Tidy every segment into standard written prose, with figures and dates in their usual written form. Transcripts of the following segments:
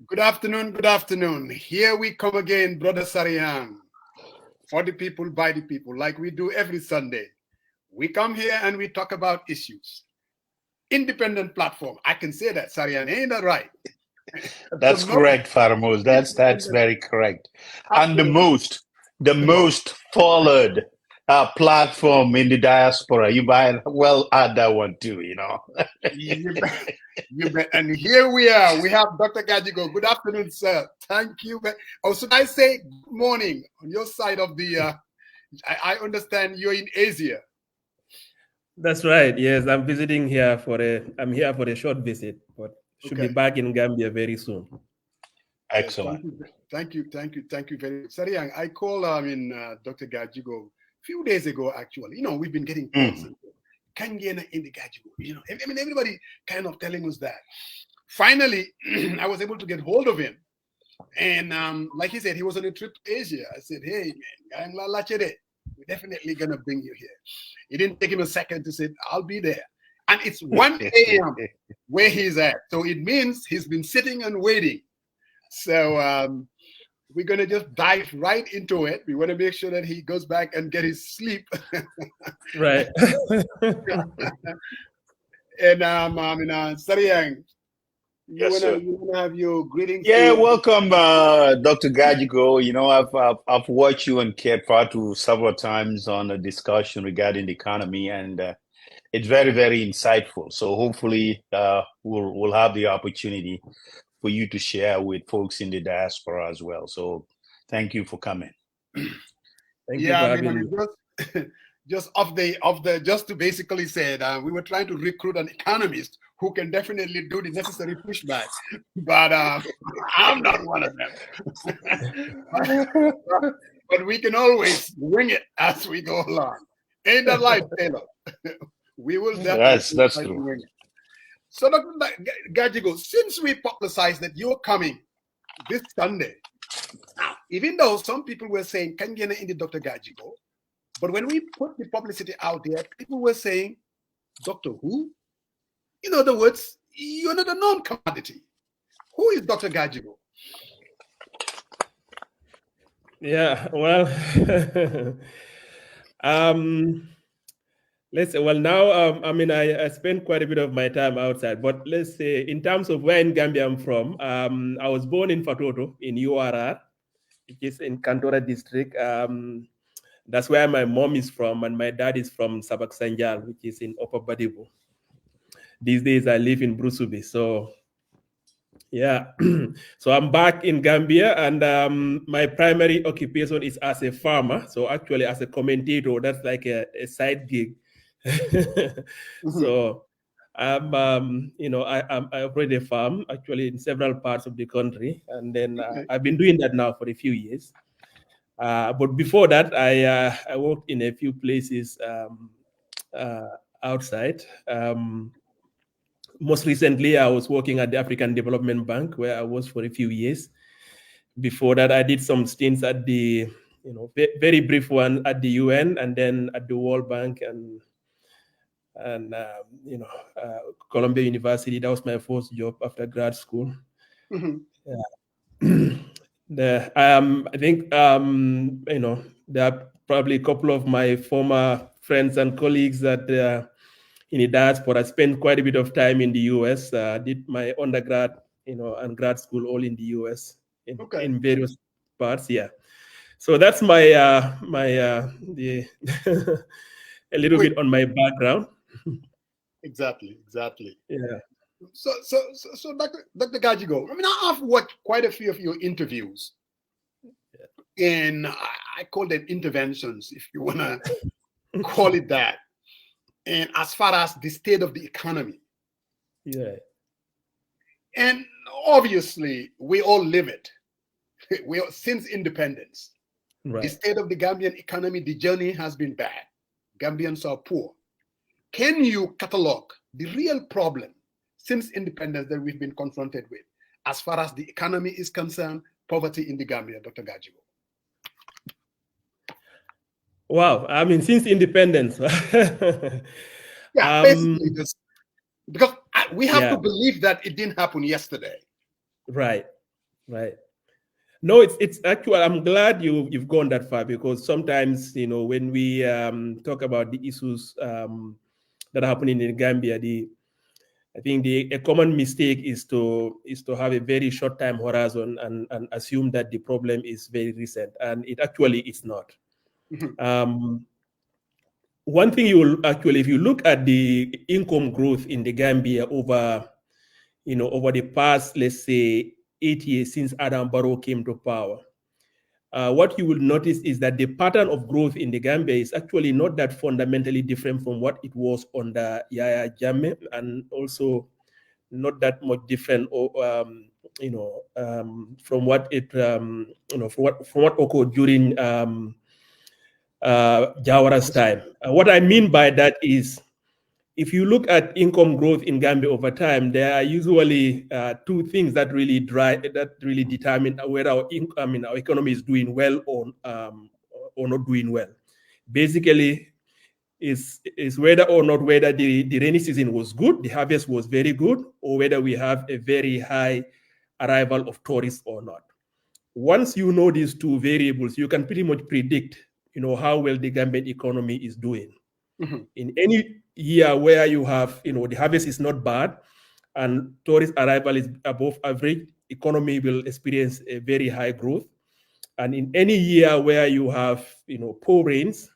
Good afternoon, good afternoon. Here we come again, Brother Sariang, for the people, by the people, like we do every Sunday. We come here and we talk about issues. Independent platform. I can say that, Sariang, ain't that right? That's correct, Farmos. That's very correct. And the most followed platform in the diaspora. You might well add that one too, you know. You bet. And here we are. We have Dr. Gajigo. Good afternoon, sir. Thank you. Oh, should I say good morning on your side of the? I understand you're in Asia. That's right. Yes, I'm visiting here I'm here for a short visit, but should be back in Gambia very soon. Excellent. Thank you very much. Sariang, I called Dr. Gajigo a few days ago, actually. You know, we've been getting calls. Kangena in the Gajigo. You know, I mean, everybody kind of telling us that. Finally, I was able to get hold of him. And like he said, he was on a trip to Asia. I said, hey, man, we're definitely going to bring you here. It didn't take him a second to say, I'll be there. And it's 1 a.m. where he's at. So it means he's been sitting and waiting. So we're going to just dive right into it. We want to make sure that he goes back and get his sleep. Right. And Sariang, you want to have your greetings? Yeah, welcome, Dr. Gajigo. You know, I've watched you and Kepratu several times on a discussion regarding the economy, and it's very, very insightful. So hopefully we'll have the opportunity for you to share with folks in the diaspora as well. So thank you for coming. Thank you for having me. Just just to basically say that we were trying to recruit an economist who can definitely do the necessary pushback, but I'm not one of them. But we can always wing it as we go along. Ain't that right, Taylor? We will definitely that's true. wing it. So, Dr. Gajigo, since we publicized that you're coming this Sunday, now, even though some people were saying, can you in the Dr. Gajigo? But when we put the publicity out there, people were saying, Doctor who? In other words, you're not a known commodity. Who is Dr. Gajigo? Yeah, well, let's say, well, now, I spend quite a bit of my time outside, but let's say in terms of where in Gambia I'm from, I was born in Fatoto in URR, which is in Kantora district. That's where my mom is from, and my dad is from Sabak Sanjal, which is in Upper Badibu. These days I live in Brusubi. So yeah, so I'm back in Gambia, and my primary occupation is as a farmer. So actually as a commentator, that's like a side gig. So I'm, I operate a farm actually in several parts of the country. And then I've been doing that now for a few years. But before that, I worked in a few places outside. Most recently, I was working at the African Development Bank, where I was for a few years. Before that, I did some stints at the, very brief one at the UN, and then at the World Bank and Columbia University. That was my first job after grad school. I think there are probably a couple of my former friends and colleagues that in the diaspora. I spent quite a bit of time in the US. Did my undergrad, and grad school all in the US in various parts. Yeah, so that's my the a little bit on my background. Exactly. Yeah. So Dr. Gajigo, I mean, I've watched quite a few of your interviews, and I call them interventions, if you want to call it that. And as far as the state of the economy. Yeah. And obviously, we all live it. Since independence. Right. The state of the Gambian economy, the journey has been bad. Gambians are poor. Can you catalog the real problem since independence that we've been confronted with, as far as the economy is concerned, poverty in the Gambia, Dr. Gajigo? Wow, I mean, since independence. Yeah, basically, because we have to believe that it didn't happen yesterday. Right. No, it's actual. I'm glad you've gone that far, because sometimes, when we talk about the issues that are happening in Gambia, I think a common mistake is to have a very short time horizon and assume that the problem is very recent, and it actually is not. One thing you will actually, if you look at the income growth in the Gambia over the past, let's say, 8 years since Adam Barrow came to power, what you will notice is that the pattern of growth in the Gambia is actually not that fundamentally different from what it was under Yahya Jammeh, and also not that much different, from what it, from what occurred during Jawara's time. What I mean by that is, if you look at income growth in Gambia over time, there are usually two things that really determine whether our economy is doing well or not doing well. Basically, is whether or not whether the rainy season was good, the harvest was very good, or whether we have a very high arrival of tourists or not. Once you know these two variables, you can pretty much predict, how well the Gambian economy is doing. In any year where you have, the harvest is not bad and tourist arrival is above average, economy will experience a very high growth. And in any year where you have, poor rains,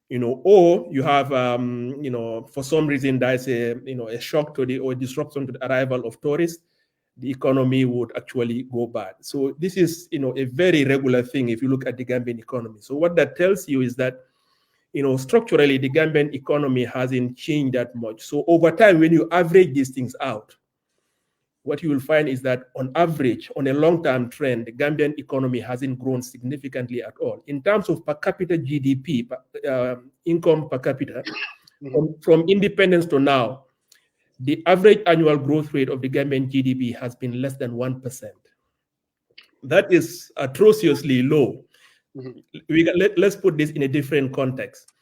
or you have, for some reason there's a shock to or disruption to the arrival of tourists, the economy would actually go bad. So this is, a very regular thing if you look at the Gambian economy. So what that tells you is that, structurally, the Gambian economy hasn't changed that much. So over time, when you average these things out, what you will find is that on average, on a long-term trend, the Gambian economy hasn't grown significantly at all. In terms of per capita GDP, income per capita, from independence to now, the average annual growth rate of the Gambian GDP has been less than 1%. That is atrociously low. Let's put this in a different context.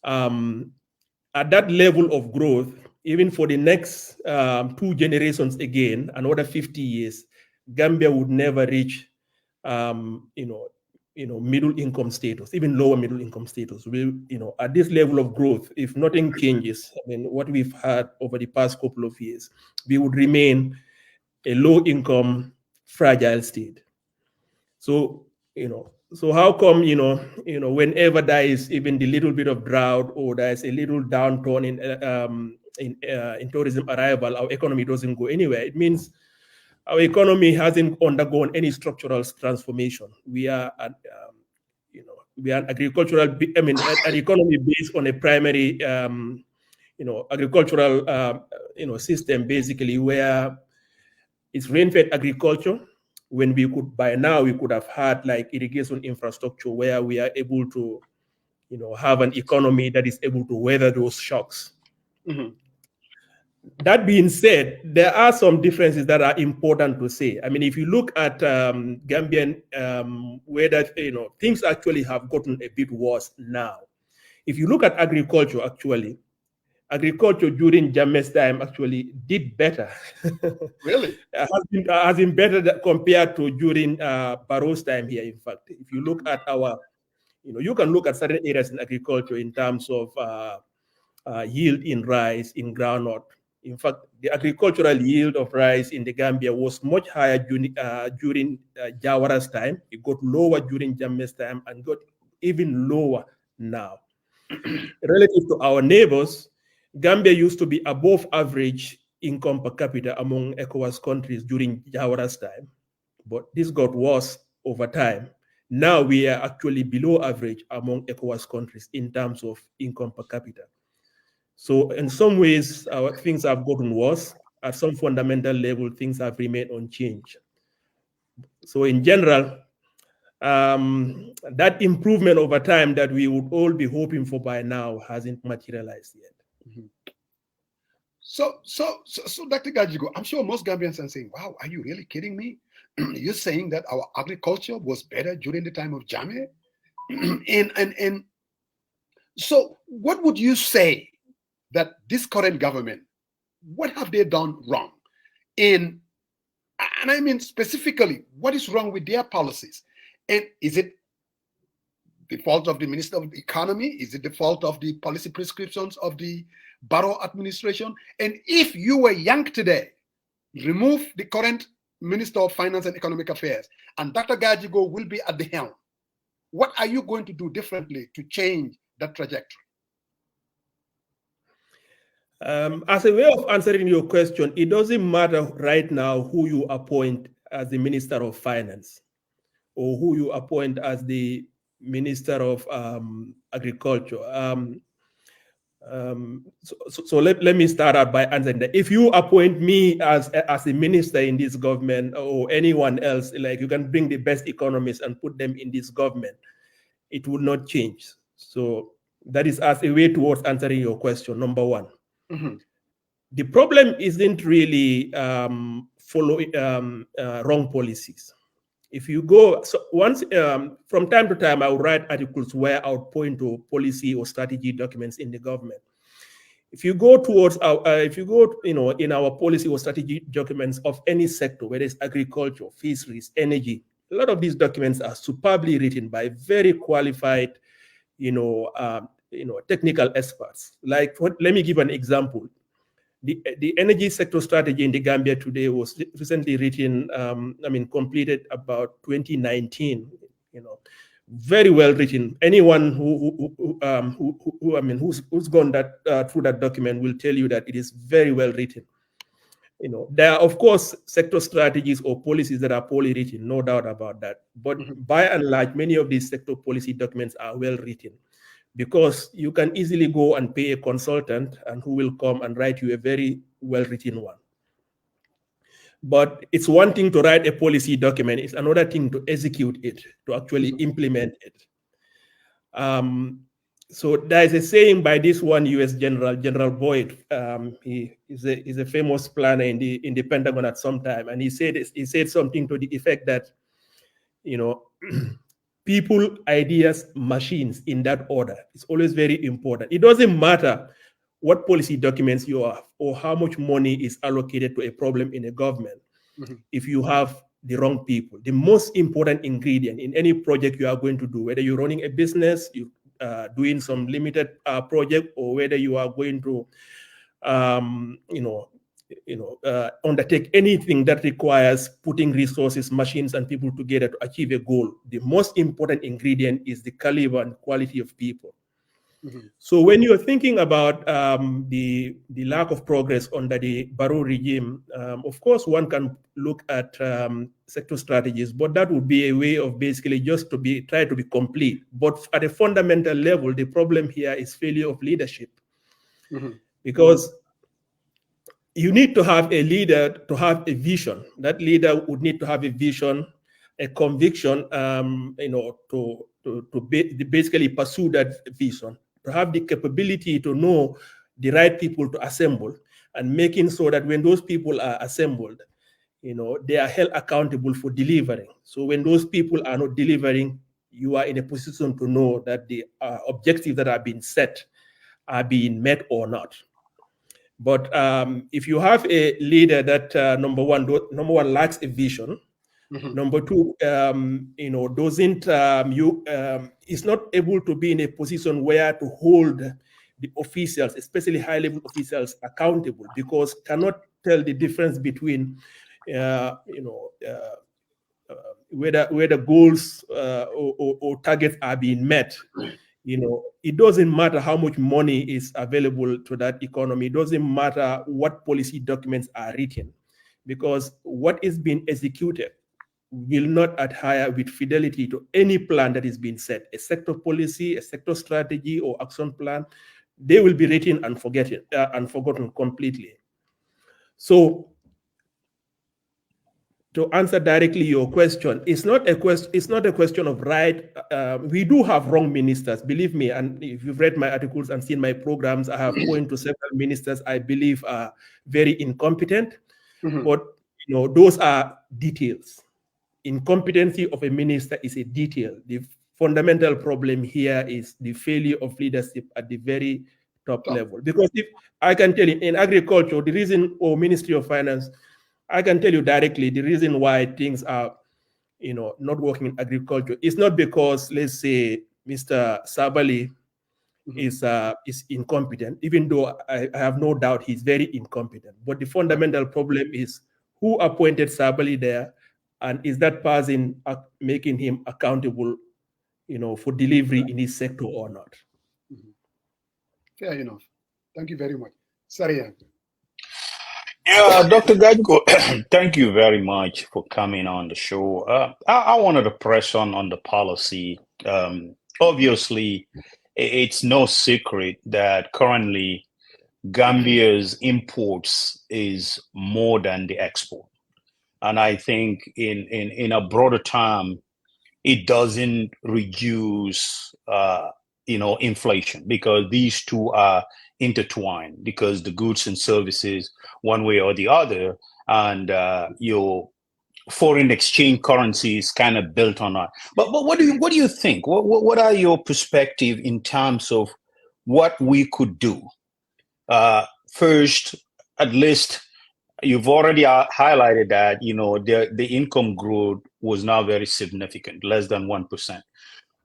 At that level of growth, even for the next 2 generations again, another 50 years, Gambia would never reach, middle income status, even lower middle income status. We, at this level of growth, if nothing changes, what we've had over the past couple of years, we would remain a low income, fragile state. So, so how come, whenever there is even the little bit of drought or there's a little downturn in tourism arrival, our economy doesn't go anywhere? It means our economy hasn't undergone any structural transformation. We are, we are an agricultural, an economy based on a primary, agricultural, system, basically, where it's rain-fed agriculture. When we could, by now, we could have had like irrigation infrastructure where we are able to, have an economy that is able to weather those shocks. That being said, there are some differences that are important to say. If you look at Gambian weather, things actually have gotten a bit worse now. If you look at agriculture, actually, agriculture during Jammeh's time actually did better. Really? Has been better compared to during Barrow's time here. In fact, if you look at our, you can look at certain areas in agriculture in terms of yield in rice, in groundnut. In fact, the agricultural yield of rice in the Gambia was much higher during Jawara's time. It got lower during Jammeh's time and got even lower now. Relative to our neighbors, Gambia used to be above average income per capita among ECOWAS countries during Jawara's time, but this got worse over time. Now we are actually below average among ECOWAS countries in terms of income per capita. So in some ways, things have gotten worse. At some fundamental level, things have remained unchanged. So in general, that improvement over time that we would all be hoping for by now hasn't materialized yet. So, Dr. Gajigo, I'm sure most Gambians are saying, wow, are you really kidding me? You're saying that our agriculture was better during the time of Jammeh? and so what would you say that this current government what have they done wrong? And I mean specifically, what is wrong with their policies? And is it the fault of the Minister of the Economy? Is it the fault of the policy prescriptions of the Barrow administration? And if you were young today, remove the current Minister of Finance and Economic Affairs, and Dr. Gajigo will be at the helm. What are you going to do differently to change that trajectory? As a way of answering your question, it doesn't matter right now who you appoint as the Minister of Finance or who you appoint as the Minister of Agriculture. So let me start out by answering that. If you appoint me as a minister in this government or anyone else, like you can bring the best economists and put them in this government, it will not change. So that is as a way towards answering your question, number one. Mm-hmm. The problem isn't really following wrong policies. If you go, so once from time to time, I will write articles where I would point to policy or strategy documents in the government. If you go towards our, in our policy or strategy documents of any sector, whether it's agriculture, fisheries, energy, a lot of these documents are superbly written by very qualified, technical experts. Like, let me give an example. The energy sector strategy in the Gambia today was recently written, completed about 2019, very well written. Anyone who's gone through that document will tell you that it is very well written. There are, of course, sector strategies or policies that are poorly written, no doubt about that. But by and large, many of these sector policy documents are well written, because you can easily go and pay a consultant and who will come and write you a very well-written one. But it's one thing to write a policy document, it's another thing to execute it, to actually implement it. So there is a saying by this one U.S. General Boyd. He is a famous planner in the Pentagon at some time, and he said something to the effect that, people, ideas, machines, in that order. It's always very important. It doesn't matter what policy documents you have or how much money is allocated to a problem in a government. If you have the wrong people, the most important ingredient in any project you are going to do, whether you're running a business, you're doing some limited project, or whether you are going to, undertake anything that requires putting resources, machines, and people together to achieve a goal, the most important ingredient is the caliber and quality of people. So when you're thinking about the lack of progress under the Barrow regime, of course, one can look at sector strategies, but that would be a way of basically just try to be complete. But at a fundamental level, the problem here is failure of leadership, because you need to have a leader to have a vision. That leader would need to have a vision, a conviction, to basically pursue that vision, to have the capability to know the right people to assemble, and making sure that when those people are assembled, they are held accountable for delivering. So when those people are not delivering, you are in a position to know that the objectives that are being set are being met or not. But if you have a leader that number one lacks a vision, number two, doesn't is not able to be in a position where to hold the officials, especially high-level officials, accountable, because cannot tell the difference between whether goals or targets are being met. It doesn't matter how much money is available to that economy. It doesn't matter what policy documents are written, because what is being executed will not adhere with fidelity to any plan that is being set. A sector policy, a sector strategy, or action plan, they will be written and forgotten completely. So, to answer directly your question, it's not a question of right. We do have wrong ministers, believe me. And if you've read my articles and seen my programs, I have pointed to several ministers I believe are very incompetent. But those are details. Incompetency of a minister is a detail. The fundamental problem here is the failure of leadership at the very top level. Because if I can tell you in agriculture, the reason, or Ministry of Finance, I can tell you directly the reason why things are, not working in agriculture. It's not because, let's say, Mr. Sabali is incompetent, even though I have no doubt he's very incompetent. But the fundamental problem is who appointed Sabali there, and is that person making him accountable, for delivery in his sector or not? Fair enough. Thank you very much. Sariang. Yeah, Dr. Gajigo, thank you very much for coming on the show. I wanted to press on the policy. Obviously, it's no secret that currently Gambia's imports is more than the export. And I think in a broader term, it doesn't reduce inflation, because these two are intertwined, because the goods and services one way or the other, and your foreign exchange currency is kind of built on that. But what do you think? What are your perspective in terms of what we could do? First, at least you've already highlighted that the income growth was now very significant, less than 1%.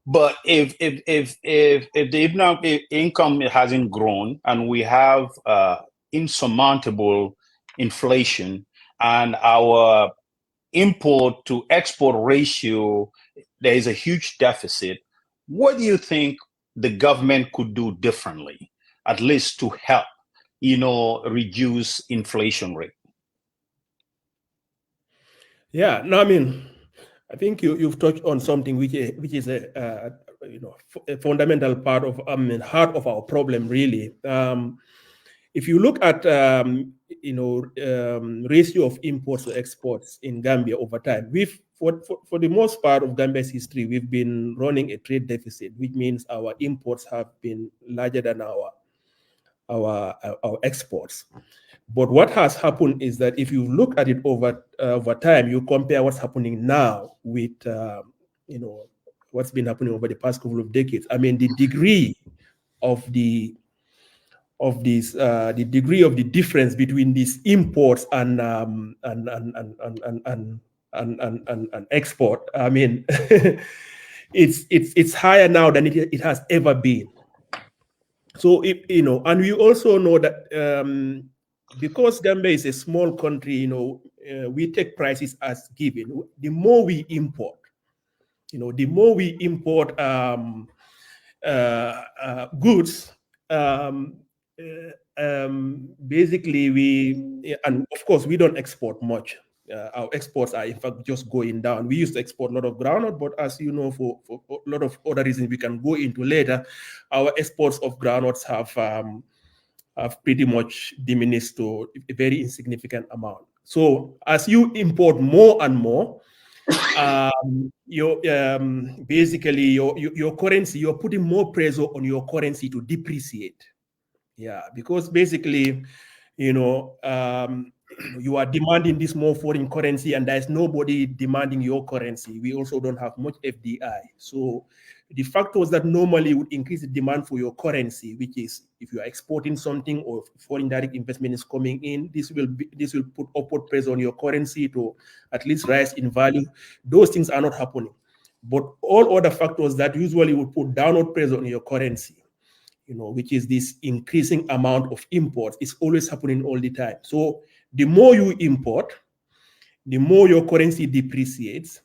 But if the income hasn't grown, and we have insurmountable inflation, and our import to export ratio, there is a huge deficit, what do you think the government could do differently, at least to help reduce inflation rate? Yeah, no, I mean, I think you've touched on something which is a fundamental part of, heart of our problem, really. If you look at ratio of imports to exports in Gambia over time, for the most part of Gambia's history, we've been running a trade deficit, which means our imports have been larger than our exports. But what has happened is that if you look at it over time, you compare what's happening now with what's been happening over the past couple of decades. I mean, the degree of the difference between these imports and export, I mean, it's higher now than it has ever been. So and we also know that because Gambia is a small country, we take prices as given. The more we import, goods, basically and of course we don't export much. Our exports are in fact just going down. We used to export a lot of groundnut, but as you know, for a lot of other reasons we can go into later, our exports of groundnuts have pretty much diminished to a very insignificant amount. So as you import more and more, basically your currency, you're putting more pressure on your currency to depreciate. Yeah, because basically, you are demanding this more foreign currency, and there's nobody demanding your currency. We also don't have much FDI. So the factors that normally would increase the demand for your currency, which is if you are exporting something or foreign direct investment is coming in, this will put upward pressure on your currency to at least rise in value. Those things are not happening. But all other factors that usually would put downward pressure on your currency, which is this increasing amount of imports, is always happening all the time. So the more you import, the more your currency depreciates,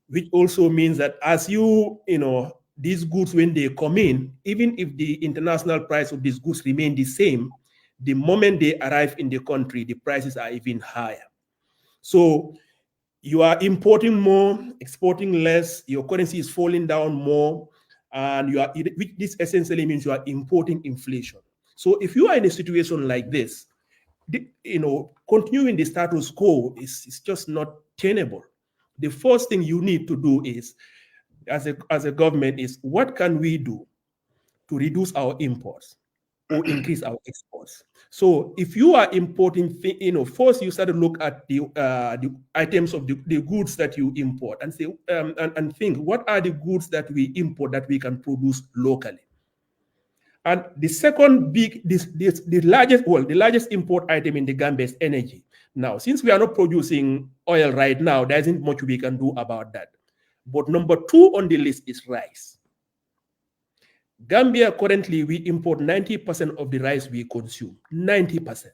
which also means that as these goods, when they come in, even if the international price of these goods remain the same, the moment they arrive in the country, the prices are even higher. So you are importing more, exporting less, your currency is falling down more, and this essentially means you are importing inflation. So if you are in a situation like this, continuing the status quo is just not tenable. The first thing you need to do is, as a government, is what can we do to reduce our imports or increase our exports? So if you are importing, first you start to look at the items of the goods that you import and say and think, what are the goods that we import that we can produce locally? And the second big, the largest import item in the Gambia is energy. Now, since we are not producing oil right now, there isn't much we can do about that. But number 2 on the list is rice. Gambia currently, we import 90% of the rice we consume, 90%.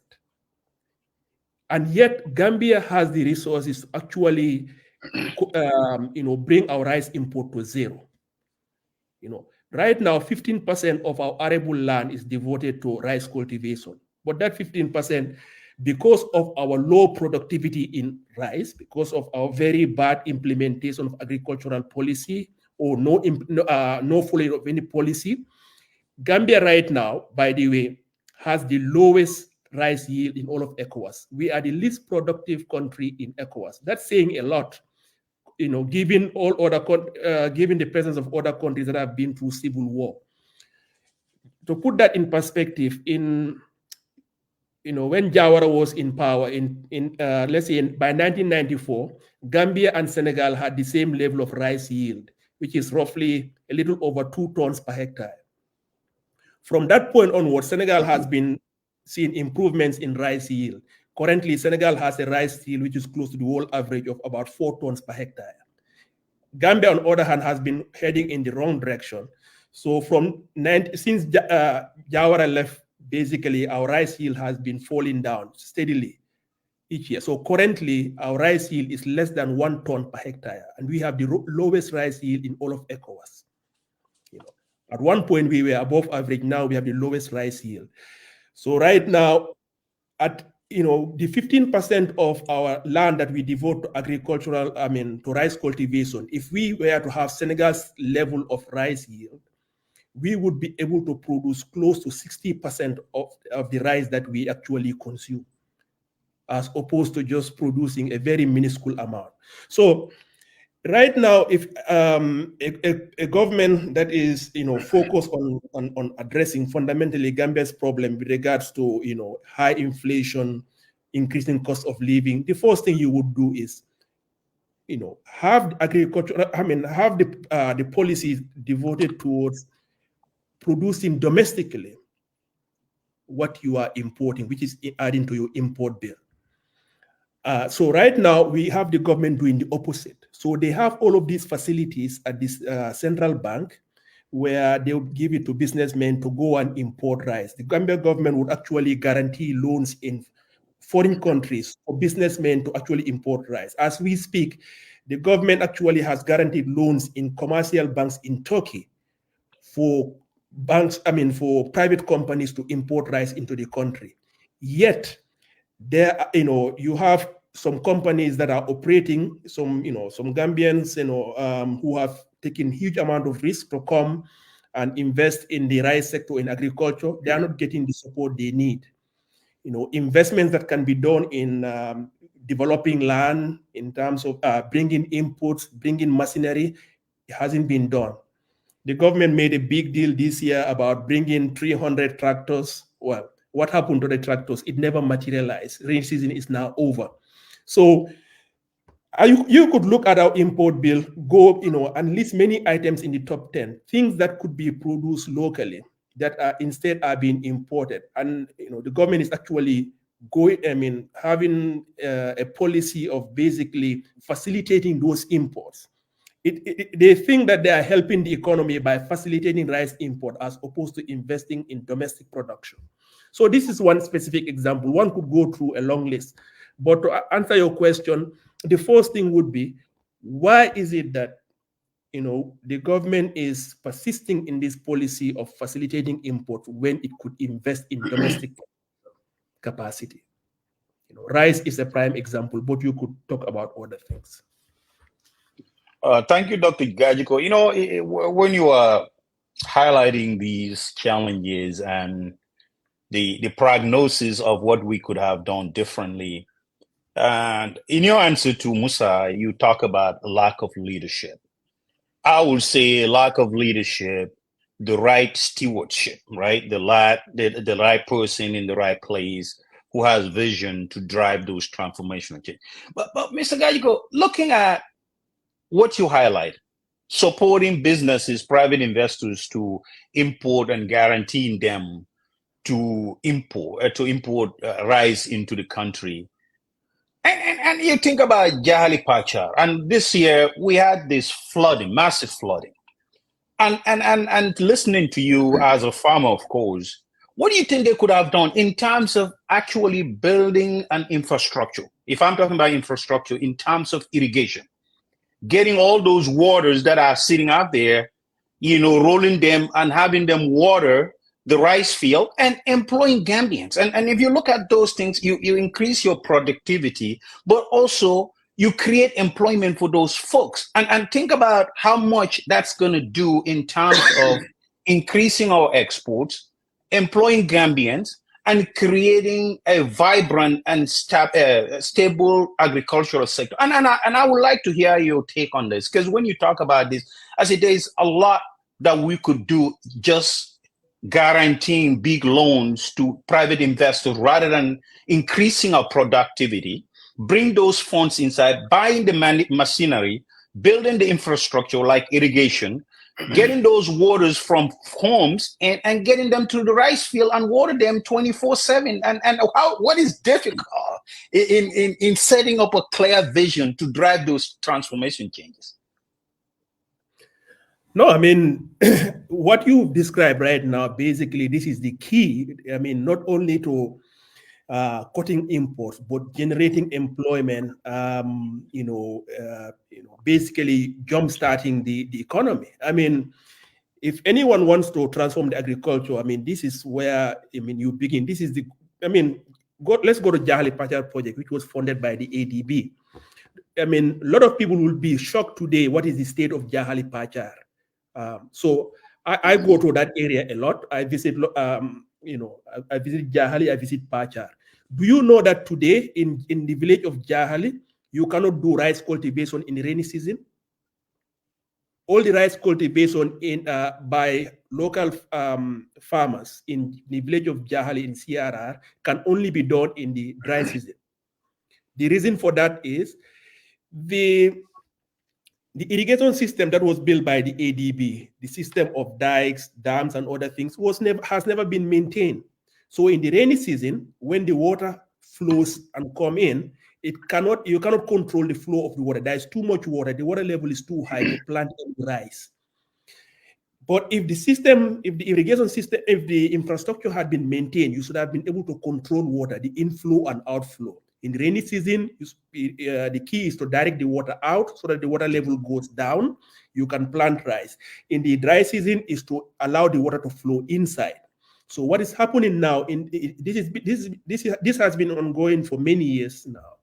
And yet Gambia has the resources to actually bring our rice import to zero. Right now, 15% of our arable land is devoted to rice cultivation. But that 15%, because of our low productivity in rice, because of our very bad implementation of agricultural policy or no following of any policy, Gambia right now, by the way, has the lowest rice yield in all of ECOWAS. We are the least productive country in ECOWAS. That's saying a lot, given the presence of other countries that have been through civil war. To put that in perspective, when Jawara was in power, let's say by 1994, Gambia and Senegal had the same level of rice yield, which is roughly a little over 2 tons per hectare. From that point onward, Senegal has been seeing improvements in rice yield. Currently, Senegal has a rice yield which is close to the world average of about 4 tons per hectare. Gambia, on the other hand, has been heading in the wrong direction. So since Jawara left, basically our rice yield has been falling down steadily each year. So currently, our rice yield is less than 1 ton per hectare, and we have the lowest rice yield in all of ECOWAS. At one point, we were above average. Now we have the lowest rice yield. So right now, at the 15% of our land that we devote to to rice cultivation, if we were to have Senegal's level of rice yield, we would be able to produce close to 60% of the rice that we actually consume, as opposed to just producing a very minuscule amount. So right now, if a government that is focused on addressing fundamentally Gambia's problem with regards to high inflation, increasing cost of living, the first thing you would do is have agriculture. Have the policies devoted towards producing domestically what you are importing, which is adding to your import bill. So right now, we have the government doing the opposite. So they have all of these facilities at this central bank where they would give it to businessmen to go and import rice. The Gambia government would actually guarantee loans in foreign countries for businessmen to actually import rice. As we speak, the government actually has guaranteed loans in commercial banks in Turkey for private companies to import rice into the country. Yet, there, you have some companies that are operating, some Gambians, who have taken huge amount of risk to come and invest in the rice sector in agriculture. They are not getting the support they need. Investments that can be done in developing land, in terms of bringing inputs, bringing machinery, it hasn't been done. The government made a big deal this year about bringing 300 tractors. Well, what happened to the tractors? It never materialized. Rain season is now over. So you could look at our import bill, and list many items in the top 10, things that could be produced locally that instead are being imported. And the government is actually having a policy of basically facilitating those imports. They think that they are helping the economy by facilitating rice import as opposed to investing in domestic production. So this is one specific example. One could go through a long list. But to answer your question, the first thing would be, why is it that the government is persisting in this policy of facilitating import when it could invest in domestic capacity? Rice is a prime example, but you could talk about other things. Thank you, Dr. Gajigo. When you are highlighting these challenges and the prognosis of what we could have done differently, and in your answer to Musa, you talk about a lack of leadership. I would say a lack of leadership, the right stewardship, right? The right person in the right place who has vision to drive those transformational change. But Mr. Gajigo, looking at what you highlight, supporting businesses, private investors to import and guaranteeing them to import rice into the country. And you think about Jahali Pachar, and this year we had this flooding, massive flooding. And listening to you as a farmer, of course, what do you think they could have done in terms of actually building an infrastructure? If I'm talking about infrastructure in terms of irrigation, getting all those waters that are sitting out there, rolling them and having them water the rice field and employing Gambians. And if you look at those things, you increase your productivity, but also you create employment for those folks. And think about how much that's going to do in terms of increasing our exports, employing Gambians, and creating a vibrant and stable agricultural sector. And I would like to hear your take on this, because when you talk about this, I say there's a lot that we could do just guaranteeing big loans to private investors rather than increasing our productivity, bring those funds inside, buying the machinery, building the infrastructure like irrigation, getting those waters from homes and getting them to the rice field and water them 24/7. And what is difficult in setting up a clear vision to drive those transformation changes? No, I mean, what you described right now, basically, this is the key. I mean, not only to cutting imports, but generating employment, basically jump-starting the economy. I mean, if anyone wants to transform the agriculture, I mean, this is where, you begin. This is let's go to Jahali Pachar project, which was funded by the ADB. I mean, a lot of people will be shocked today. What is the state of Jahali Pachar? So I go to that area a lot. I visit, I visit Jahali, I visit Pachar. Do you know that today in the village of Jahali, you cannot do rice cultivation in the rainy season? All the rice cultivation by local farmers in the village of Jahali in CRR can only be done in the dry season. The reason for that is the irrigation system that was built by the ADB, the system of dikes, dams, and other things, has never been maintained. So in the rainy season, when the water flows and come in, you cannot control the flow of the water. There is too much water. The water level is too high to plant any rice. But if the irrigation system, if the infrastructure had been maintained, you should have been able to control water, the inflow and outflow. In the rainy season, the key is to direct the water out so that the water level goes down. You can plant rice. In the dry season, is to allow the water to flow inside. So what is happening now? This has been ongoing for many years now.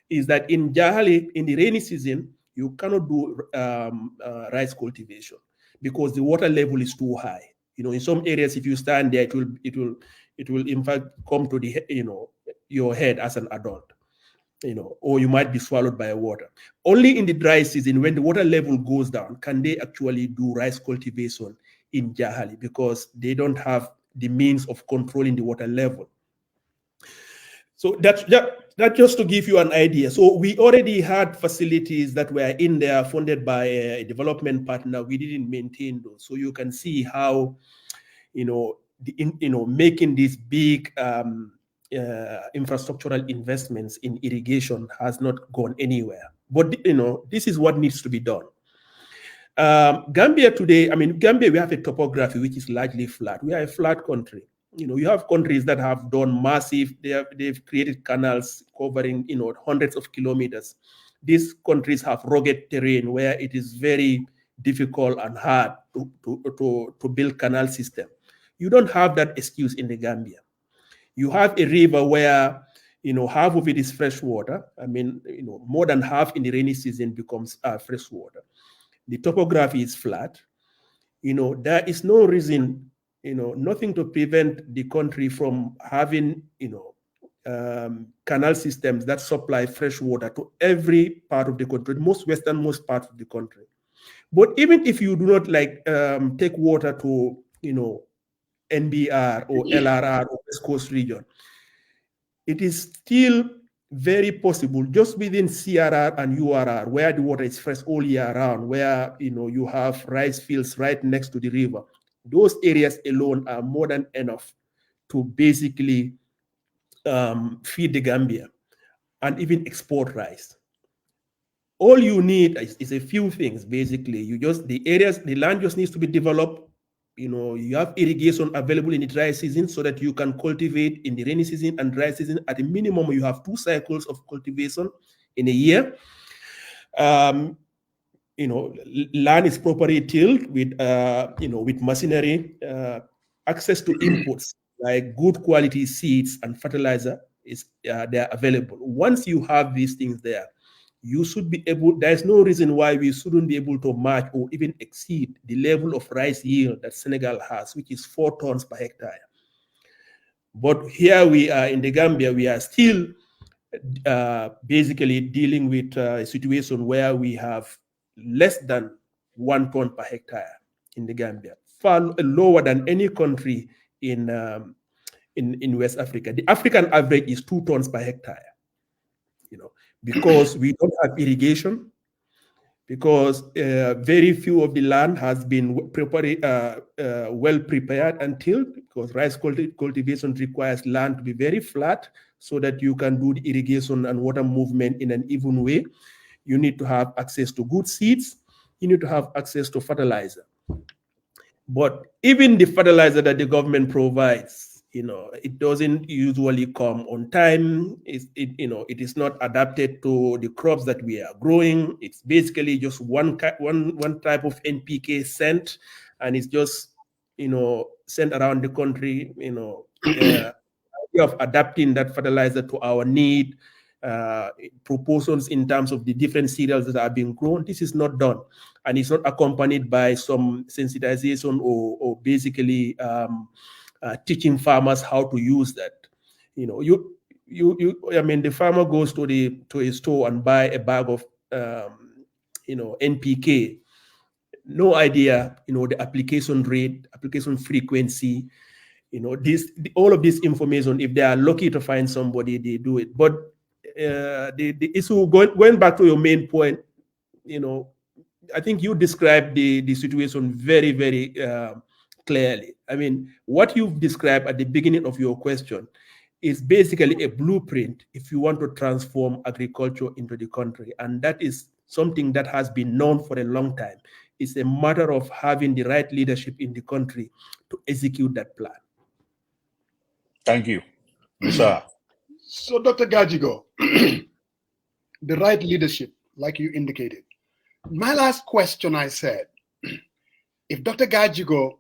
Is that in Jahali, in the rainy season, you cannot do rice cultivation because the water level is too high. In some areas, if you stand there, it will in fact come to the your head as an adult, or you might be swallowed by water. Only in the dry season, when the water level goes down, can they actually do rice cultivation in Jahali because they don't have the means of controlling the water level. So that's just to give you an idea. So we already had facilities that were in there funded by a development partner. We didn't maintain those. So you can see how, making these big infrastructural investments in irrigation has not gone anywhere. But, this is what needs to be done. Gambia today, Gambia, we have a topography which is largely flat. We are a flat country. You have countries that have done massive, they've created canals covering, hundreds of kilometers. These countries have rugged terrain where it is very difficult and hard to build canal system. You don't have that excuse in the Gambia. You have a river where, half of it is fresh water. More than half in the rainy season becomes fresh water. The topography is flat. There is no reason, nothing to prevent the country from having, canal systems that supply fresh water to every part of the country, most westernmost part of the country. But even if you do not take water to, NBR or LRR or West Coast region, it is still very possible just within CRR and URR, where the water is fresh all year round, where you have rice fields right next to the river. Those areas alone are more than enough to basically feed the Gambia and even export rice. All you need is a few things. Basically, the land just needs to be developed. You have irrigation available in the dry season so that you can cultivate in the rainy season and dry season. At a minimum, you have 2 cycles of cultivation in a year. Land is properly tilled with machinery, access to inputs like good quality seeds and fertilizer they're available. Once you have these things there, you should be able, there's no reason why we shouldn't be able to match or even exceed the level of rice yield that Senegal has, which is 4 tons per hectare. But here we are in the Gambia, we are still basically dealing with a situation where we have less than 1 ton per hectare in the Gambia, far lower than any country in West Africa. The African average is 2 tons per hectare. Because we don't have irrigation, because very few of the land has been well prepared and tilled, because rice cultivation requires land to be very flat so that you can do the irrigation and water movement in an even way. You need to have access to good seeds. You need to have access to fertilizer. But even the fertilizer that the government provides, it doesn't usually come on time. It is not adapted to the crops that we are growing. It's basically just one type of NPK sent, and it's just sent around the country. Of adapting that fertilizer to our need, proportions in terms of the different cereals that are being grown. This is not done, and it's not accompanied by some sensitization or basically teaching farmers how to use that. The farmer goes to a store and buy a bag of NPK. No idea, the application rate, application frequency. All of this information. If they are lucky to find somebody, they do it. But the issue, going back to your main point, I think you described the situation very, very clearly. I mean, what you've described at the beginning of your question is basically a blueprint if you want to transform agriculture into the country. And that is something that has been known for a long time. It's a matter of having the right leadership in the country to execute that plan. Thank you. Musa. So, Dr. Gajigo, the right leadership, like you indicated. My last question, I said, if Dr. Gajigo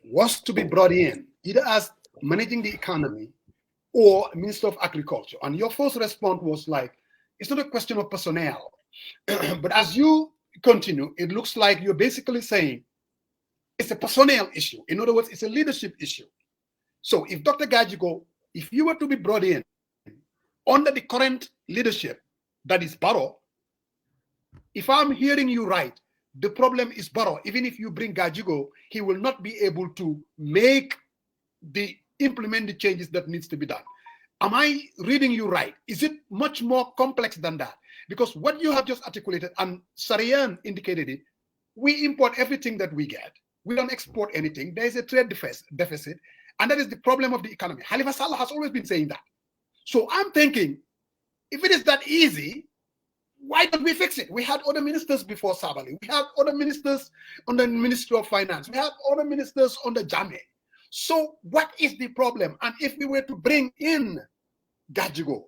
was to be brought in, either as managing the economy or Minister of Agriculture, and your first response was like, it's not a question of personnel. But as you continue, it looks like you're basically saying it's a personnel issue. In other words, it's a leadership issue. So if Dr. Gajigo, if you were to be brought in under the current leadership, that is Barrow, if I'm hearing you right, the problem is Barrow. Even if you bring Gajigo, he will not be able to implement the changes that needs to be done. Am I reading you right? Is it much more complex than that? Because what you have just articulated, and Sarian indicated it, we import everything that we get. We don't export anything. There is a trade deficit, and that is the problem of the economy. Halifa Sallah has always been saying that. So I'm thinking, if it is that easy, why don't we fix it? We had other ministers before Sabali. We had other ministers on the Ministry of Finance. We had other ministers on the Jame. So what is the problem? And if we were to bring in Gajigo,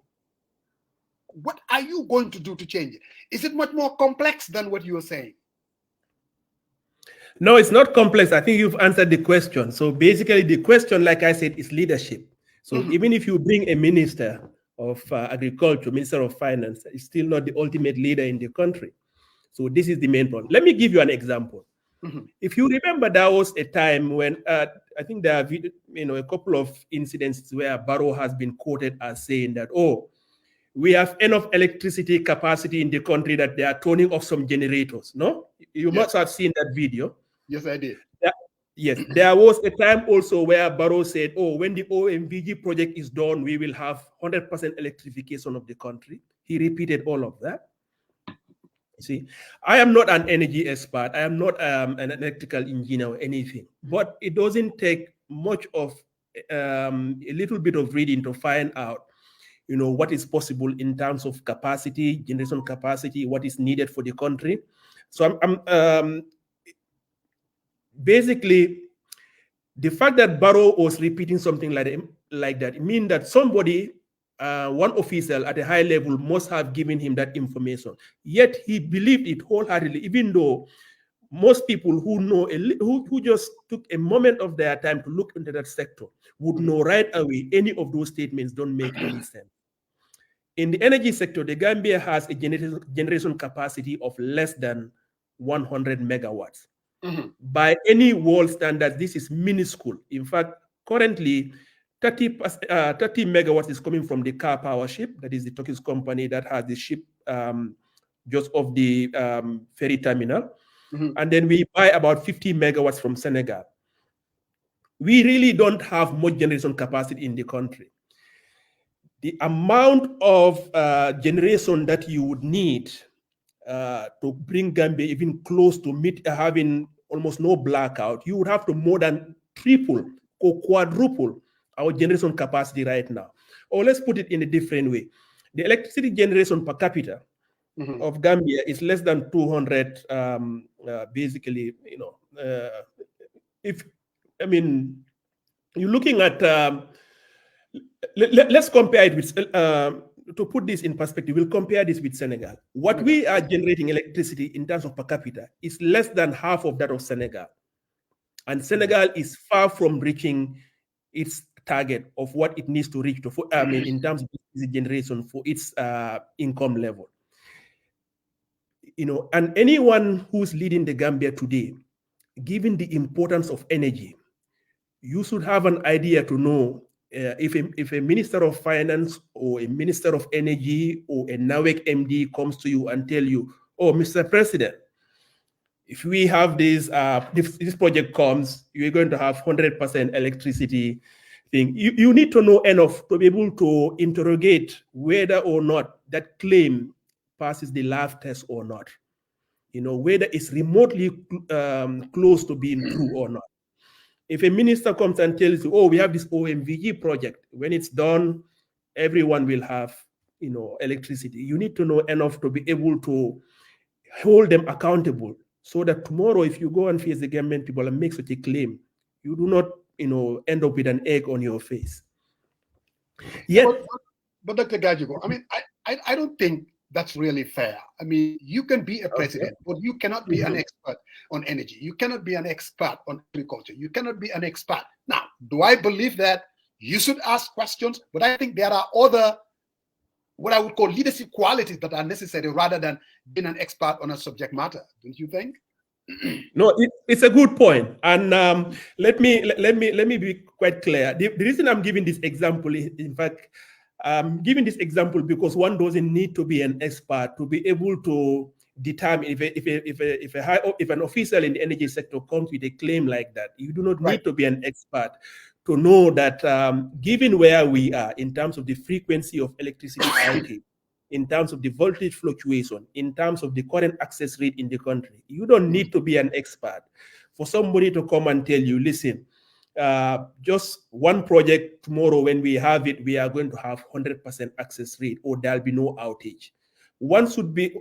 what are you going to do to change it? Is it much more complex than what you were saying? No, it's not complex. I think you've answered the question. So basically the question, like I said, is leadership. So even if you bring a minister of agriculture, minister of finance, is still not the ultimate leader in the country. So this is the main problem. Let me give you an example. If you remember, there was a time when I think there are a couple of incidents where Barrow has been quoted as saying that, oh, we have enough electricity capacity in the country that they are turning off some generators. No, you must have seen that video. Yes, I did. Yes, there was a time also where Barrow said, oh, when the OMVG project is done, we will have 100% electrification of the country. He repeated all of that. You see, I am not an energy expert. I am not an electrical engineer or anything, but it doesn't take much of a little bit of reading to find out, what is possible in terms of capacity, generation capacity, what is needed for the country. So I'm basically, the fact that Barrow was repeating something like that, it means that somebody, one official at a high level must have given him that information. Yet he believed it wholeheartedly, even though most people who know, who just took a moment of their time to look into that sector would know right away any of those statements don't make any sense. In the energy sector, the Gambia has a generation capacity of less than 100 megawatts. By any world standards, this is minuscule. In fact, currently, 30 megawatts is coming from the Car Power ship, that is the Turkish company that has the ship just off the ferry terminal. And then we buy about 50 megawatts from Senegal. We really don't have much generation capacity in the country. The amount of generation that you would need to bring Gambia even close to having almost no blackout, you would have to more than triple or quadruple our generation capacity right now. Or let's put it in a different way. The electricity generation per capita of Gambia is less than 200, basically, you're looking at, let's compare it with, to put this in perspective, we'll compare this with Senegal. What we are generating electricity in terms of per capita is less than half of that of Senegal. And Senegal is far from reaching its target of what it needs to reach in terms of generation for its income level. And anyone who's leading the Gambia today, given the importance of energy, you should have an idea to know if a minister of finance or a minister of energy or a NAWEC MD comes to you and tell you, oh, Mr. President, if we have this project comes, you're going to have 100% electricity thing. You need to know enough to be able to interrogate whether or not that claim passes the lab test or not. Whether it's remotely close to being true or not. If a minister comes and tells you, oh, we have this OMVG project, when it's done, everyone will have, electricity. You need to know enough to be able to hold them accountable so that tomorrow, if you go and face the Gambian people and make such a claim, you do not, end up with an egg on your face. Yet, but Dr. Gajigo, I don't think that's really fair. You can be a president, but you cannot be an expert on energy. You cannot be an expert on agriculture. You cannot be an expert. Now, do I believe that you should ask questions? But I think there are other, what I would call leadership qualities that are necessary rather than being an expert on a subject matter. Don't you think? No, it's a good point. And let me be quite clear. The reason I'm giving this example is, in fact, giving this example because one doesn't need to be an expert to be able to determine if an official in the energy sector comes with a claim like that. You do not need to be an expert to know that given where we are in terms of the frequency of electricity outage, in terms of the voltage fluctuation, in terms of the current access rate in the country, you don't need to be an expert for somebody to come and tell you, listen, just one project tomorrow when we have it, we are going to have 100% access rate or there'll be no outage. One should be,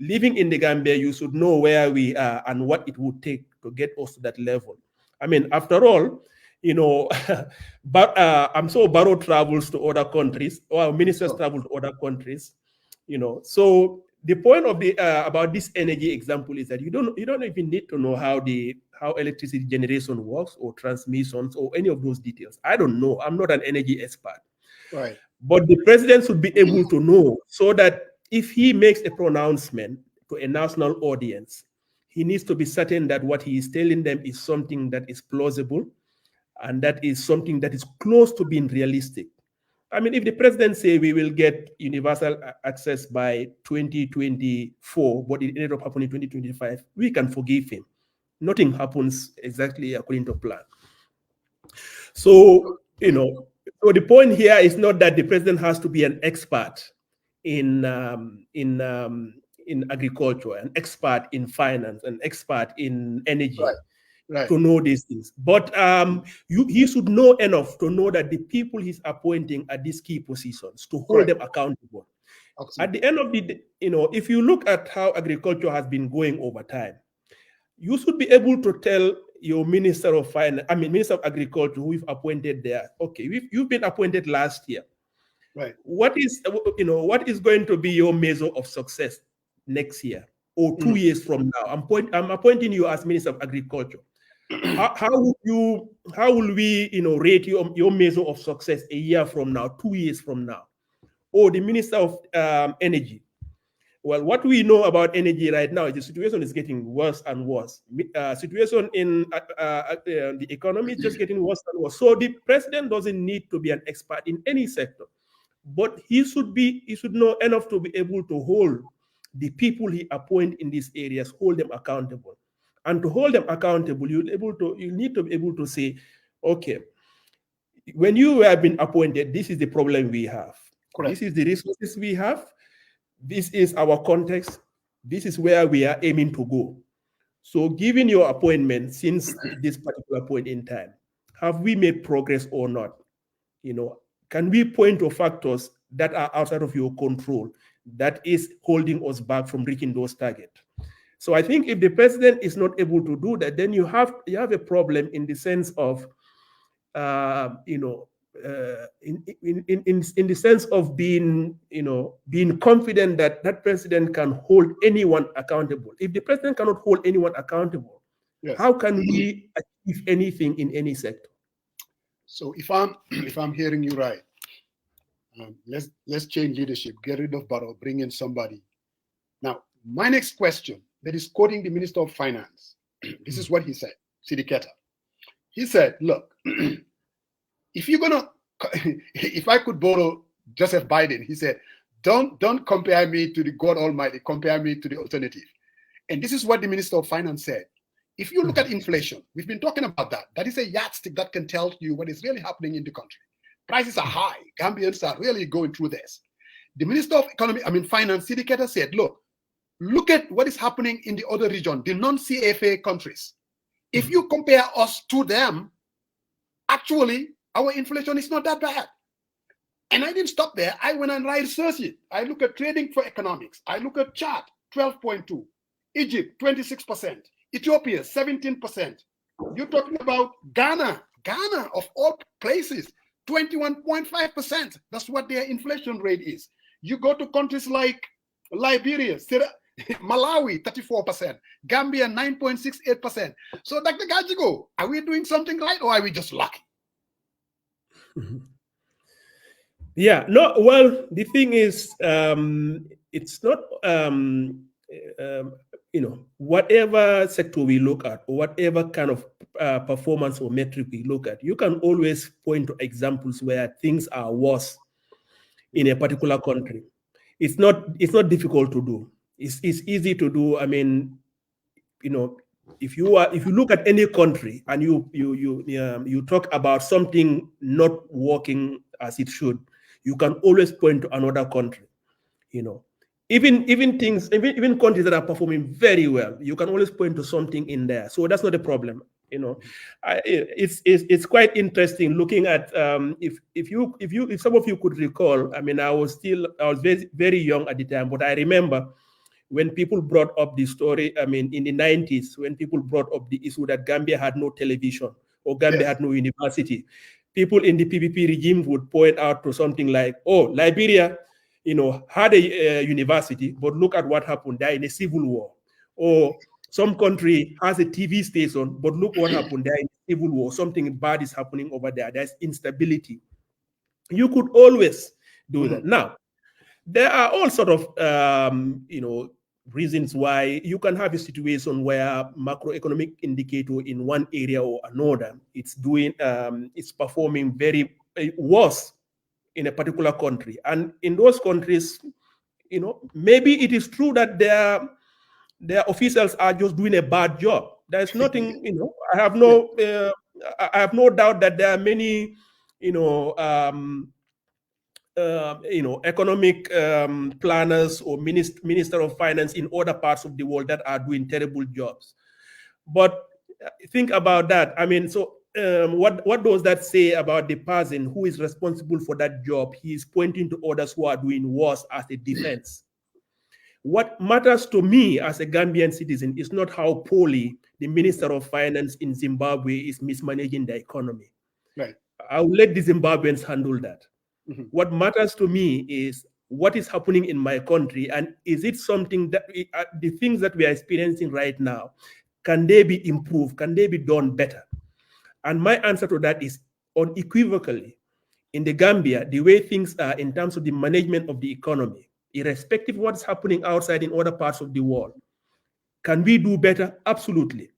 living in the Gambia, you should know where we are and what it would take to get us to that level. After all, but I'm sure Barrow travels to other countries, or ministers travel to other countries, So the point of the about this energy example is that you don't even need to know how electricity generation works or transmissions or any of those details. I don't know. I'm not an energy expert. Right. But the president should be able to know so that if he makes a pronouncement to a national audience, he needs to be certain that what he is telling them is something that is plausible and that is something that is close to being realistic. If the president say we will get universal access by 2024, but it ended up happening in 2025, we can forgive him. nothing happens exactly according to plan. So, so the point here is not that the president has to be an expert in agriculture, an expert in finance, an expert in energy. Right. To know these things, but he should know enough to know that the people he's appointing at these key positions to hold them accountable. Absolutely. At the end of the day, if you look at how agriculture has been going over time, you should be able to tell your Minister of Finance, Minister of Agriculture, who you've appointed there, okay, you've been appointed last year. Right. What is going to be your measure of success next year or 2 years from now? I'm appointing you as Minister of Agriculture. How will we rate your measure of success a year from now, 2 years from now? Or the Minister of Energy. Well, what we know about energy right now is the situation is getting worse and worse. Situation in the economy is just getting worse and worse. So the president doesn't need to be an expert in any sector, but he should know enough to be able to hold the people he appoint in these areas, hold them accountable. And to hold them accountable, you need to be able to say, okay, when you have been appointed, this is the problem we have. Correct. This is the resources we have. This is our context. This is where we are aiming to go. So given your appointment since this particular point in time, have we made progress or not? Can we point to factors that are outside of your control that is holding us back from reaching those targets? So I think if the president is not able to do that, then you have a problem in the sense of, in the sense of being confident that that president can hold anyone accountable. If the president cannot hold anyone accountable, yes, how can we achieve anything in any sector? So if I'm hearing you right, let's change leadership, get rid of Barrow, bring in somebody. Now, my next question, that is quoting the Minister of Finance. This is what he said, Sidiketa. He said, look, if I could borrow Joseph Biden, he said, don't compare me to the God Almighty, compare me to the alternative. And this is what the Minister of Finance said. If you look at inflation, we've been talking about that. That is a yardstick that can tell you what is really happening in the country. Prices are high. Gambians are really going through this. The Minister of Finance, Sidiketa, said, look at what is happening in the other region, the non-CFA countries. If you compare us to them, actually, our inflation is not that bad. And I didn't stop there. I went and researched it. I look at Trading for Economics. I look at Chad, 12.2. Egypt, 26%. Ethiopia, 17%. You're talking about Ghana of all places, 21.5%. That's what their inflation rate is. You go to countries like Liberia, Malawi, 34%. Gambia, 9.68%. So, Dr. Gajigo, are we doing something right or are we just lucky? Yeah, no, well, the thing is, it's not, whatever sector we look at, or whatever kind of performance or metric we look at, you can always point to examples where things are worse in a particular country. It's not difficult to do. It's easy to do. I mean, if you look at any country and you talk about something not working as it should, you can always point to another country. Even countries that are performing very well, you can always point to something in there. So that's not a problem. It's quite interesting looking at if some of you could recall. I mean, I was very, very young at the time, but I remember when people brought up the story, I mean, in the 90s, when people brought up the issue that Gambia had no television or Gambia had no university, people in the PPP regime would point out to something like, oh, Liberia, had a university, but look at what happened. They're in a civil war. Or some country has a TV station, but look what happened. They're in a civil war. Something bad is happening over there. There's instability. You could always do that. Now, there are all sort of, reasons why you can have a situation where macroeconomic indicator in one area or another, it's performing very worse in a particular country. And in those countries, maybe it is true that their officials are just doing a bad job. There's nothing, I have no doubt that there are many, economic planners or minister of finance in other parts of the world that are doing terrible jobs. But think about that. I mean, so what does that say about the person who is responsible for that job? He is pointing to others who are doing worse as a defense. What matters to me as a Gambian citizen is not how poorly the Minister of Finance in Zimbabwe is mismanaging the economy. Right. I will let the Zimbabweans handle that. Mm-hmm. What matters to me is what is happening in my country, and is it something that the things that we are experiencing right now, can they be improved? Can they be done better? And my answer to that is unequivocally, in the Gambia, the way things are in terms of the management of the economy, irrespective of what's happening outside in other parts of the world, can we do better? Absolutely.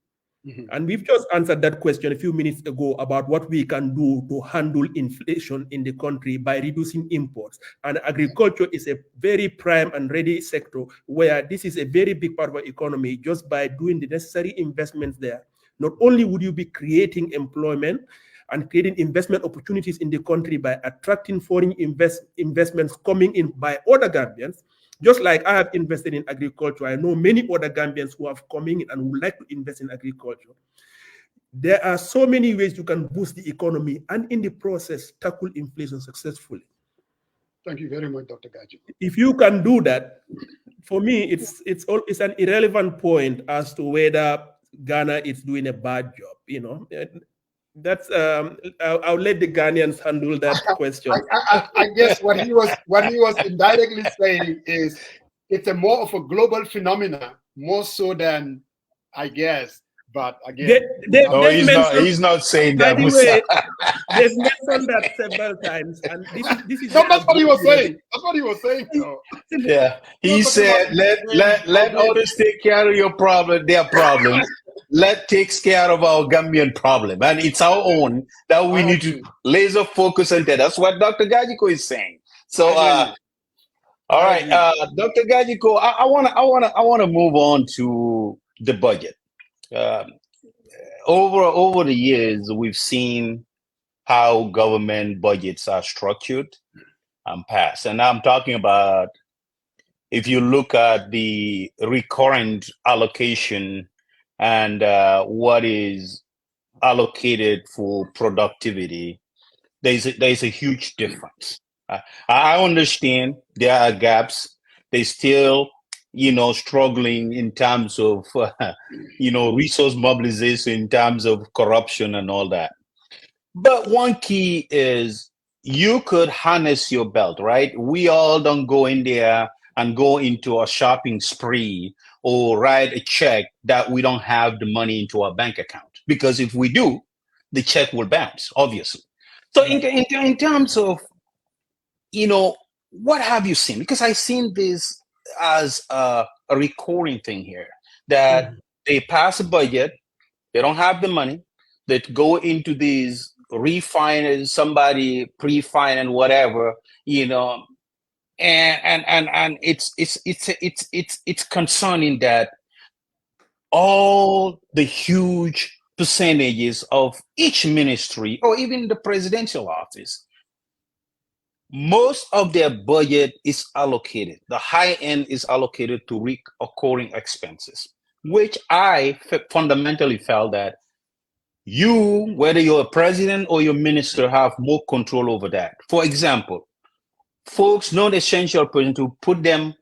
Mm-hmm. And we've just answered that question a few minutes ago about what we can do to handle inflation in the country by reducing imports. And agriculture is a very prime and ready sector where this is a very big part of our economy. Just by doing the necessary investments there, not only would you be creating employment and creating investment opportunities in the country by attracting foreign investments coming in by other Gambians. Just like I have invested in agriculture, I know many other Gambians who have coming in and would like to invest in agriculture. There are so many ways you can boost the economy and in the process tackle inflation successfully. Thank you very much, Dr. Gajigo. If you can do that, for me, it's an irrelevant point as to whether Ghana is doing a bad job. That's I'll let the Ghanaians handle that question. I guess what he was indirectly saying is it's a more of a global phenomena, more so than, I guess. But again, he's not saying that. Anyway, they've mentioned that several times, and this is. No, that's what he was saying. That's what he was saying. So. Yeah, he said, let others take care of their problems. Let takes care of our Gambian problem, and it's our own that we need to laser focus on that. That's what Dr. Gajigo is saying. So, all right, Dr. Gajigo, I wanna move on to the budget. Over the years, we've seen how government budgets are structured and passed, and I'm talking about if you look at the recurrent allocation and what is allocated for productivity, there's a huge difference. I understand there are gaps. They still, struggling in terms of, resource mobilization, in terms of corruption and all that. But one key is you could harness your belt, right? We all don't go in there and go into a shopping spree or write a check that we don't have the money into our bank account. Because if we do, the check will bounce, obviously. So in terms of, what have you seen? Because I've seen this as a recurring thing here, that they pass a budget, they don't have the money, they go into these refinance, somebody pre-finance, whatever, and it's concerning that all the huge percentages of each ministry or even the presidential office, most of their budget is allocated. The high end is allocated to recurring expenses, which I fundamentally felt that you, whether you're a president or your minister, have more control over that. For example, folks, non-essential person, to put them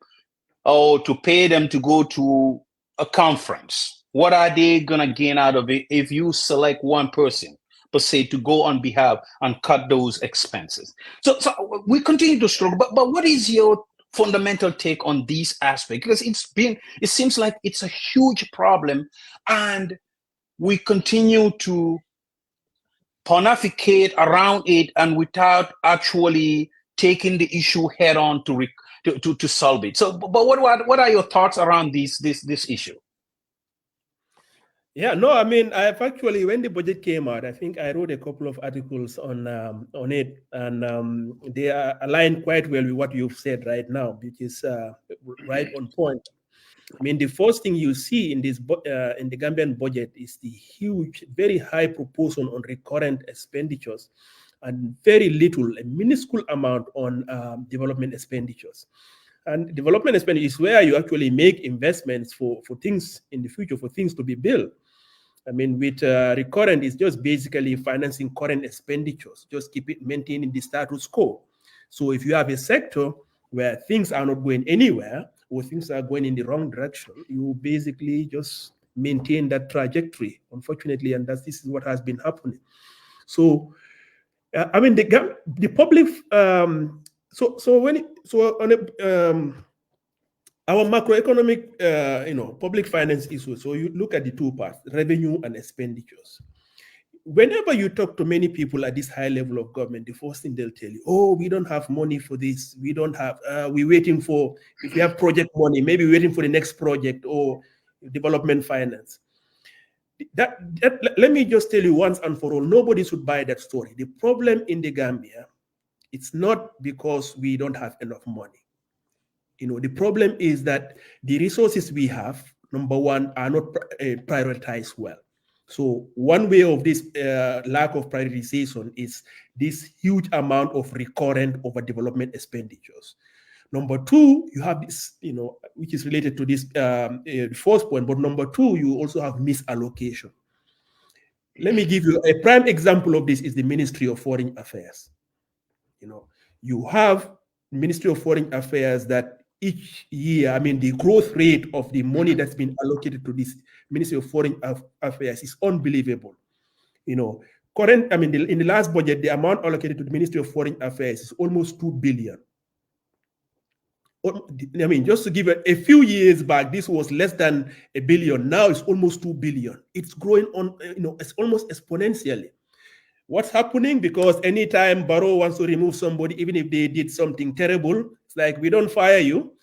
or to pay them to go to a conference. What are they going to gain out of it if you select one person, per se, to go on behalf and cut those expenses? So we continue to struggle. But what is your fundamental take on these aspects? Because it seems like it's a huge problem, and we continue to pontificate around it and without actually taking the issue head on to solve it. So, but what are your thoughts around this issue? Yeah, no, I mean, I've actually, when the budget came out, I think I wrote a couple of articles on it, and they are aligned quite well with what you've said right now, which is right on point. I mean, the first thing you see in this in the Gambian budget is the huge, very high proportion on recurrent expenditures, and very little, a minuscule amount on development expenditures. And development expenditure is where you actually make investments for things in the future, for things to be built. I mean, with recurrent, it's just basically financing current expenditures, just keep it maintaining the status quo. So if you have a sector where things are not going anywhere or things are going in the wrong direction, you basically just maintain that trajectory, unfortunately, and this is what has been happening. So, I mean, the public. Our macroeconomic, public finance issues. So you look at the two parts: revenue and expenditures. Whenever you talk to many people at this high level of government, the first thing they'll tell you, oh, we don't have money for this. We don't have, we're waiting for, if we have project money, maybe we're waiting for the next project or development finance. Let me just tell you once and for all, nobody should buy that story. The problem in the Gambia, it's not because we don't have enough money. The problem is that the resources we have, number one, are not prioritized well. So one way of this lack of prioritization is this huge amount of recurrent over development expenditures. Number two, you have this, which is related to this first point, but number two, you also have misallocation. Let me give you a prime example of this is the Ministry of Foreign Affairs. You have Ministry of Foreign Affairs that each year, I mean, the growth rate of the money that's been allocated to this Ministry of Foreign Affairs is unbelievable. In the last budget, the amount allocated to the Ministry of Foreign Affairs is almost 2 billion. I mean, just to give it, a few years back, this was less than 1 billion. Now it's almost 2 billion. It's growing on, it's almost exponentially. What's happening? Because anytime Barrow wants to remove somebody, even if they did something terrible, it's like, we don't fire you.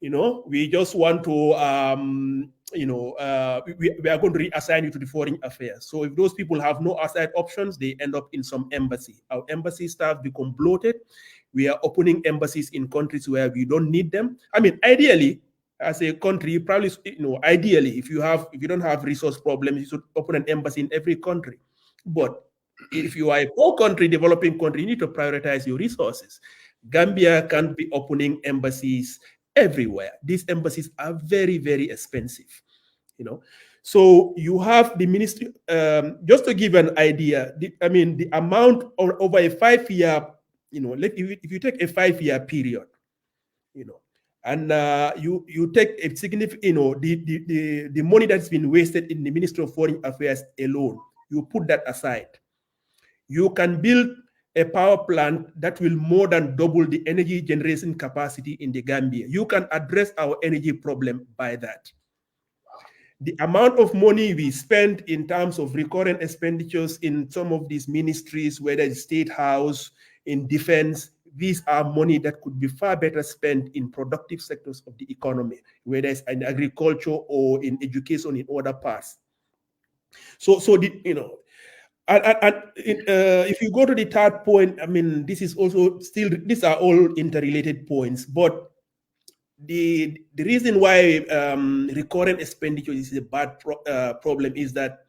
We just want to, we are going to reassign you to the foreign affairs. So if those people have no outside options, they end up in some embassy. Our embassy staff become bloated. We are opening embassies in countries where we don't need them. I mean, ideally, as a country, probably, ideally, if you don't have resource problems, you should open an embassy in every country. But if you are a poor country, developing country, you need to prioritize your resources. Gambia can't be opening embassies everywhere. These embassies are very, very expensive. So you have the ministry. Just to give an idea, the amount over a 5-year, if you take a 5-year period, and you take a significant, the money that's been wasted in the Ministry of Foreign Affairs alone, you put that aside. You can build a power plant that will more than double the energy generation capacity in the Gambia. You can address our energy problem by that. The amount of money we spend in terms of recurrent expenditures in some of these ministries, whether it's State House, in defense, these are money that could be far better spent in productive sectors of the economy, whether it's in agriculture or in education in other parts. If you go to the third point, I mean, this is also still, these are all interrelated points, but the reason why recurrent expenditure is a bad problem is that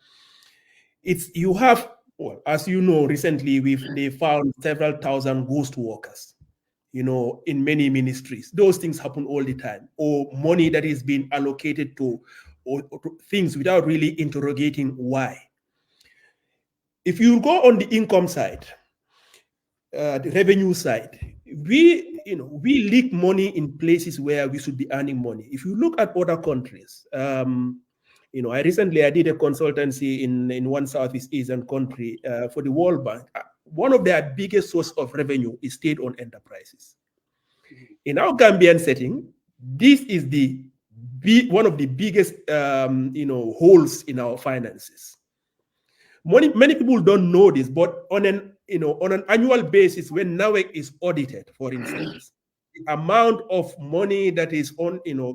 you have, well, as you know, recently they found several thousand ghost workers, in many ministries. Those things happen all the time, or money that is being allocated to things without really interrogating why. If you go on the income side, the revenue side, we leak money in places where we should be earning money. If you look at other countries, I did a consultancy in one Southeast Asian country for the World Bank. One of their biggest source of revenue is state-owned enterprises. In our Gambian setting, this is one of the biggest holes in our finances. Many people don't know this, but on an annual basis, when NAWEC is audited, for instance, the amount of money that is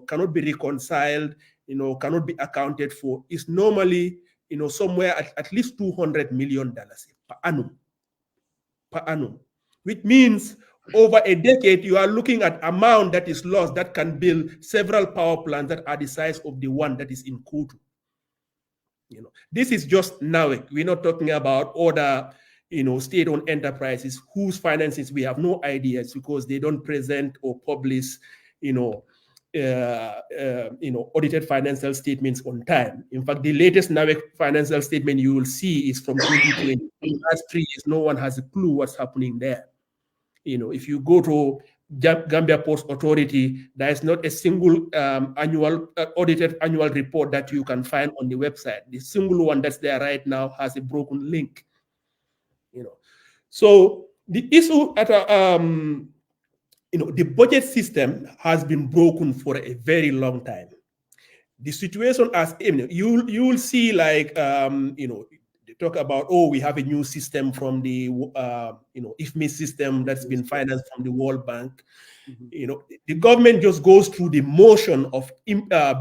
cannot be reconciled, cannot be accounted for, is normally somewhere at least $200 million per annum, which means over a decade, you are looking at amount that is lost that can build several power plants that are the size of the one that is in Kutu. You know, this is just NAWEC. We're not talking about other, you know, state-owned enterprises whose finances we have no ideas because they don't present or publish, you know, audited financial statements on time. In fact, the latest NAWEC financial statement you will see is from 2020. In the last 3 years, no one has a clue what's happening there. You know, if you go to Gambia Post Authority, there is not a single audited annual report that you can find on the website. The single one that's there right now has a broken link. You know, so the issue at the budget system has been broken for a very long time. The situation, as you will see, like they talk about, oh, we have a new system from the IFMI system that's been financed from the World Bank. You know, the government just goes through the motion of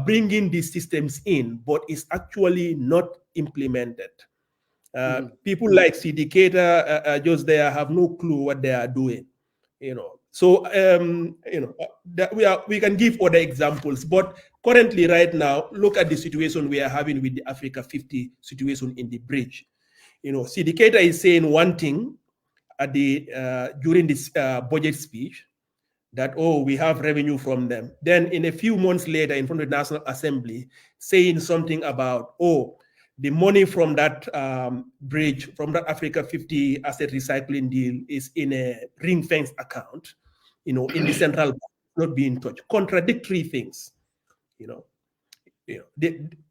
bringing these systems in, but it's actually not implemented. People like Syndicator just there have no clue what they are doing. You know, so that we can give other examples, but currently right now, look at the situation we are having with the Africa 50 situation in the bridge. You know, Syndicator is saying one thing at the during this budget speech, that, oh, we have revenue from them. Then in a few months later in front of the National Assembly, saying something about, oh, the money from that bridge, from that Africa 50 asset recycling deal is in a ring-fenced account, you know, in the central bank, not being touched. Contradictory things, you know.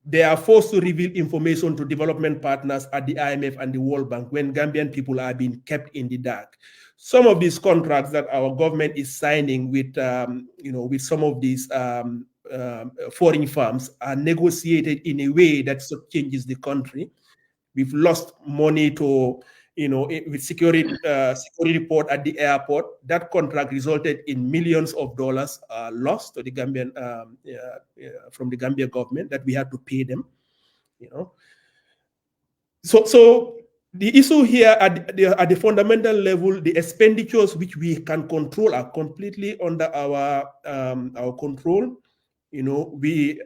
They are forced to reveal information to development partners at the IMF and the World Bank when Gambian people are being kept in the dark. Some of these contracts that our government is signing with, with some of these foreign firms are negotiated in a way that changes the country. We've lost money to, with security report at the airport. That contract resulted in millions of dollars lost to the Gambian from the Gambian government that we had to pay them. You know, so the issue here at the fundamental level, the expenditures which we can control are completely under our control. You know, we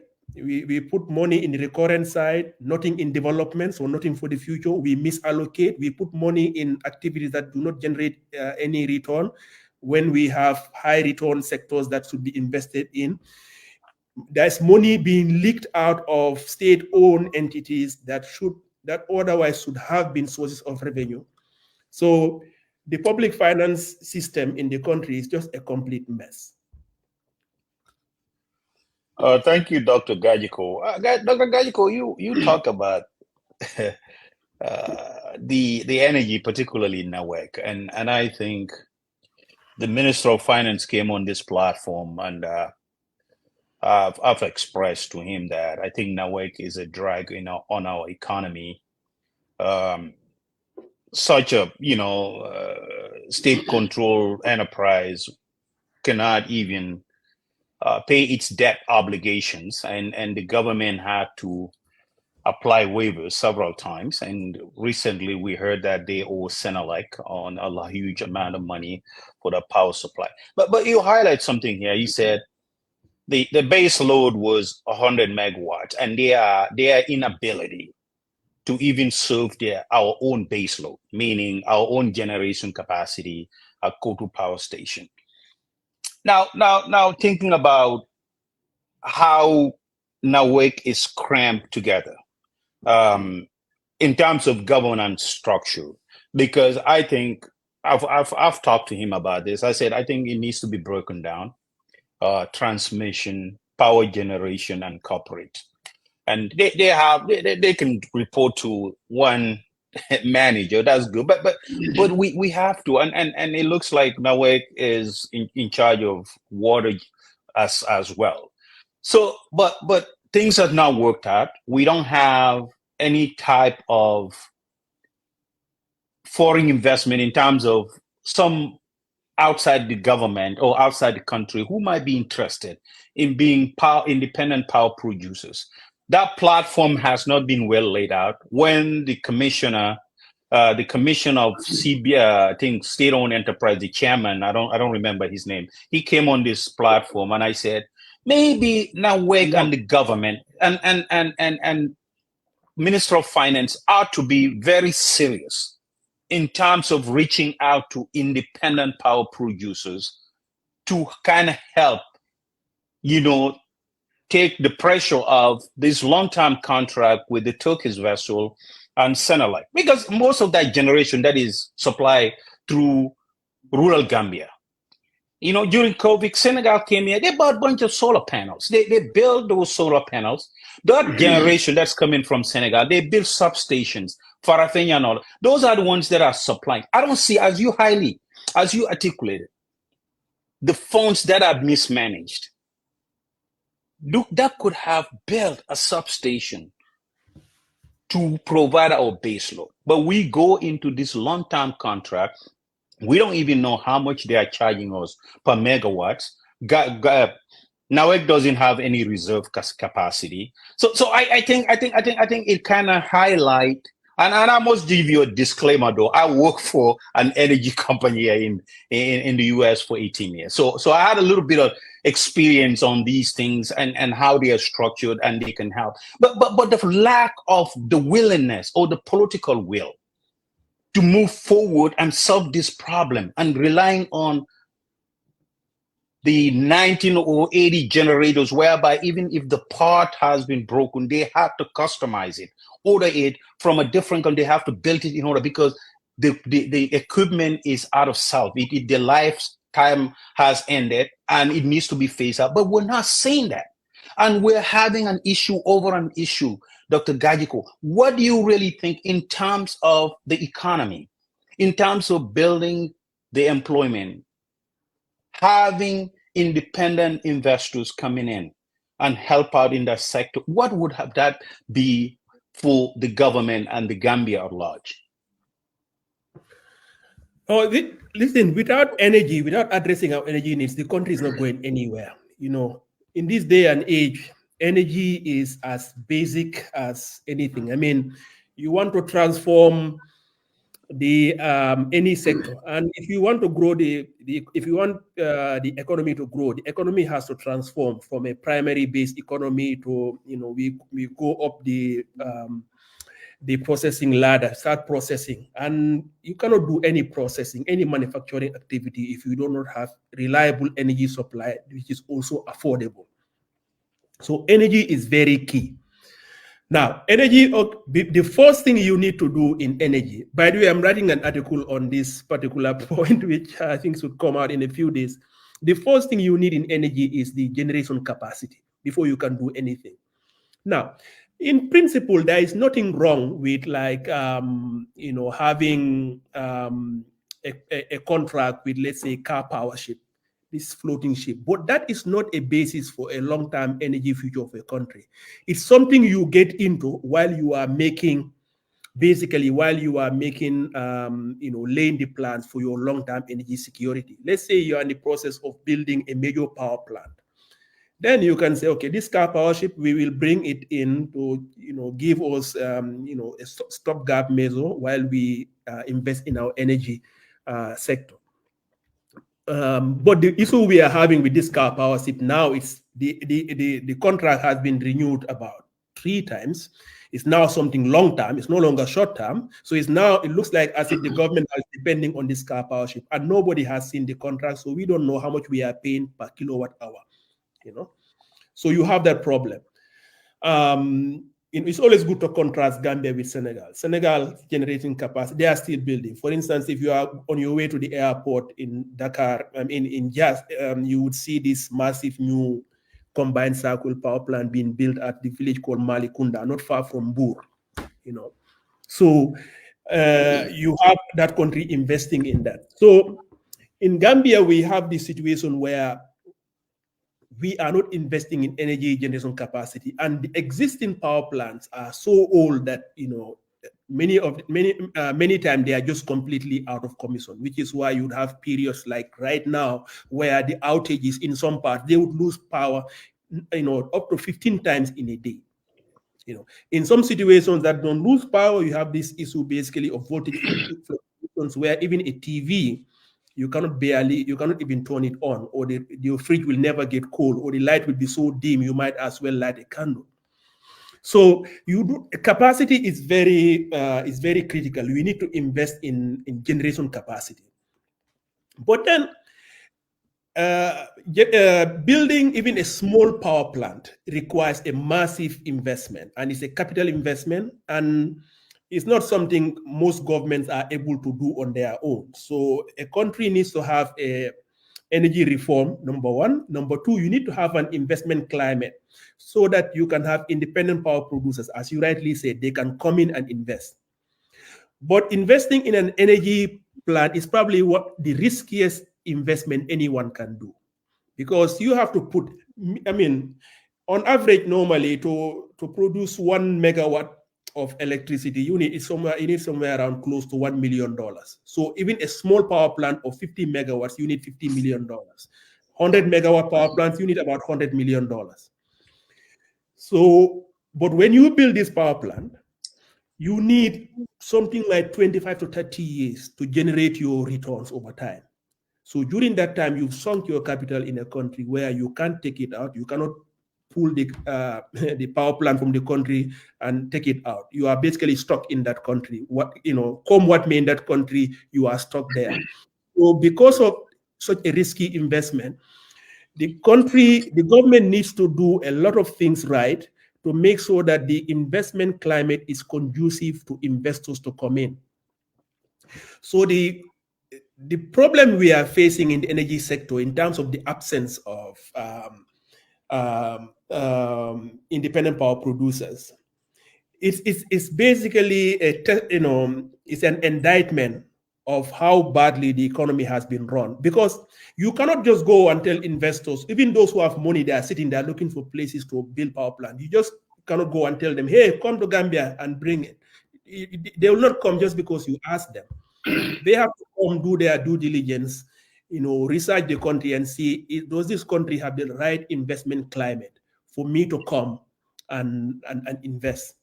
put money in the recurrent side, nothing in development, so nothing for the future. We misallocate. We put money in activities that do not generate any return when we have high return sectors that should be invested in. There's money being leaked out of state-owned entities that otherwise should have been sources of revenue. So the public finance system in the country is just a complete mess. Thank you, Dr. Gajigo. Dr. Gajigo, you talk about the energy, particularly in NAWEC, and I think the Minister of Finance came on this platform, and I've expressed to him that I think NAWEC is a drag on our economy. Such a state-controlled enterprise cannot even pay its debt obligations, and the government had to apply waivers several times. And recently we heard that they owe Senelec on a huge amount of money for the power supply. But you highlight something here. You said the base load was 100 megawatts, and their inability to even serve our own base load, meaning our own generation capacity at Kotu Power Station. Now, thinking about how NAWEC is cramped together in terms of governance structure, because I think I've talked to him about this. I said I think it needs to be broken down: transmission, power generation, and corporate. And they can report to one manager. That's good, but we have to, and it looks like NAWEC is in charge of water as well. So but things have not worked out. We don't have any type of foreign investment in terms of some outside the government or outside the country who might be interested in being independent power producers. That platform has not been well laid out. When the commissioner the commission of CB, I think state-owned enterprise, the chairman, I don't remember his name. He came on this platform, and I said, maybe NAWEC and the government and Minister of Finance ought to be very serious in terms of reaching out to independent power producers to kind of help, take the pressure of this long-term contract with the Turkish vessel and Senelec, because most of that generation that is supplied through rural Gambia. During COVID, Senegal came here, they bought a bunch of solar panels. They built those solar panels. That generation that's coming from Senegal, they built substations, Farafenya and all. Those are the ones that are supplying. I don't see, as you articulated, the funds that are mismanaged. Look, that could have built a substation to provide our base load. But we go into this long-term contract. We don't even know how much they are charging us per megawatts. NAWEC doesn't have any reserve capacity. So I think it kind of highlight, and I must give you a disclaimer though. I work for an energy company in the US for 18 years. So I had a little bit of experience on these things and how they are structured and they can help. But the lack of the willingness or the political will to move forward and solve this problem, and relying on the 19 or 80 generators, whereby even if the part has been broken, they have to customize it, order it from a different country. They have to build it in order, because the equipment is out of salve. The lifetime has ended and it needs to be phased out. But we're not saying that. And we're having an issue over an issue. Dr. Gajigo, what do you really think in terms of the economy, in terms of building the employment, having independent investors coming in and help out in that sector? What would have that be for the government and the Gambia at large? Oh, listen, without energy, without addressing our energy needs, the country is not going anywhere. In this day and age, energy is as basic as anything. I mean, you want to transform the any sector, and if you want to grow the economy to grow, the economy has to transform from a primary based economy to we go up the processing ladder, start processing, and you cannot do any processing, any manufacturing activity if you do not have reliable energy supply, which is also affordable. So energy is very key. Now, energy, the first thing you need to do in energy, by the way, I'm writing an article on this particular point, which I think should come out in a few days. The first thing you need in energy is the generation capacity before you can do anything. Now, in principle, there is nothing wrong with having a contract with, let's say, car power ship, this floating ship. But that is not a basis for a long-term energy future of a country. It's something you get into while you are making, laying the plans for your long-term energy security. Let's say you're in the process of building a major power plant. Then you can say, okay, this car power ship, we will bring it in to, give us, a stopgap measure while we invest in our energy sector. But the issue we are having with this car power ship now is the contract has been renewed about 3 times. It's now something long term. It's no longer short term. So it looks like as if the government is depending on this car power ship, and nobody has seen the contract. So we don't know how much we are paying per kilowatt hour. So you have that problem. It's always good to contrast Gambia with Senegal. Senegal generating capacity, they are still building. For instance, if you are on your way to the airport in Dakar, in Diass, you would see this massive new combined cycle power plant being built at the village called Malikunda, not far from Bour. So you have that country investing in that. So in Gambia, we have this situation where we are not investing in energy generation capacity, and the existing power plants are so old that many times they are just completely out of commission, which is why you'd have periods like right now where the outages in some parts, they would lose power up to 15 times in a day. In some situations that don't lose power, you have this issue basically of voltage fluctuations where even a TV, you cannot even turn it on, or your fridge will never get cold, or the light will be so dim you might as well light a candle. So capacity is very critical. We need to invest in generation capacity. But then building even a small power plant requires a massive investment, and it's a capital investment, and it's not something most governments are able to do on their own. So a country needs to have a energy reform, number one. Number two, you need to have an investment climate so that you can have independent power producers. As you rightly said, they can come in and invest. But investing in an energy plant is probably the riskiest investment anyone can do, because you have to put, on average, normally to produce 1 megawatt of electricity, you need somewhere around close to $1 million. So even a small power plant of 50 megawatts, you need $50 million. 100 megawatt power plants, you need about $100 million. So, but when you build this power plant, you need something like 25 to 30 years to generate your returns over time. So during that time, you've sunk your capital in a country where you can't take it out. You cannot pull the power plant from the country and take it out. You are basically stuck in that country. Come what may in that country, you are stuck there. So because of such a risky investment, the government needs to do a lot of things right to make sure that the investment climate is conducive to investors to come in. So the problem we are facing in the energy sector in terms of the absence of independent power producers, it's basically it's an indictment of how badly the economy has been run. Because you cannot just go and tell investors, even those who have money, they are sitting there looking for places to build power plants. You just cannot go and tell them, hey, come to Gambia and bring it. They will not come just because you ask them. They have to come do their due diligence, research the country and see, does this country have the right investment climate for me to come and invest?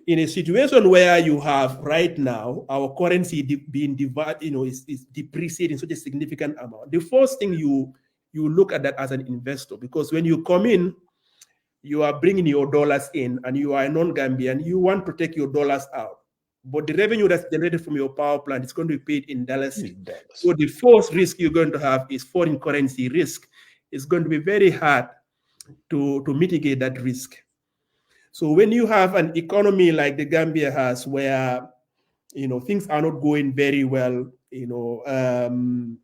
In a situation where you have right now our currency being divided, is depreciating such a significant amount, the first thing you look at that as an investor, because when you come in, you are bringing your dollars in, and you are a non-Gambian, you want to take your dollars out. But the revenue that's generated from your power plant is going to be paid in dollars. So the first risk you're going to have is foreign currency risk. It's going to be very hard to mitigate that risk. So when you have an economy like the Gambia has, where things are not going very well, the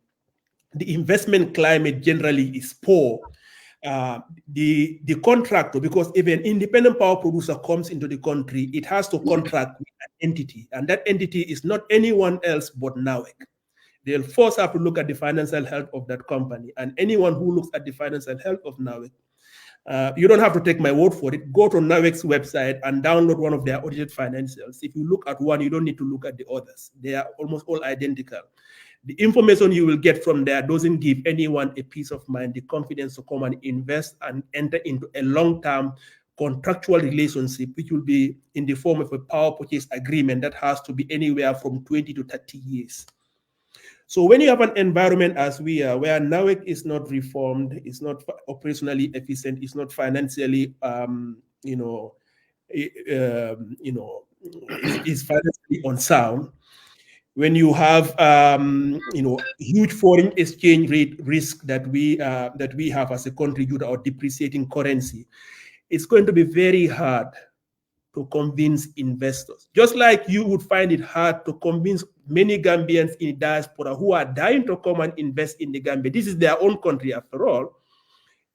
investment climate generally is poor. The contractor, because if an independent power producer comes into the country, it has to contract with an entity, and that entity is not anyone else but NAWEC. They'll first have to look at the financial health of that company, and anyone who looks at the financial health of NAWEC, you don't have to take my word for it. Go to NAWEC's website and download one of their audited financials. If you look at one, you don't need to look at the others. They are almost all identical. The information you will get from there doesn't give anyone a peace of mind, the confidence to come and invest and enter into a long-term contractual relationship, which will be in the form of a power purchase agreement that has to be anywhere from 20 to 30 years. So when you have an environment as we are, where NAWEC is not reformed, it's not operationally efficient, it's not financially, is financially unsound. When you have, huge foreign exchange rate risk that we have as a country due to our depreciating currency, it's going to be very hard to convince investors. Just like you would find it hard to convince many Gambians in diaspora who are dying to come and invest in the Gambia. This is their own country after all.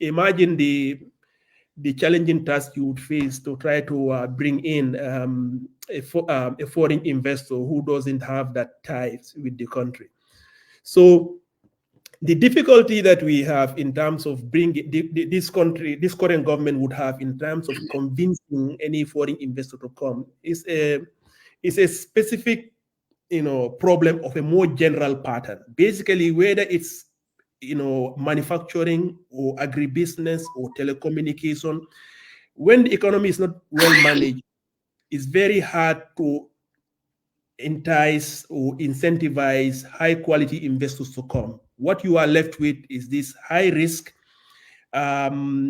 Imagine the challenging task you would face to try to bring in a foreign investor who doesn't have that ties with the country. So the difficulty that we have in terms of bringing this current government would have in terms of convincing any foreign investor to come is a specific problem of a more general pattern. Basically, whether it's manufacturing or agribusiness or telecommunication, when the economy is not well managed, it's very hard to entice or incentivize high quality investors to come. What you are left with is this high risk, fly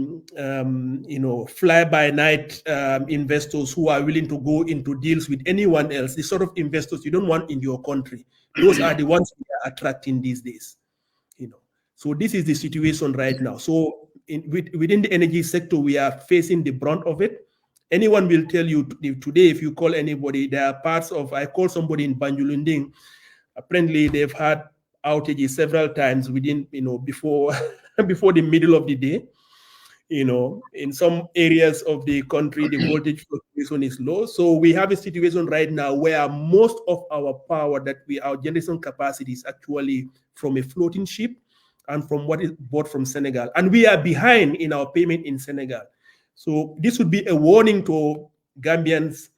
by night investors who are willing to go into deals with anyone else. The sort of investors you don't want in your country. Those are the ones we are attracting these days. So this is the situation right now. So within the energy sector, we are facing the brunt of it. Anyone will tell you today, if you call anybody, there are parts of, I called somebody in Banjulunding, apparently they've had outages several times within, before before the middle of the day. In some areas of the country, the voltage fluctuation is low. So we have a situation right now where most of our power our generation capacity is actually from a floating ship and from what is bought from Senegal. And we are behind in our payment in Senegal. So this would be a warning to Gambians.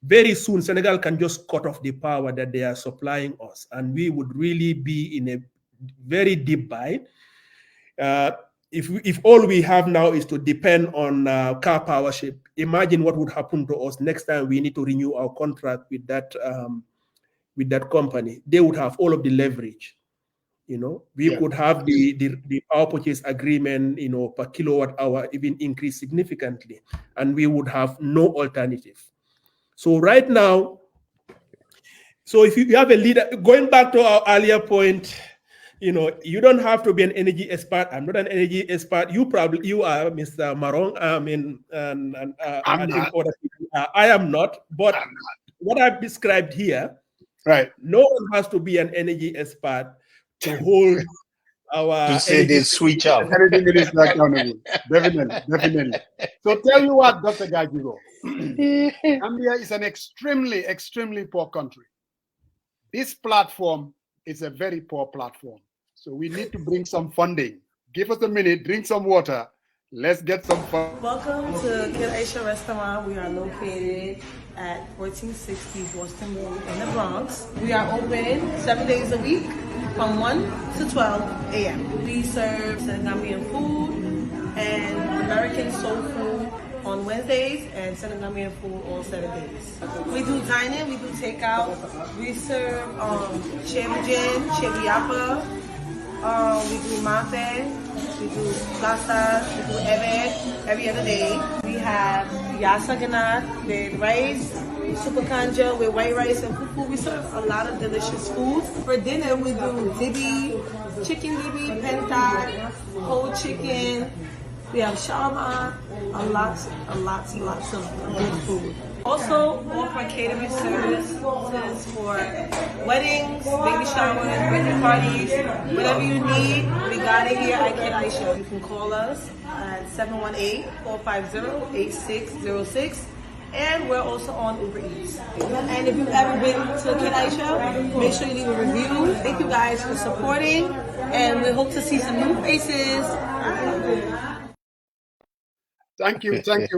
Very soon, Senegal can just cut off the power that they are supplying us. And we would really be in a very deep bind. If all we have now is to depend on car power ship, imagine what would happen to us next time we need to renew our contract with that company. They would have all of the leverage. We could have the power purchase agreement, per kilowatt hour even increase significantly, and we would have no alternative. So right now, if you have a leader, going back to our earlier point, you don't have to be an energy expert. I'm not an energy expert. You are, Mr. Marong. I'm not. I am not. But what I've described here, right? No one has to be an energy expert to hold our to say they switch up. Energy minister accountable. Definitely. So tell you what, Dr. Gajigo, Gambia is an extremely, extremely poor country. This platform is a very poor platform. So we need to bring some funding. Give us a minute, drink some water. Let's get some fun. Welcome to Kid Aisha Restaurant. We are located at 1460 Boston Road in the Bronx. We are open 7 days a week from 1 to 12 a.m. We serve Gambian food and American soul food on Wednesdays and Gambian food on Saturdays. We do dining, we do takeout. We serve chebujin, chebiapa. We do mafe, we do plasa, we do ebe every other day. We have yassa ganat with rice, super kanja with white rice and fufu. We serve a lot of delicious foods. For dinner, we do dibi, chicken dibi, penta, whole chicken. We have shawarma, lots of good food. Also offer catering services for weddings, baby showers, birthday parties, whatever you need. We got it here at Kid Aisha. You can call us at 718-450-8606. And we're also on Uber Eats. And if you've ever been to Kid Aisha, make sure you leave a review. Thank you guys for supporting, and we hope to see some new faces. Thank you, Isa.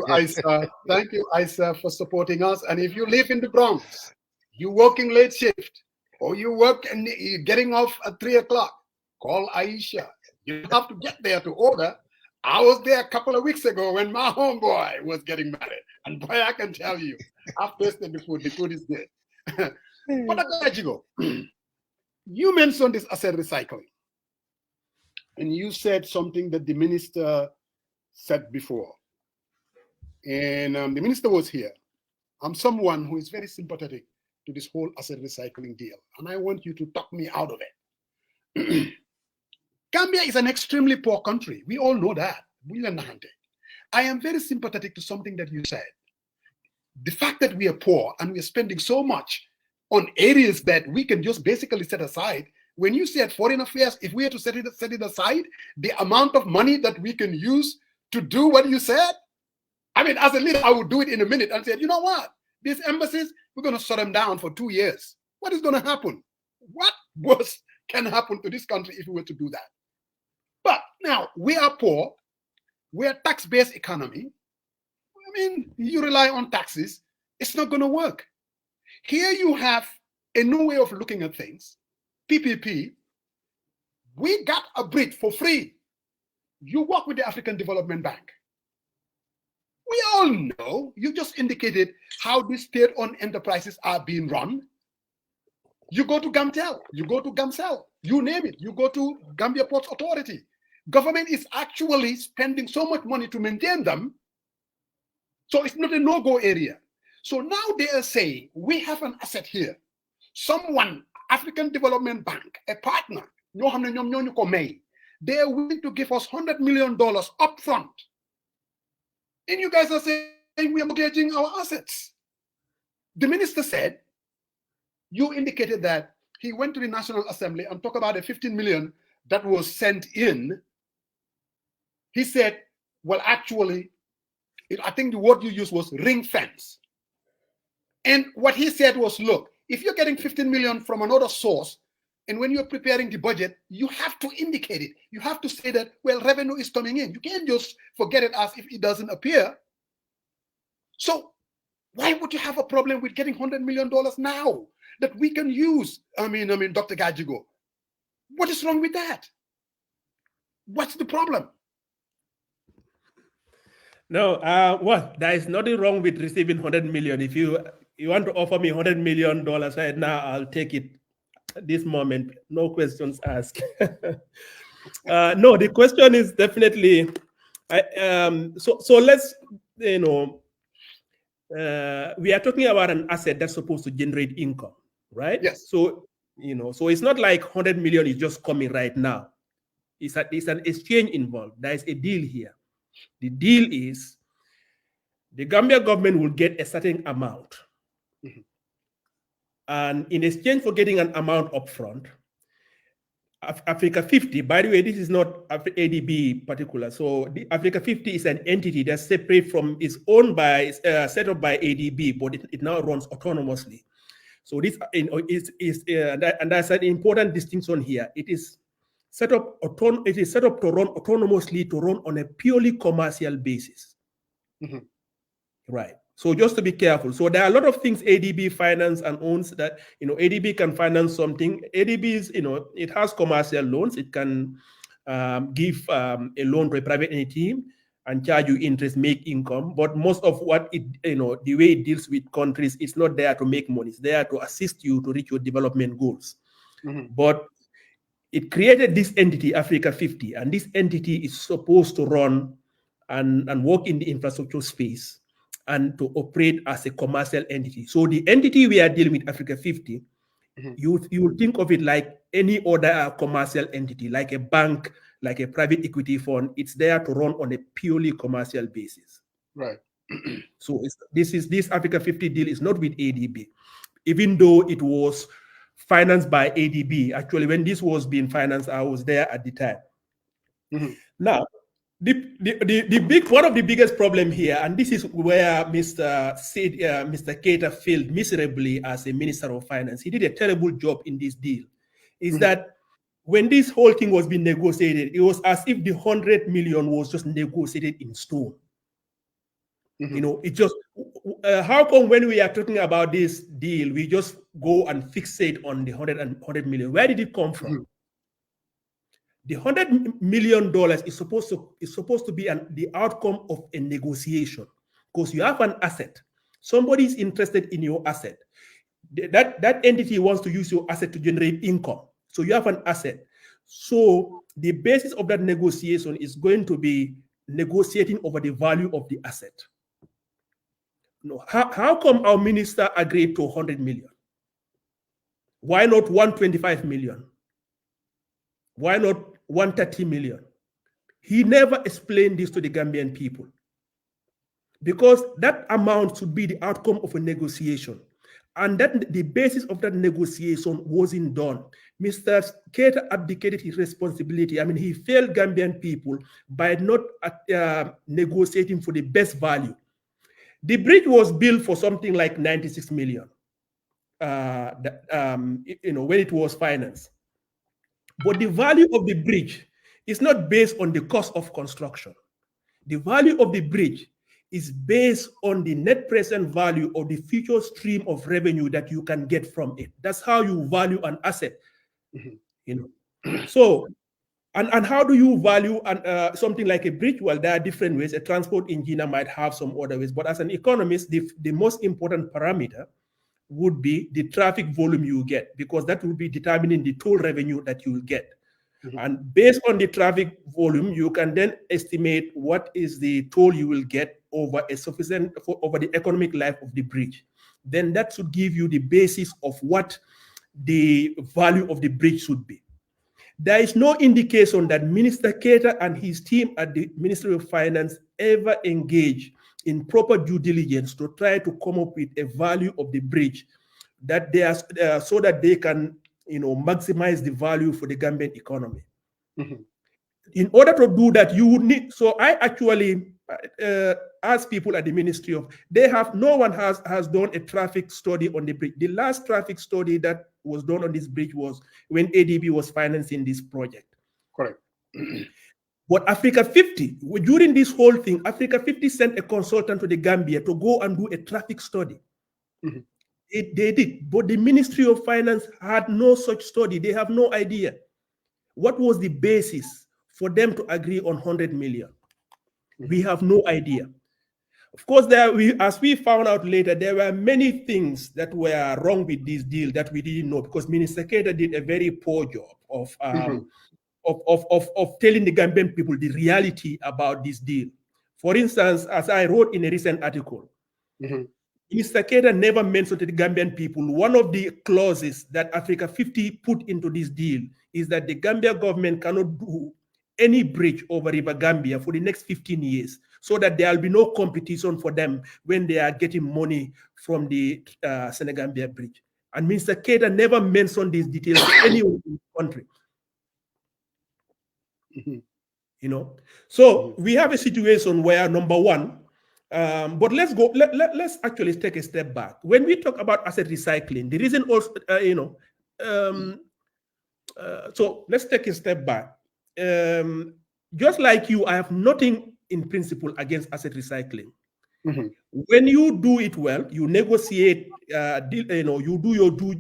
Thank you, Isa, for supporting us. And if you live in the Bronx, you're working late shift, or you work and you're getting off at 3 o'clock, call Aisha. You have to get there to order. I was there a couple of weeks ago when my homeboy was getting married. And boy, I can tell you, I've tasted the food. The food is good. But Gajigo, you mentioned this asset recycling. And you said something that the minister said before. And the minister was here. I'm someone who is very sympathetic to this whole asset recycling deal. And I want you to talk me out of it. Gambia is an extremely poor country. We all know that. I am very sympathetic to something that you said. The fact that we are poor and we are spending so much on areas that we can just basically set aside. When you said foreign affairs, if we had to set it aside, the amount of money that we can use to do what you said, I mean, as a leader, I would do it in a minute and say, you know what? These embassies, we're going to shut them down for 2 years. What is going to happen? What worse can happen to this country if we were to do that? But now, we are poor. We're a tax-based economy. I mean, you rely on taxes. It's not going to work. Here you have a new way of looking at things. PPP. We got a bridge for free. You work with the African Development Bank. We all don't know. You just indicated how these state-owned enterprises are being run. You go to Gamtel, you go to Gamcel, you name it. You go to Gambia Ports Authority. Government is actually spending so much money to maintain them. So it's not a no-go area. So now they are saying, we have an asset here. Someone, African Development Bank, a partner, they are willing to give us $100 million up front. And you guys are saying we are mortgaging our assets. The minister said, you indicated that he went to the National Assembly and talked about the 15 million that was sent in. He said, well, actually, I think the word you used was ring fence. And what he said was, look, if you're getting 15 million from another source, and when you're preparing the budget, you have to indicate it. You have to say that, well, revenue is coming in. You can't just forget it as if it doesn't appear. So why would you have a problem with getting $100 million now that we can use? I mean, Dr. Gajigo, what is wrong with that? What's the problem? No, well, there is nothing wrong with receiving 100 million. If you want to offer me $100 million right now, I'll take it at this moment. No questions asked. No, the question is definitely, so let's, we are talking about an asset that's supposed to generate income, right? Yes. So, so it's not like 100 million is just coming right now. It's an exchange involved. There is a deal here. The deal is the Gambia government will get a certain amount. Mm-hmm. And in exchange for getting an amount upfront, Africa 50, by the way, this is not ADB particular. So the Africa 50 is an entity that's separate from, is owned by, set up by ADB, but it now runs autonomously. So this and that's an important distinction here. It is set up to run autonomously, to run on a purely commercial basis. Mm-hmm. Right. So just to be careful. So there are a lot of things ADB finance and owns that, ADB can finance something. ADB is, it has commercial loans. It can give a loan to a private entity and charge you interest, make income. But most of what it, the way it deals with countries, it's not there to make money. It's there to assist you to reach your development goals. Mm-hmm. But it created this entity, Africa 50, and this entity is supposed to run and work in the infrastructure space and to operate as a commercial entity. So the entity we are dealing with, Africa 50, mm-hmm. you will think of it like any other commercial entity, like a bank, like a private equity fund. It's there to run on a purely commercial basis. Right. So this Africa 50 deal is not with ADB, even though it was financed by ADB. Actually, when this was being financed, I was there at the time. Mm-hmm. Now, one of the biggest problem here, and this is where Mr. Keita failed miserably as a Minister of Finance. He did a terrible job in this deal. Is mm-hmm. that when this whole thing was being negotiated, it was as if the 100 million was just negotiated in stone. Mm-hmm. It just, how come when we are talking about this deal, we just go and fixate on the 100 million? Where did it come from? Mm-hmm. The $100 million is supposed to be the outcome of a negotiation, because you have an asset. Somebody is interested in your asset. That entity wants to use your asset to generate income. So you have an asset. So the basis of that negotiation is going to be negotiating over the value of the asset. How come our minister agreed to 100 million? Why not 125 million? Why not 130 million? He never explained this to the Gambian people, because that amount should be the outcome of a negotiation. And that the basis of that negotiation wasn't done. Mr. Keita abdicated his responsibility. I mean, he failed Gambian people by not negotiating for the best value. The bridge was built for something like 96 million, when it was financed. But the value of the bridge is not based on the cost of construction. The value of the bridge is based on the net present value of the future stream of revenue that you can get from it. That's how you value an asset. Mm-hmm. So And how do you value something like a bridge? Well, there are different ways. A transport engineer might have some other ways, but as an economist, the most important parameter would be the traffic volume you get, because that will be determining the toll revenue that you will get. And based on the traffic volume, you can then estimate what is the toll you will get over over the economic life of the bridge. Then that should give you the basis of what the value of the bridge should be. There is no indication that Minister Keita and his team at the Ministry of Finance ever engage in proper due diligence to try to come up with a value of the bridge that they are so that they can, maximize the value for the Gambian economy. In order to do that, you would need. So I actually ask people at the Ministry of, no one has done a traffic study on the bridge. The last traffic study that was done on this bridge was when ADB was financing this project. Correct. But Africa 50, during this whole thing, Africa 50 sent a consultant to the Gambia to go and do a traffic study. They did, but the Ministry of Finance had no such study. They have no idea. What was the basis for them to agree on 100 million? We have no idea. Of course, as we found out later, there were many things that were wrong with this deal that we didn't know, because Minister Keita did a very poor job of telling the Gambian people the reality about this deal. For instance, as I wrote in a recent article, Mr. Keita never mentioned to the Gambian people, one of the clauses that Africa 50 put into this deal is that the Gambia government cannot do any bridge over River Gambia for the next 15 years, so that there will be no competition for them when they are getting money from the Senegambia bridge. And Mr. Keita never mentioned these details to anyone in the country. So we have a situation where, number one, but let's actually take a step back. When we talk about asset recycling, the reason also, so let's take a step back. Just like you, I have nothing in principle against asset recycling. When you do it well, you negotiate, you do your due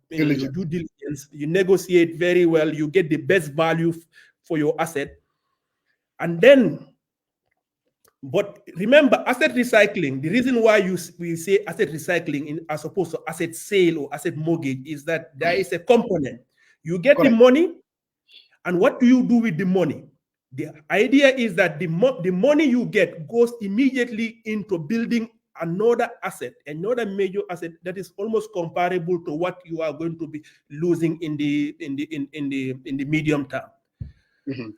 diligence, you negotiate very well, you get the best value for your asset. And then, but remember, asset recycling, the reason why we say asset recycling as opposed to asset sale or asset mortgage is that there is a component. You get the money, and what do you do with the money? The idea is that the money you get goes immediately into building another asset, another major asset that is almost comparable to what you are going to be losing in the medium term.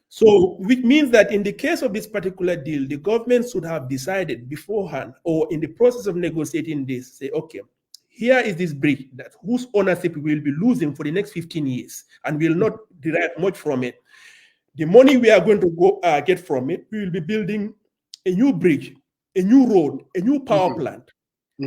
So, which means that in the case of this particular deal, the government should have decided beforehand, or in the process of negotiating this, say, okay, here is this bridge that whose ownership we will be losing for the next 15 years and will not derive much from it. The money we are going to go get from it, we will be building a new bridge, a new road, a new power plant.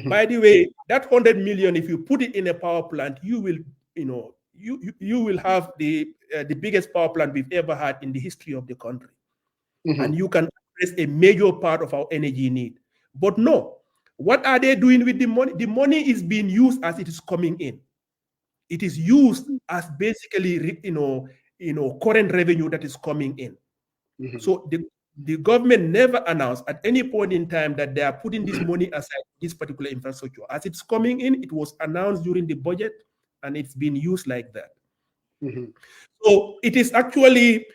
By the way, that 100 million, if you put it in a power plant, you will, you will have the biggest power plant we've ever had in the history of the country. And you can address a major part of our energy need. But no, what are they doing with the money? The money is being used as it is coming in. It is used as basically, current revenue that is coming in. So the government never announced at any point in time that they are putting this money aside this particular infrastructure. As it's coming in, it was announced during the budget, and it's been used like that. So it is actually,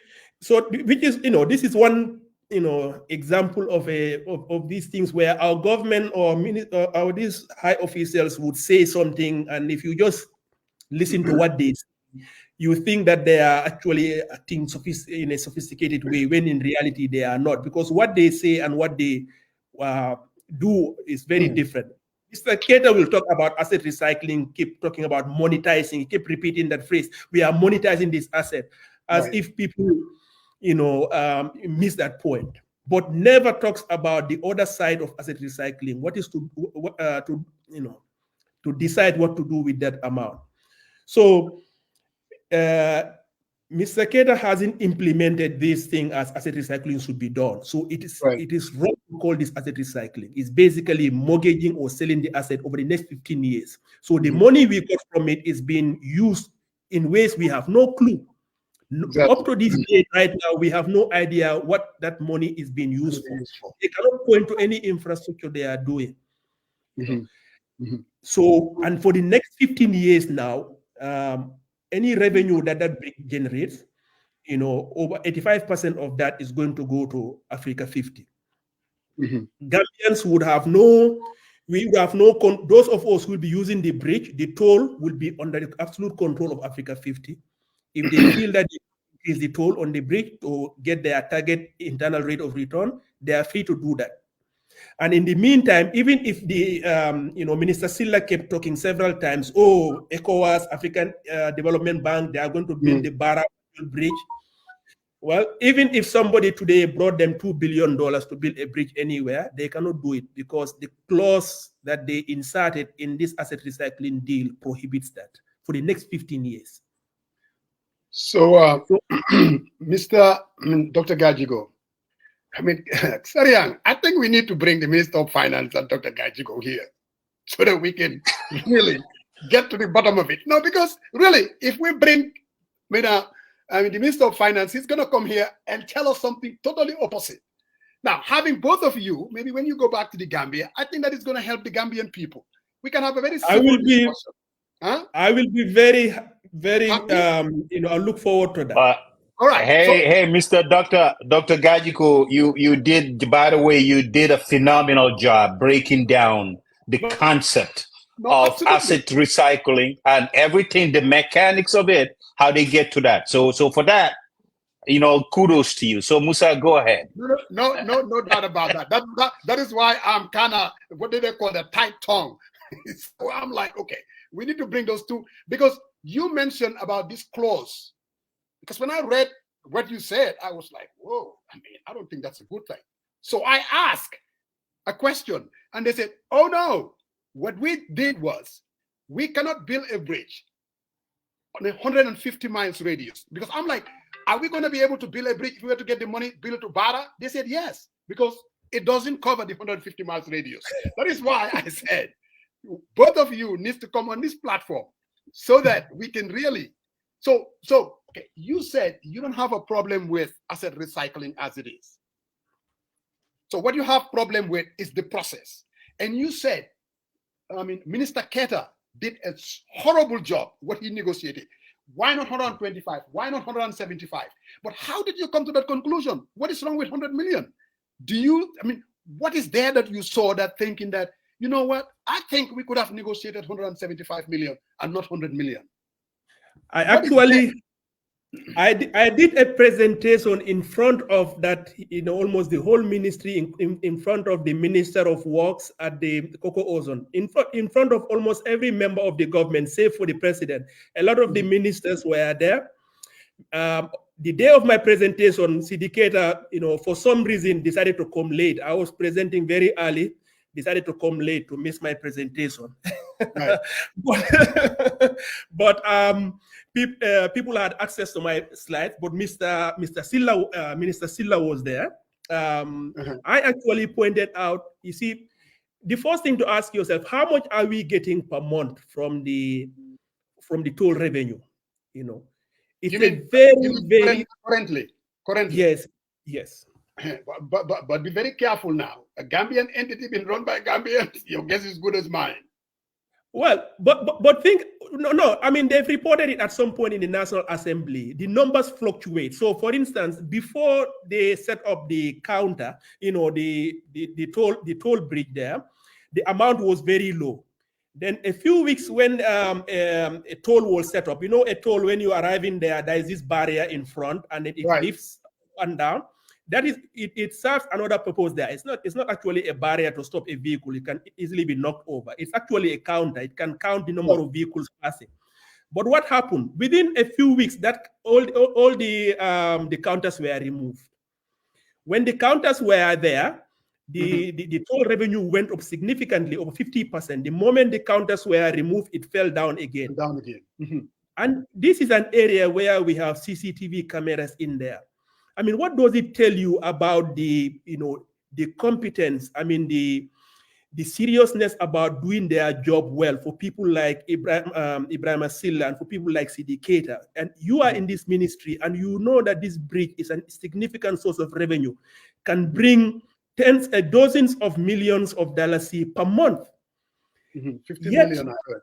which is, this is one, example of these things where our government or these high officials would say something, and if you just listen to what they say, you think that they are actually acting in a sophisticated way, when in reality they are not, because what they say and what they do is very different. Mr. Keita will talk about asset recycling, keep talking about monetizing, keep repeating that phrase. We are monetizing this asset, as if people, miss that point, but never talks about the other side of asset recycling. What is to decide what to do with that amount. So Mr. Keita hasn't implemented this thing as asset recycling should be done. So it is wrong to call this asset recycling. It's basically mortgaging or selling the asset over the next 15 years. So the money we get from it is being used in ways we have no clue, Exactly. Up to this date, right now, we have no idea what that money is being used for. They cannot point to any infrastructure they are doing. So, and for the next 15 years now, any revenue that bridge generates, over 85% of that is going to go to Africa 50. Gambians would have those of us who will be using the bridge, the toll will be under the absolute control of Africa 50. If they feel that is the toll on the bridge to get their target internal rate of return, they are free to do that. And in the meantime, even if the Minister Silla kept talking several times, ECOWAS, African Development Bank, they are going to build the Barrow bridge. Well, even if somebody today brought them $2 billion to build a bridge anywhere, they cannot do it because the clause that they inserted in this asset recycling deal prohibits that for the next 15 years. So, Dr. Gajigo, Sariang, I think we need to bring the Minister of Finance and Dr. Gajigo here so that we can really get to the bottom of it. No, because really, if we bring the Minister of Finance, he's going to come here and tell us something totally opposite. Now, having both of you, maybe when you go back to the Gambia, I think that is going to help the Gambian people. We can have a very simple discussion. I will be very, very, I look forward to that. All right. Hey, Mr. Dr. Gajigo, you did, by the way, you did a phenomenal job breaking down the concept of asset recycling and everything, the mechanics of it, how they get to that. So for that, kudos to you. So Musa, go ahead. No doubt about that. That is why I'm kind of, what do they call that, tight tongue. So I'm like, okay, we need to bring those two, because you mentioned about this clause. Because when I read what you said, I was like, whoa, I don't think that's a good thing. So I asked a question and they said, oh no, what we did was we cannot build a bridge on a 150 miles radius. Because I'm like, are we going to be able to build a bridge if we were to get the money built to Barrow? They said yes, because it doesn't cover the 150 miles radius. That is why I said, both of you need to come on this platform so that we can really, okay, you said you don't have a problem with asset recycling as it is. So what you have problem with is the process. And you said, Minister Keita did a horrible job, what he negotiated. Why not 125? Why not 175? But how did you come to that conclusion? What is wrong with 100 million? What is there that you saw that thinking that, you know what, I think we could have negotiated 175 million and not 100 million? I did a presentation in front of that, almost the whole ministry, in front of the Minister of Works at the Cocoa Ozone, in front of almost every member of the government, save for the president. A lot of the ministers were there. The day of my presentation, Sidiketa, for some reason decided to come late. I was presenting very early, decided to come late to miss my presentation. Right. but people had access to my slides, but Minister Silla was there. I actually pointed out, you see, the first thing to ask yourself, how much are we getting per month from the toll revenue? It's very currently. Yes. But be very careful now. A Gambian entity been run by Gambians, your guess is good as mine. Well, but think, no, they've reported it at some point in the National Assembly. The numbers fluctuate. So for instance, before they set up the counter, the toll bridge there, the amount was very low. Then a few weeks when a toll was set up, a toll, when you arrive in there is this barrier in front and then it lifts and down. That is, it serves another purpose there. It's not actually a barrier to stop a vehicle. It can easily be knocked over. It's actually a counter. It can count the number of vehicles passing. But what happened? Within a few weeks, that all the counters were removed. When the counters were there, the toll revenue went up significantly, over 50%. The moment the counters were removed, it fell down again. And this is an area where we have CCTV cameras in there. What does it tell you about the competence, the the seriousness about doing their job well for people like Ibrahim Silla and for people like Sidi Keita. And you are in this ministry and you know that this bridge is a significant source of revenue, can bring dozens of millions of dollars per month. 50 million, I heard.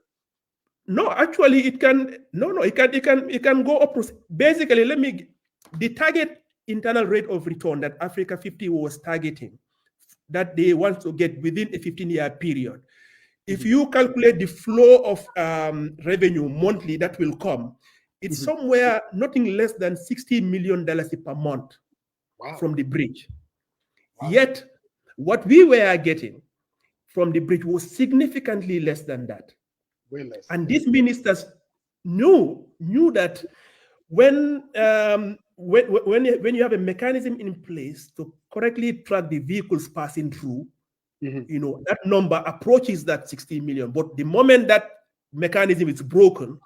No, actually it can, it can go up to, basically, the target internal rate of return that Africa 50 was targeting, that they want to get within a 15-year period. If you calculate the flow of revenue monthly that will come, it's somewhere nothing less than $60 million per month from the bridge. Yet, what we were getting from the bridge was significantly less than that. Way less. And these ministers knew that when you have a mechanism in place to correctly track the vehicles passing through, you know, that number approaches that 60 million. But the moment that mechanism is broken,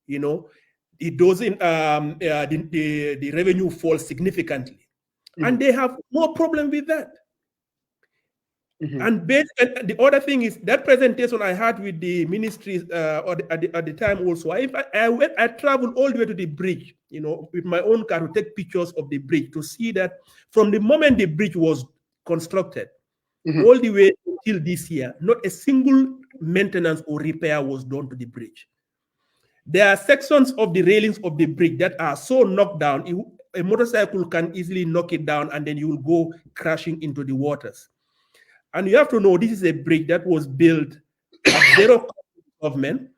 you know, it doesn't, the revenue falls significantly. And they have no problem with that. And the other thing is that presentation I had with the ministries at the time also. I traveled all the way to the bridge, you know, with my own car to take pictures of the bridge to see that from the moment the bridge was constructed, all the way until this year, not a single maintenance or repair was done to the bridge. There are sections of the railings of the bridge that are so knocked down, a motorcycle can easily knock it down and then you will go crashing into the waters. And you have to know this is a bridge that was built at zero government,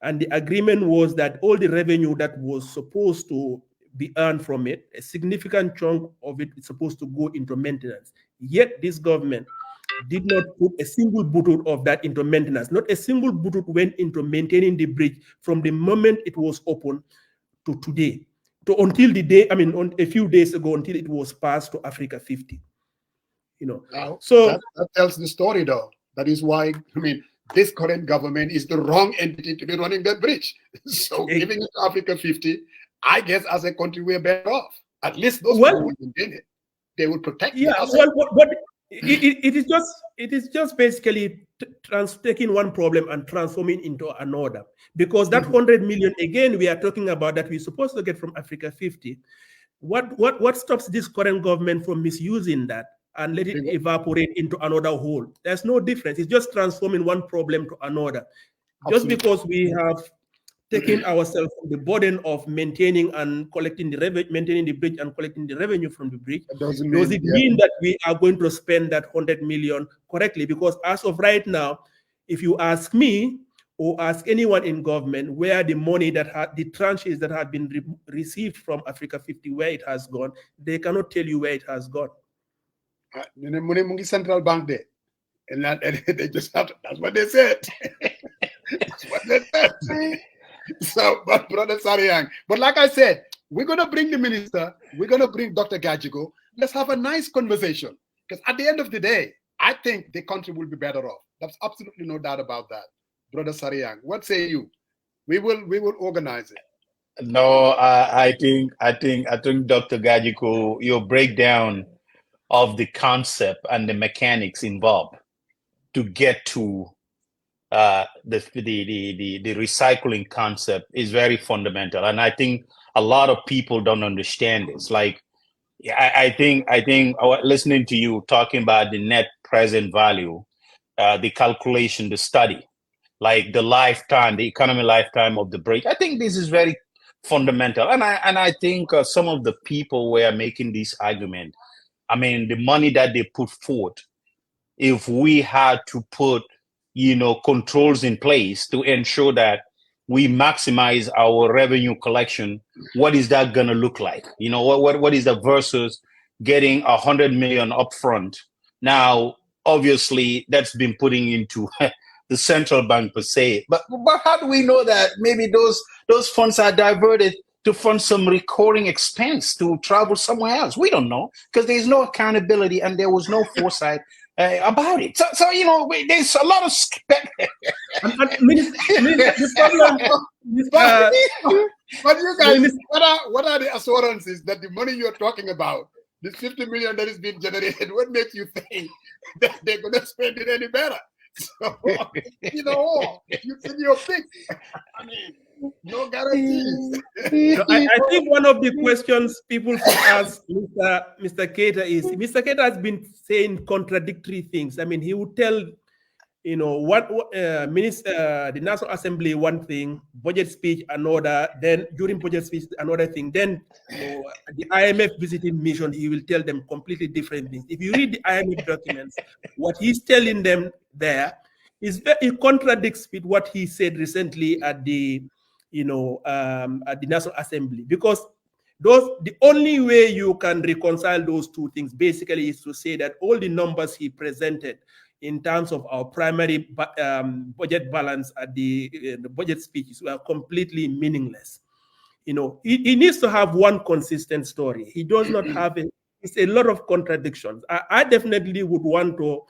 and the agreement was that all the revenue that was supposed to be earned from it, a significant chunk of it is supposed to go into maintenance. Yet this government did not put a single butut of that into maintenance. Not a single butut went into maintaining the bridge from the moment it was open to today, until the day, on a few days ago, until it was passed to Africa 50. You know, now, so that tells the story, though. That is why, this current government is the wrong entity to be running that bridge. So giving it to Africa 50, I guess as a country we're better off. At least those people will maintain it. They will protect it. But it is just basically taking one problem and transforming into another. Because that 100 million, again, we are talking about that we're supposed to get from Africa 50. What stops this current government from misusing that and let it evaporate into another whole? There's no difference. It's just transforming one problem to another. Just because we have taken ourselves from the burden of maintaining and collecting the revenue, maintaining the bridge and collecting the revenue from the bridge, does it mean that we are going to spend that 100 million correctly? Because as of right now, if you ask me or ask anyone in government where the money that the tranches that have been received from Africa 50, where it has gone, they cannot tell you where it has gone. Central Bank there, and they just have to, that's what they said. That's what they said. So, but Brother Sariang, but like I said, we're going to bring the minister, we're going to bring Dr. Gajigo. Let's have a nice conversation, because at the end of the day, I think the country will be better off. There's absolutely no doubt about that. Brother Sariang, what say you? We will organize it. No, I think Dr. Gajigo, your breakdown of the concept and the mechanics involved to get to the recycling concept is very fundamental, and I think a lot of people don't understand this. Like, I think listening to you talking about the net present value, the calculation, the study, like the lifetime, the economy lifetime of the bridge, I think this is very fundamental, and I think some of the people were making this argument. The money that they put forth, if we had to put, controls in place to ensure that we maximize our revenue collection, what is that going to look like? What is that versus getting 100 million upfront? Now, obviously, that's been putting into the central bank per se. But how do we know that maybe those funds are diverted to fund some recurring expense to travel somewhere else? We don't know, because there's no accountability and there was no foresight about it. So there's a lot of But you guys, what are the assurances that the money you're talking about this 50 million that is being generated, what makes you think that they're going to spend it any better? So, you take your pick. I mean, no guarantees. So I think one of the questions people should ask Mr. Keita is, Mr. Keita has been saying contradictory things. I mean, he would tell, the National Assembly one thing, budget speech another, then during budget speech another thing. Then the IMF visiting mission, he will tell them completely different things. If you read the IMF documents, what he's telling them there it contradicts with what he said recently at the at the National Assembly, because the only way you can reconcile those two things basically is to say that all the numbers he presented in terms of our primary budget balance at the budget speeches were completely meaningless. He needs to have one consistent story. He does not have it's a lot of contradictions. I definitely would want to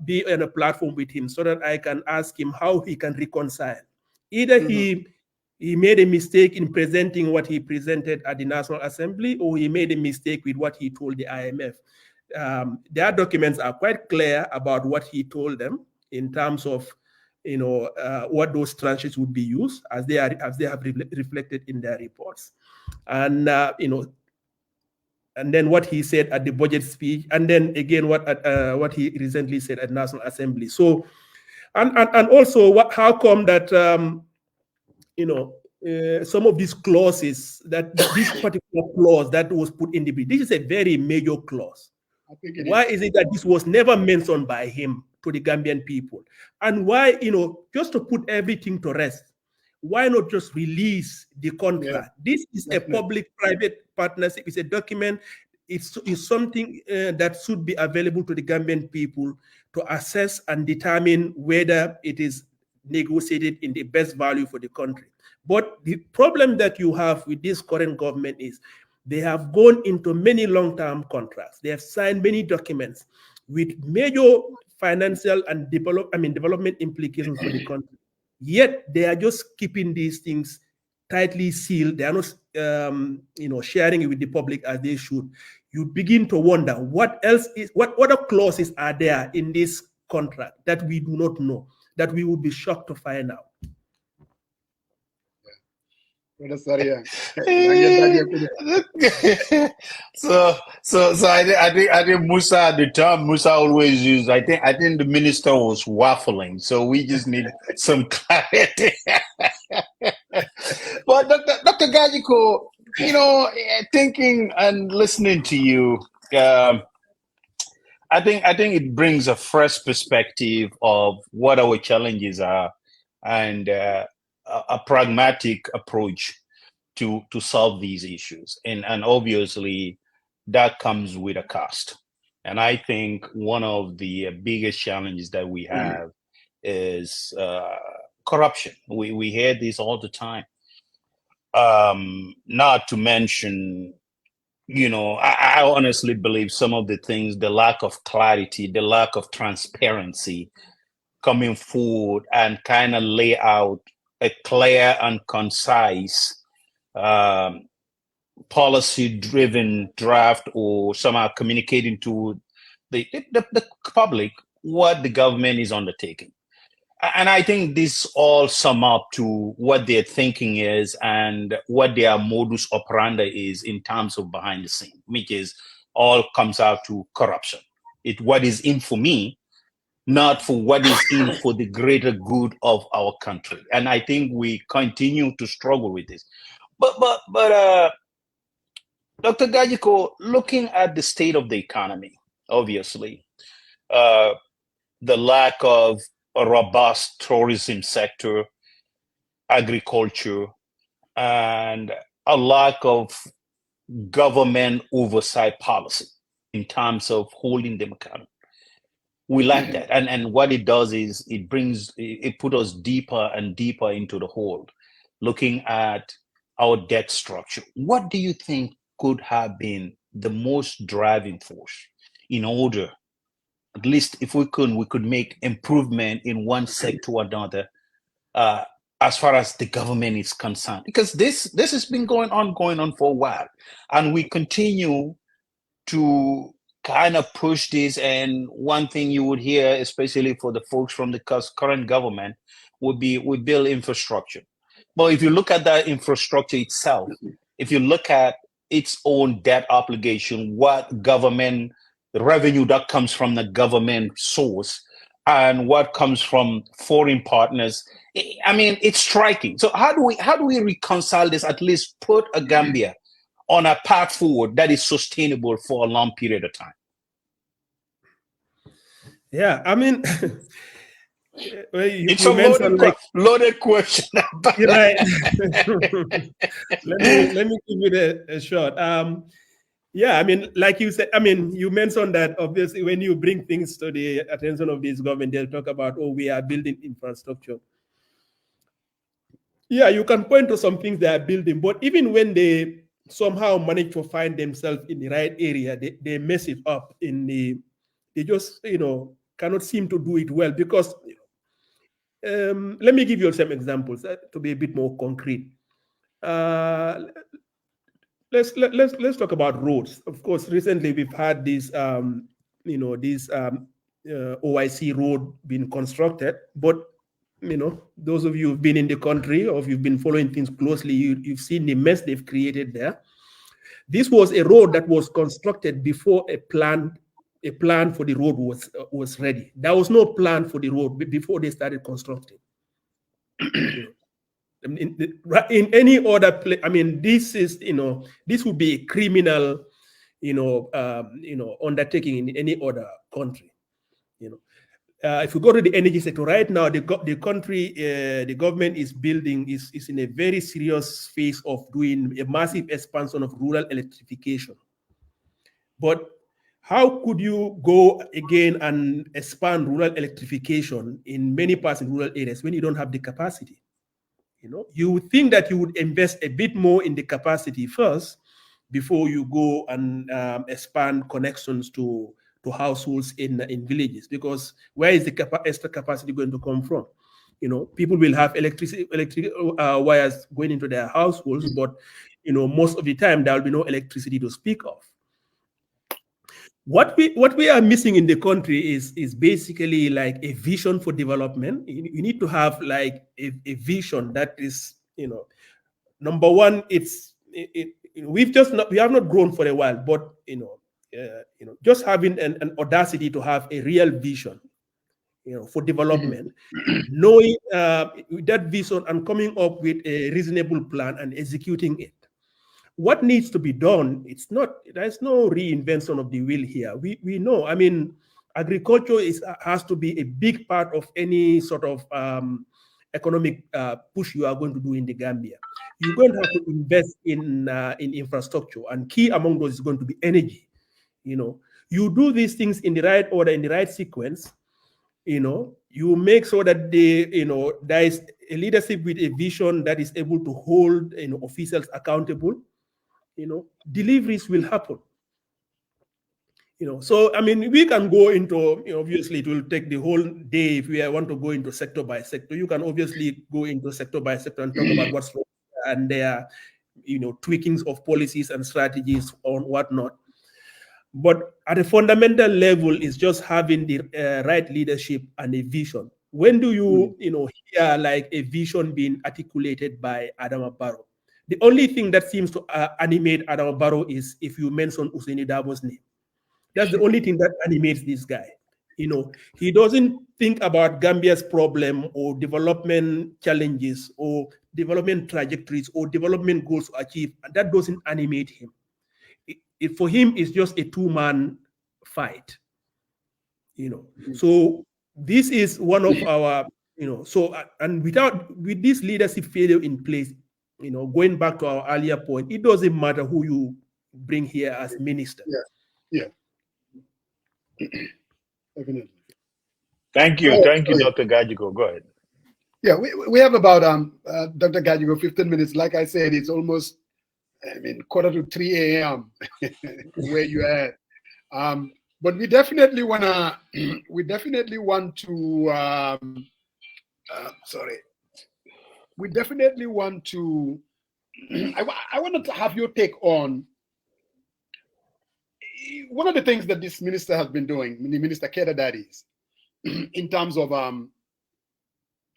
be on a platform with him so that I can ask him how he can reconcile. Either he made a mistake in presenting what he presented at the National Assembly, or he made a mistake with what he told the IMF. Their documents are quite clear about what he told them in terms of what those tranches would be used as they have reflected in their reports, and and then what he said at the budget speech, and then again what he recently said at National Assembly. So, and also how come that some of these clauses that this particular clause that was put in the bill, this is a very major clause. Why is it that this was never mentioned by him to the Gambian people? And why, just to put everything to rest, why not just release the contract? Yeah, this is a public-private partnership. It's a document. It's something that should be available to the Gambian people to assess and determine whether it is negotiated in the best value for the country. But the problem that you have with this current government is they have gone into many long-term contracts. They have signed many documents with major financial and development implications for the country. Yet they are just keeping these things tightly sealed. They are not, sharing it with the public as they should. You begin to wonder what other clauses are there in this contract that we do not know, that we would be shocked to find out. So I think Musa, the term Musa always used, I think the minister was waffling, so we just need some clarity. But Dr. Gajigo, thinking and listening to you, I think it brings a fresh perspective of what our challenges are, and a pragmatic approach to solve these issues. And obviously that comes with a cost. And I think one of the biggest challenges that we have is corruption. We hear this all the time. Not to mention, I honestly believe some of the things, the lack of clarity, the lack of transparency coming forward and kind of lay out a clear and concise policy-driven draft, or somehow communicating to the public what the government is undertaking. And I think this all sum up to what their thinking is and what their modus operandi is in terms of behind the scene, which is all comes out to corruption. What is in for me, not for what is in for the greater good of our country. And I think we continue to struggle with this. But Dr. Gajigo, looking at the state of the economy, obviously, the lack of a robust tourism sector, agriculture, and a lack of government oversight policy in terms of holding them accountable. We lack that. And what it does is it puts us deeper and deeper into the hole, looking at our debt structure. What do you think could have been the most driving force in order, at least if we could make improvement in one sector or another, as far as the government is concerned? Because this has been going on for a while, and we continue to kind of push this. And one thing you would hear, especially for the folks from the current government, would be we build infrastructure. But if you look at that infrastructure itself, if you look at its own debt obligation, what government, the revenue that comes from the government source, and what comes from foreign partners, I mean, it's striking. So how do we reconcile this? At least put a Gambia on a path forward that is sustainable for a long period of time. Yeah, I mean, it's a loaded question. Right. let me give it a shot. Yeah, I mean, like you said, I mean, you mentioned that obviously when you bring things to the attention of this government, they'll talk about, oh, we are building infrastructure. Yeah, you can point to some things they are building, but even when they somehow manage to find themselves in the right area, they mess it up they just, cannot seem to do it well because, let me give you some examples to be a bit more concrete. Let's talk about roads. Of course, recently we've had this, OIC road being constructed, but those of you who've been in the country or if you've been following things closely, you've seen the mess they've created there. This was a road that was constructed before a plan for the road was ready. There was no plan for the road before they started constructing. In any other place, I mean, this is, this would be a criminal, undertaking in any other country. If you go to the energy sector right now, the government is building is in a very serious phase of doing a massive expansion of rural electrification. But how could you go again and expand rural electrification in many parts in rural areas when you don't have the capacity? You would think that you would invest a bit more in the capacity first before you go and expand connections to households in villages, because where is the extra capacity going to come from? People will have electric wires going into their households, but most of the time there will be no electricity to speak of. What we are missing in the country is basically like a vision for development. You need to have like a vision that is, number one, we have not grown for a while, but just having an audacity to have a real vision, for development, knowing that vision and coming up with a reasonable plan and executing it. What needs to be done? There's no reinvention of the wheel here. We know, I mean, agriculture has to be a big part of any sort of economic push you are going to do in the Gambia. You're going to have to invest in infrastructure, and key among those is going to be energy. You do these things in the right order, in the right sequence. You make sure that there is a leadership with a vision that is able to hold officials accountable. Deliveries will happen. So I mean, we can go into, obviously it will take the whole day if we want to go into sector by sector. You can obviously go into sector by sector and talk about what's wrong and their tweakings of policies and strategies on whatnot. But at a fundamental level, it's just having the right leadership and a vision. When do you hear like a vision being articulated by Adama Barrow? The only thing that seems to animate Adama Barrow is if you mention Usaini Dabo's name. That's the only thing that animates this guy. He doesn't think about Gambia's problem or development challenges or development trajectories or development goals to achieve. And that doesn't animate him. For him, it's just a two-man fight. So this is one of our, and with this leadership failure in place, going back to our earlier point, it doesn't matter who you bring here as minister. Yeah. Definitely. Thank you, Dr. Gajigo. Go ahead. Yeah, we have about Dr. Gajigo 15 minutes. Like I said, it's almost, quarter to 3 a.m. where you at. But we definitely want to. We definitely want to. I wanted to have your take on. one of the things that this minister has been doing, Minister Keda Daddies, in terms of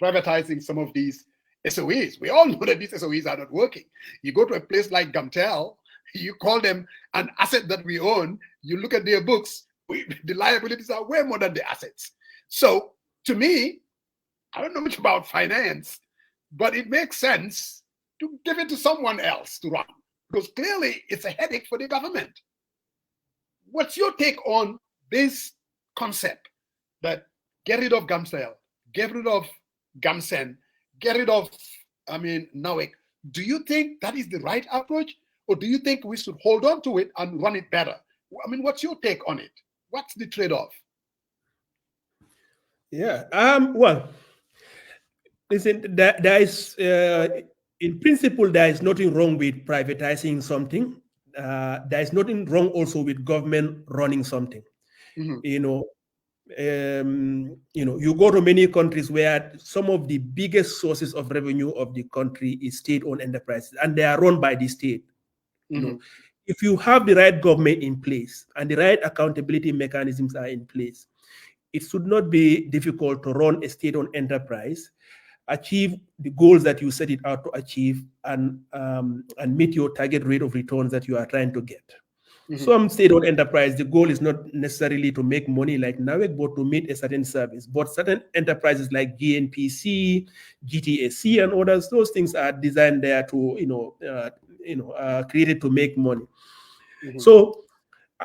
privatizing some of these SOEs. We all know that these SOEs are not working. You go to a place like Gamtel, you call them an asset that we own, you look at their books, the liabilities are way more than the assets. So to me, I don't know much about finance, but it makes sense to give it to someone else to run, because clearly it's a headache for the government. What's your take on this concept that get rid of Gamsel, get rid of Gamsen, get rid of, NAWEC? Do you think that is the right approach, or do you think we should hold on to it and run it better? What's your take on it? What's the trade-off? Yeah. Well, listen. There is, in principle, there is nothing wrong with privatizing something. There is nothing wrong also with government running something. You go to many countries where some of the biggest sources of revenue of the country is state-owned enterprises, and they are run by the state. If you have the right government in place and the right accountability mechanisms are in place, it should not be difficult to run a state-owned enterprise, achieve the goals that you set it out to achieve, and meet your target rate of returns that you are trying to get. Some state-owned enterprise, the goal is not necessarily to make money like NAWEC, but to meet a certain service. But certain enterprises like GNPC, GTAC, and others, those things are designed there to, created to make money. So,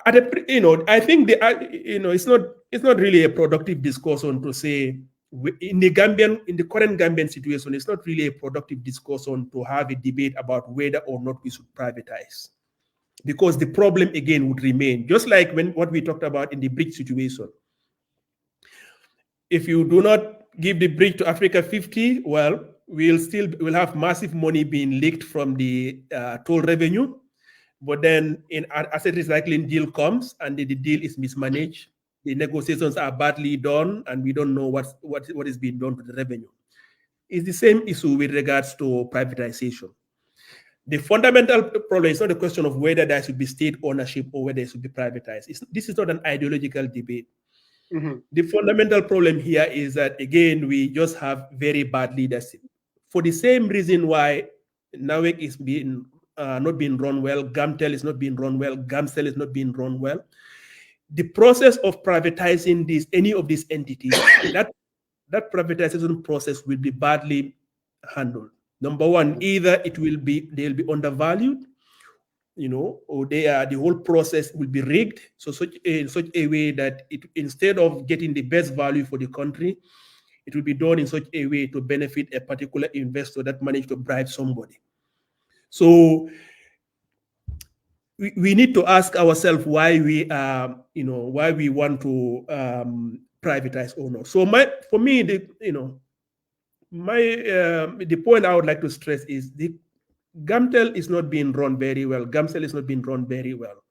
I think it's not really a productive discussion to say in the current Gambian situation, it's not really a productive discussion to have a debate about whether or not we should privatize, because the problem again would remain, just like what we talked about in the bridge situation. If you do not give the bridge to Africa 50, well, we'll have massive money being leaked from the toll revenue. But then an asset recycling deal comes and the deal is mismanaged. The negotiations are badly done, and we don't know what is being done to the revenue. It's the same issue with regards to privatization. The fundamental problem is not a question of whether there should be state ownership or whether it should be privatized. This is not an ideological debate. The fundamental problem here is that, again, we just have very bad leadership. For the same reason why NAWEC is not being run well, Gamtel is not being run well, Gamsel is not being run well. The process of privatizing any of these entities, that privatization process will be badly handled. Number one, either they'll be undervalued, or the whole process will be rigged, in such a way that instead of getting the best value for the country, it will be done in such a way to benefit a particular investor that managed to bribe somebody. So we need to ask ourselves why we want to privatize or not. So for me, the point I would like to stress is the Gamtel is not being run very well. Gamsel is not being run very well.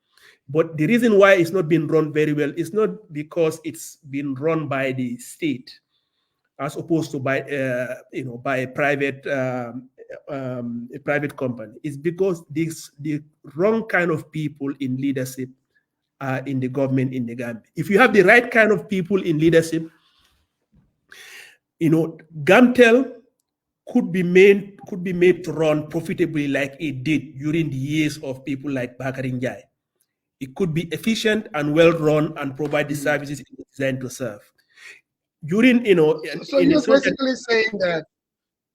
But the reason why it's not being run very well is not because it's been run by the state, as opposed to by a private company. It's because the wrong kind of people in leadership are in the government in the Gambia. If you have the right kind of people in leadership, Gamtel could be made to run profitably like it did during the years of people like Bakari Njai. It could be efficient and well run and provide the services it was designed to serve. So you're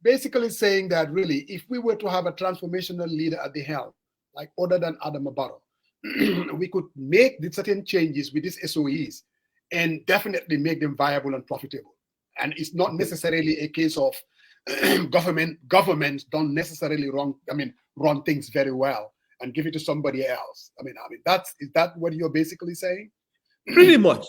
basically saying that really, if we were to have a transformational leader at the helm, like other than Adam Barrow, we could make the certain changes with these SOEs and definitely make them viable and profitable. And it's not necessarily a case of governments don't necessarily run things very well and give it to somebody else. Is that what you're basically saying? Pretty much.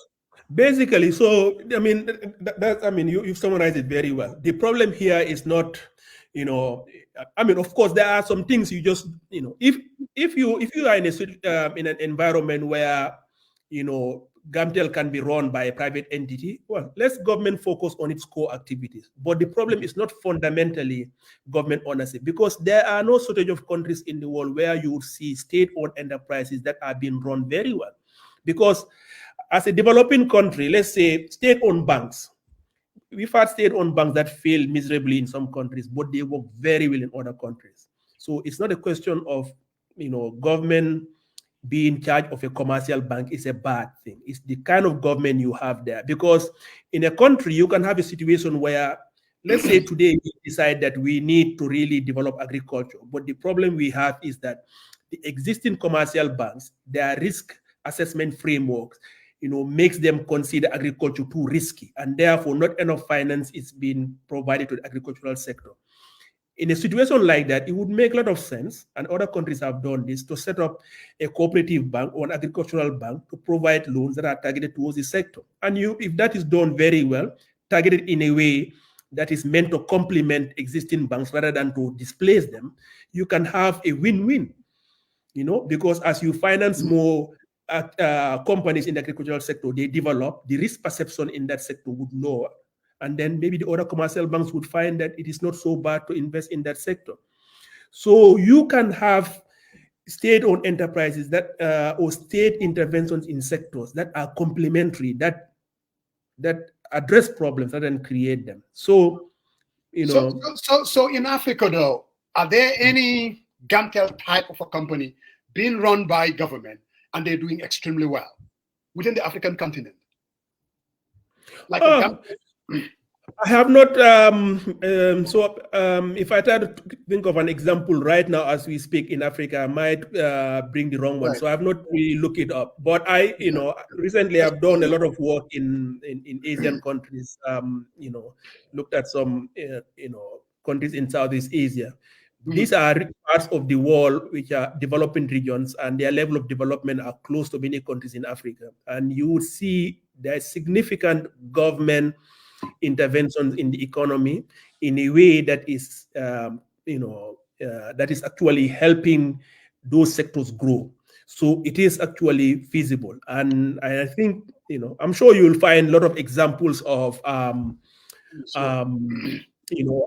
Basically, so you've summarized it very well. The problem here is not, of course, there are some things you just, if you are in an environment where, Gamtel can be run by a private entity, well, let's government focus on its core activities. But the problem is not fundamentally government ownership, because there are no shortage of countries in the world where you would see state-owned enterprises that are being run very well. Because as a developing country, let's say state-owned banks, we've had state-owned banks that fail miserably in some countries, but they work very well in other countries. So it's not a question of, government being in charge of a commercial bank is a bad thing. It's the kind of government you have there. Because in a country, you can have a situation where, let's say today we decide that we need to really develop agriculture. But the problem we have is that the existing commercial banks, their risk assessment frameworks, makes them consider agriculture too risky, and therefore not enough finance is being provided to the agricultural sector. In a situation like that, it would make a lot of sense, and other countries have done this, to set up a cooperative bank or an agricultural bank to provide loans that are targeted towards the sector. And if that is done very well, targeted in a way that is meant to complement existing banks rather than to displace them, you can have a win-win, because as you finance more companies in the agricultural sector, they develop, the risk perception in that sector would lower. And then maybe the other commercial banks would find that it is not so bad to invest in that sector. So you can have state-owned enterprises that or state interventions in sectors that are complementary, that address problems rather than create them. So, So in Africa, though, are there any Gantel type of a company being run by government and they're doing extremely well within the African continent? Like I have not. If I try to think of an example right now as we speak in Africa, I might bring the wrong one. Right. So I have not really looked it up. But recently I've done a lot of work in Asian countries. Looked at some countries in Southeast Asia. These are parts of the world which are developing regions, and their level of development are close to many countries in Africa. And you would see there's significant government interventions in the economy in a way that is, that is actually helping those sectors grow. So it is actually feasible. And I think, I'm sure you'll find a lot of examples of,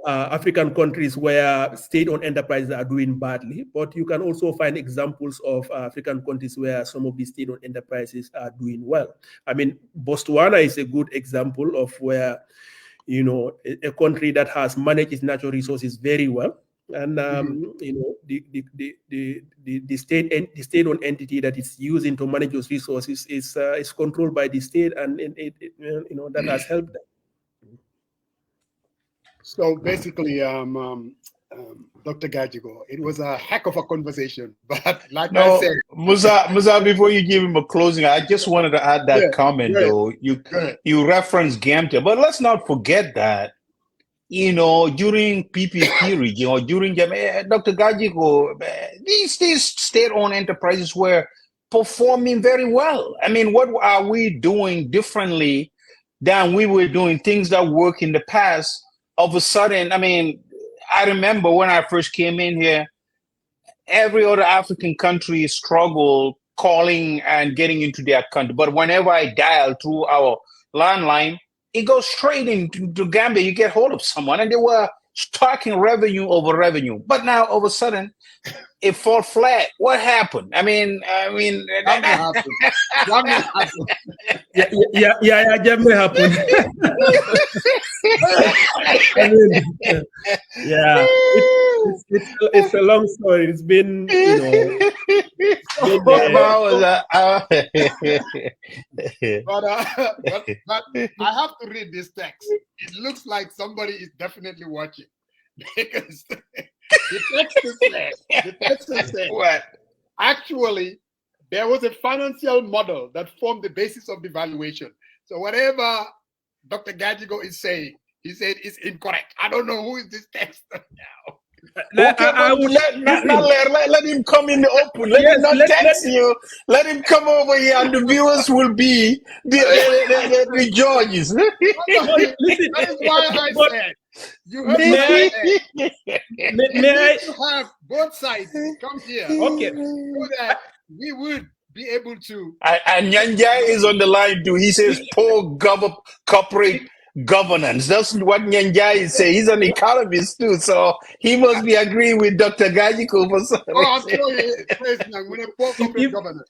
African countries where state-owned enterprises are doing badly, but you can also find examples of African countries where some of these state-owned enterprises are doing well. I mean, Botswana is a good example of where, a country that has managed its natural resources very well, and the state-owned entity that is using to manage those resources is controlled by the state, and that has helped them. So basically, Dr. Gajigo, it was a heck of a conversation, but like I said, Musa, before you give him a closing, I just wanted to add that comment though. You referenced Gambian, but let's not forget that, during PPP region, during Dr. Gajigo, these state-owned enterprises were performing very well. I mean, what are we doing differently than we were doing things that work in the past? All of a sudden, I mean, I remember when I first came in here, every other African country struggled calling and getting into their country. But whenever I dial through our landline, it goes straight into Gambia. You get hold of someone, and they were talking revenue over revenue. But now, all of a sudden, it fall flat. What happened? I mean, that happened. Yeah, that may happen. It's a long story. It's been, but I have to read this text. It looks like somebody is definitely watching, because the text says, what? Actually, there was a financial model that formed the basis of the valuation. So whatever Dr. Gajigo is saying, he said it's incorrect. I don't know who is this text now. Okay, let him come in the open. Let him not text you. Let him come over here, and the viewers will be the judges. That is why I said you have to have both sides come here. Okay, so that we would be able to. And Nyanja is on the line too. He says poor corporate governance. That's what Nyanja is saying. He's an economist too, so he must be agreeing with Dr. Gajigo for some reason. I'm sure he is. Poor corporate governance.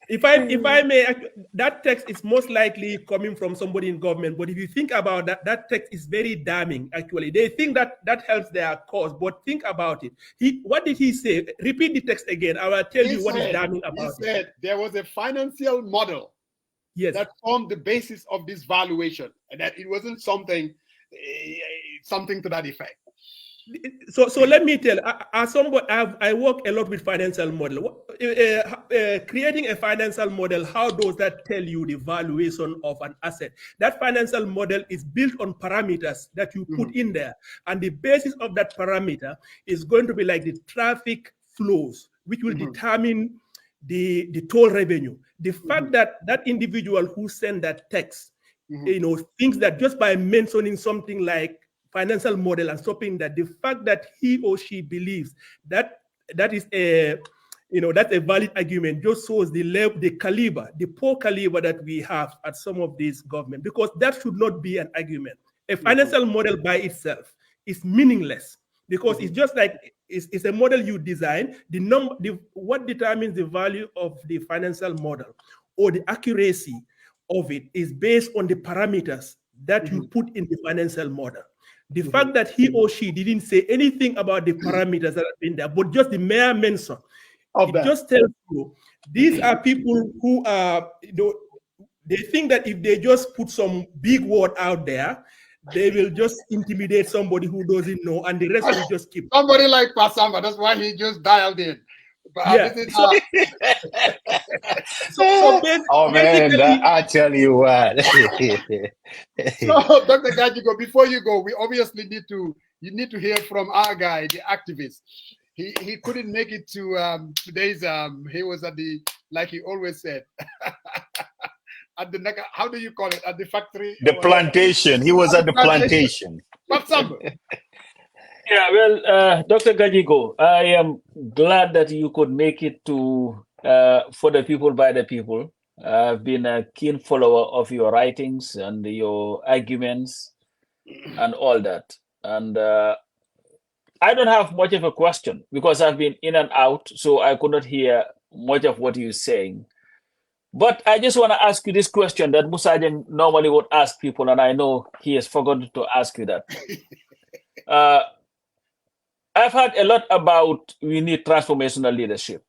If I may, that text is most likely coming from somebody in government. But if you think about that, that text is very damning. Actually, they think that helps their cause. But think about it. What did he say? Repeat the text again. I will tell you what is damning about it. He said there was a financial model that formed the basis of this valuation, and that it wasn't something to that effect. So let me tell. As somebody, I work a lot with financial model. Creating a financial model, how does that tell you the valuation of an asset? That financial model is built on parameters that you put in there, and the basis of that parameter is going to be like the traffic flows, which will determine the toll revenue. The fact that that individual who sent that text, thinks that just by mentioning something like financial model and stopping that, the fact that he or she believes that is a that's a valid argument just shows the caliber, the poor caliber that we have at some of these government, because that should not be an argument. A financial model by itself is meaningless, because it's just like it's a model you design. What determines the value of the financial model or the accuracy of it is based on the parameters that you put in the financial model. The fact that he or she didn't say anything about the parameters that have been there, but just the mere mention, just tells you these are people who are, they think that if they just put some big word out there, they will just intimidate somebody who doesn't know, and the rest will just keep. Somebody like Pasamba, that's why he just dialed in. But oh man, I tell you what. So, Dr. Gajigo, before you go, we obviously need to hear from our guy, the activist. He couldn't make it to today's. He was at the, like he always said, at the, how do you call it, at the factory? The plantation. He was at the plantation. Yeah, well, Dr. Gajigo, I am glad that you could make it to For the People, by the People. I've been a keen follower of your writings and your arguments and all that. And I don't have much of a question because I've been in and out, so I could not hear much of what you're saying. But I just want to ask you this question that Musajan normally would ask people, and I know he has forgotten to ask you that. I've heard a lot about we need transformational leadership.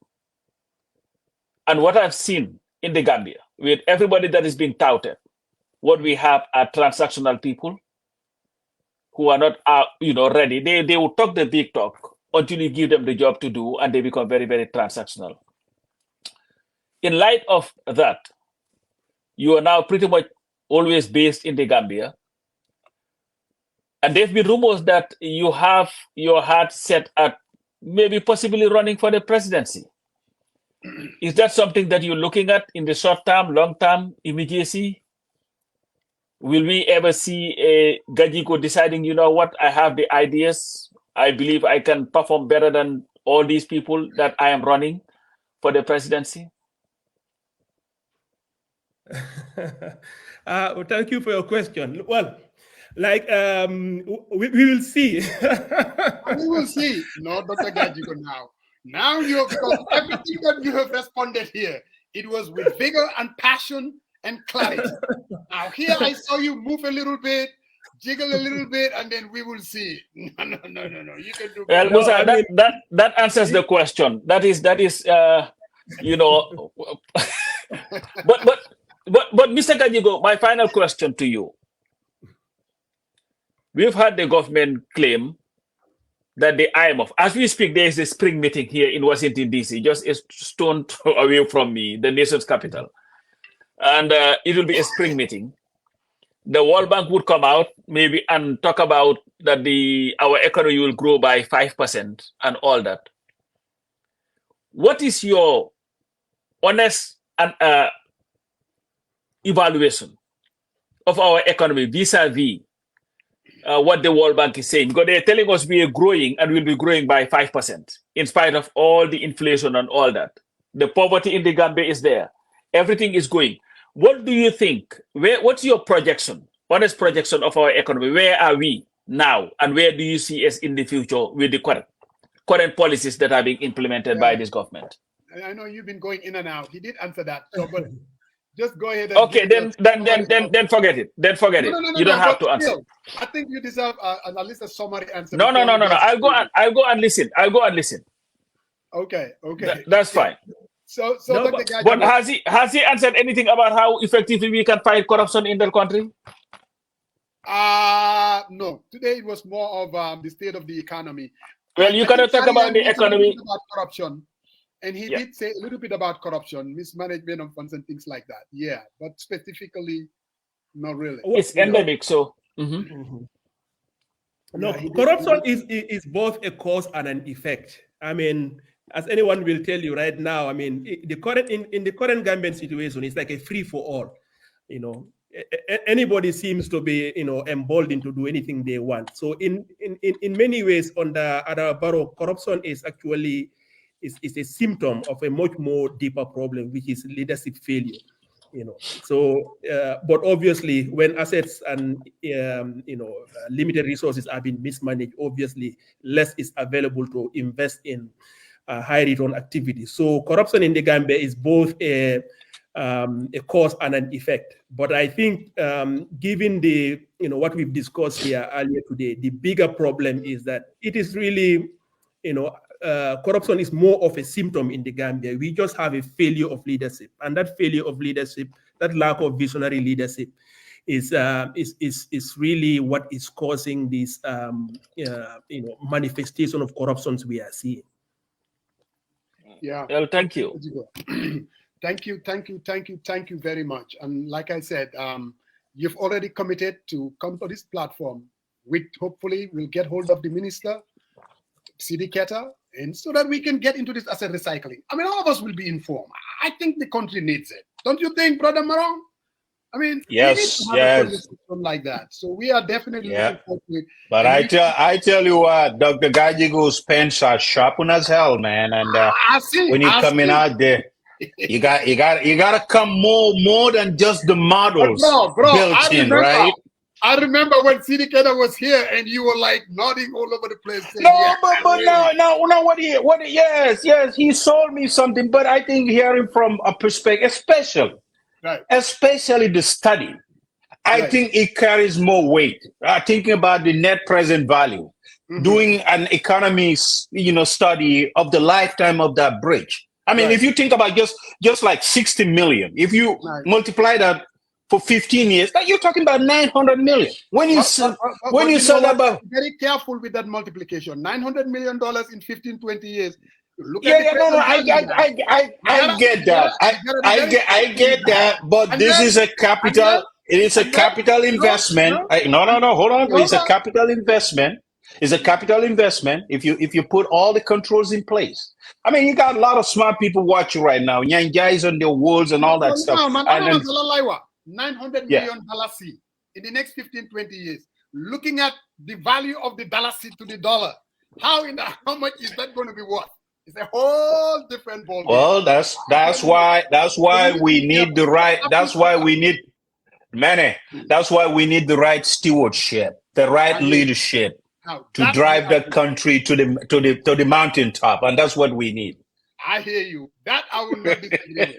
And what I've seen in the Gambia, with everybody that is being touted, what we have are transactional people who are not ready. They will talk the big talk until you give them the job to do, and they become very, very transactional. In light of that, you are now pretty much always based in the Gambia. And there have been rumors that you have your heart set at maybe possibly running for the presidency. Is that something that you're looking at in the short term, long term, immediacy? Will we ever see a Gajigo deciding, you know what, I have the ideas, I believe I can perform better than all these people that I am running for the presidency? Thank you for your question. Well, like we will see. We will see. No, Dr. Gajigo, now you, because everything that you have responded here, it was with vigor and passion and clarity. Now here I saw you move a little bit, jiggle a little bit, and then we will see. No. You can do. Well, Musa, that answers the question. That is, you know. But Mr. Gajigo, my final question to you. We've had the government claim that the IMF, as we speak, there is a spring meeting here in Washington, D.C., just a stone away from me, the nation's capital. And it will be a spring meeting. The World Bank would come out maybe and talk about that our economy will grow by 5% and all that. What is your honest and evaluation of our economy vis-a-vis what the World Bank is saying? Because they're telling us we are growing and we'll be growing by 5% in spite of all the inflation and all that. The poverty in the Gambia is there. Everything is going. What do you think? What's your projection, honest projection of our economy? Where are we now? And where do you see us in the future with the current policies that are being implemented by this government? I know you've been going in and out. He did answer that. So, but just go ahead and Okay, then forget it. Then forget it. You don't have to answer. I think you deserve at least a summary answer. No. I'll go and listen. Okay. That's fine. So No, Dr. Gajigo, But has he answered anything about how effectively we can fight corruption in the country? no. Today it was more of the state of the economy. Well, you cannot talk about the economy. About corruption, and he did say a little bit about corruption, mismanagement of funds, and things like that. Yeah, but specifically, not really. It's endemic, so. No, corruption is both a cause and an effect. I mean, as anyone will tell you right now, I mean, the current in the current Gambian situation, it's like a free for all. You know, anybody seems to be, emboldened to do anything they want. So in many ways, under Barrow, corruption is actually is a symptom of a much more deeper problem, which is leadership failure. So but obviously when assets and limited resources are being mismanaged, obviously less is available to invest in high return activities. So corruption in the Gambia is both a cause and an effect. But I think given the what we've discussed here earlier today, the bigger problem is that it is really corruption is more of a symptom in the Gambia. We just have a failure of leadership, and that failure of leadership, that lack of visionary leadership, is really what is causing this manifestation of corruptions we are seeing. Yeah. Well, thank you. Thank you very much. And like I said, you've already committed to come to this platform, which hopefully will get hold of the minister, Sidi Keta, and so that we can get into this asset recycling. I mean, all of us will be informed. I think the country needs it. Don't you think, Brother Marong? I mean, yes. Like that. So we are definitely looking forward to it. But I tell you what, Dr. Gajigo's pens are sharpened as hell, man. And when you're coming out there, you gotta come more than just the models built in, right? I remember when Sidi Keta was here and you were like nodding all over the place. Saying, Yes, he sold me something, but I think hearing from a perspective, especially the study, I think it carries more weight. Thinking about the net present value, doing an economy, study of the lifetime of that bridge. I mean, if you think about just like 60 million, if you multiply that for 15 years, you're talking about 900 million. When you saw that, very careful with that multiplication. $900 million in 15, 20 years. I get that. I get that. But this is a capital. It is a capital investment. Hold on. It's a capital investment. It's a capital investment. If you put all the controls in place. I mean, you got a lot of smart people watching right now. Young guys on their walls and all that stuff. $900 million in the next 15, 20 years. Looking at the value of the dollar to the dollar, how much is that going to be worth? It's a whole different ballgame. Well, that's why we need the right. That's why we need the right stewardship, the right leadership to drive the country to the mountaintop, and that's what we need. I hear you. That I will not disagree with.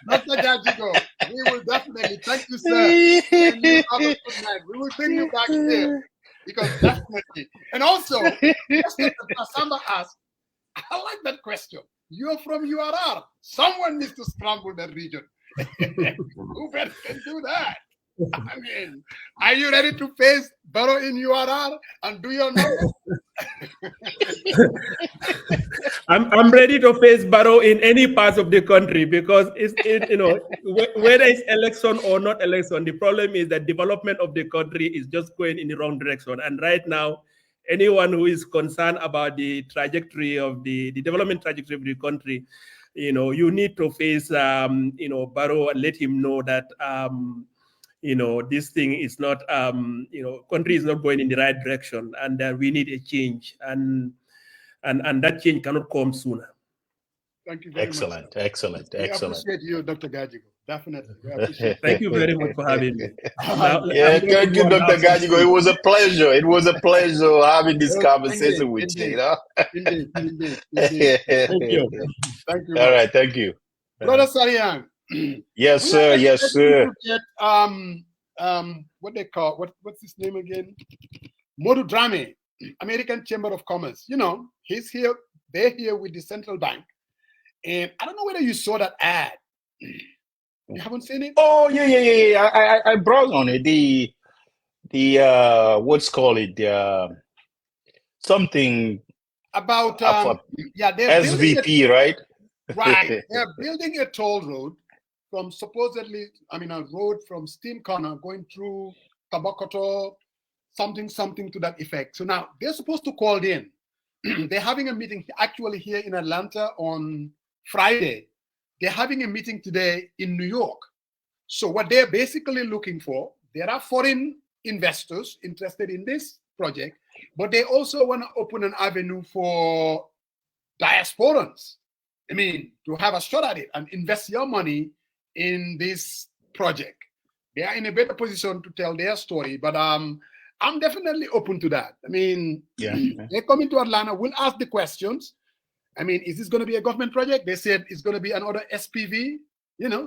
Dr. Gajigo, we will definitely thank you, sir. And you have a good night. We will bring you back here because definitely. And also, just like Samba asked, I like that question. You're from URR. Someone needs to scramble that region. Who better can do that? I mean, are you ready to face Barrow in URR and do your numbers? I'm ready to face Barrow in any parts of the country because whether it's election or not election, the problem is that development of the country is just going in the wrong direction. And right now, anyone who is concerned about the trajectory of the development trajectory of the country, you need to face Barrow and let him know that this thing is not, country is not going in the right direction, and we need a change, and that change cannot come sooner. Thank you very much. Excellent. We appreciate you, Dr. Gajigo. Definitely. We appreciate Thank you very much for having me. Now, Yeah, I'm going to thank go you, and Dr. have some Gajigo. It food. was a pleasure. It was a pleasure having this Well, conversation with you. indeed, You know. indeed, indeed, indeed. Thank you. Thank you, All man. right, thank you. Brother Sariang, Yes, we are sir. Yes, expecting sir. to get what they call what's his name again? Modu Drame, American Chamber of Commerce. You know, he's here, they're here with the central bank. And I don't know whether you saw that ad. You haven't seen it? Oh, yeah. I browsed on it. The what's called it? Something About for they're building it SVP, right? right. They're building a toll road from supposedly, a road from Steam Corner going through Tabakoto, something to that effect. So now they're supposed to call in. They're having a meeting actually here in Atlanta on Friday. They're having a meeting today in New York. So what they're basically looking for, there are foreign investors interested in this project, but they also want to open an avenue for diasporans. To have a shot at it and invest your money in this project. They are in a better position to tell their story, but I'm definitely open to that. They're coming to Atlanta. We'll ask the questions. Is this going to be a government project? They said it's going to be another SPV,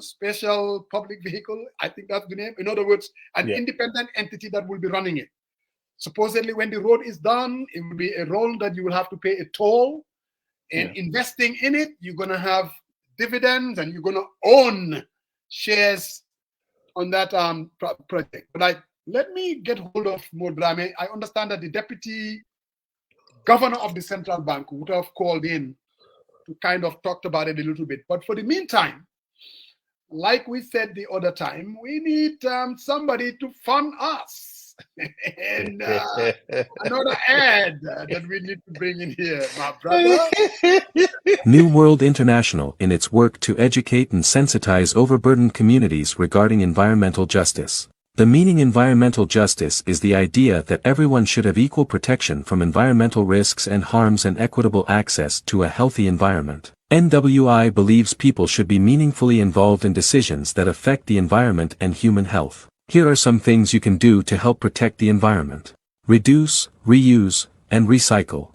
special public vehicle. I think that's the name. In other words, an independent entity that will be running it. Supposedly, when the road is done, it will be a road that you will have to pay a toll. And investing in it, you're going to have dividends and you're going to own shares on that project. But let me get hold of Modrame. I understand that the deputy governor of the central bank would have called in to kind of talk about it a little bit. But for the meantime, like we said the other time, we need somebody to fund us. And another ad that we need to bring in here, my brother. New World International in its work to educate and sensitize overburdened communities regarding environmental justice. The meaning environmental justice is the idea that everyone should have equal protection from environmental risks and harms and equitable access to a healthy environment. NWI believes people should be meaningfully involved in decisions that affect the environment and human health. Here are some things you can do to help protect the environment. Reduce, reuse, and recycle.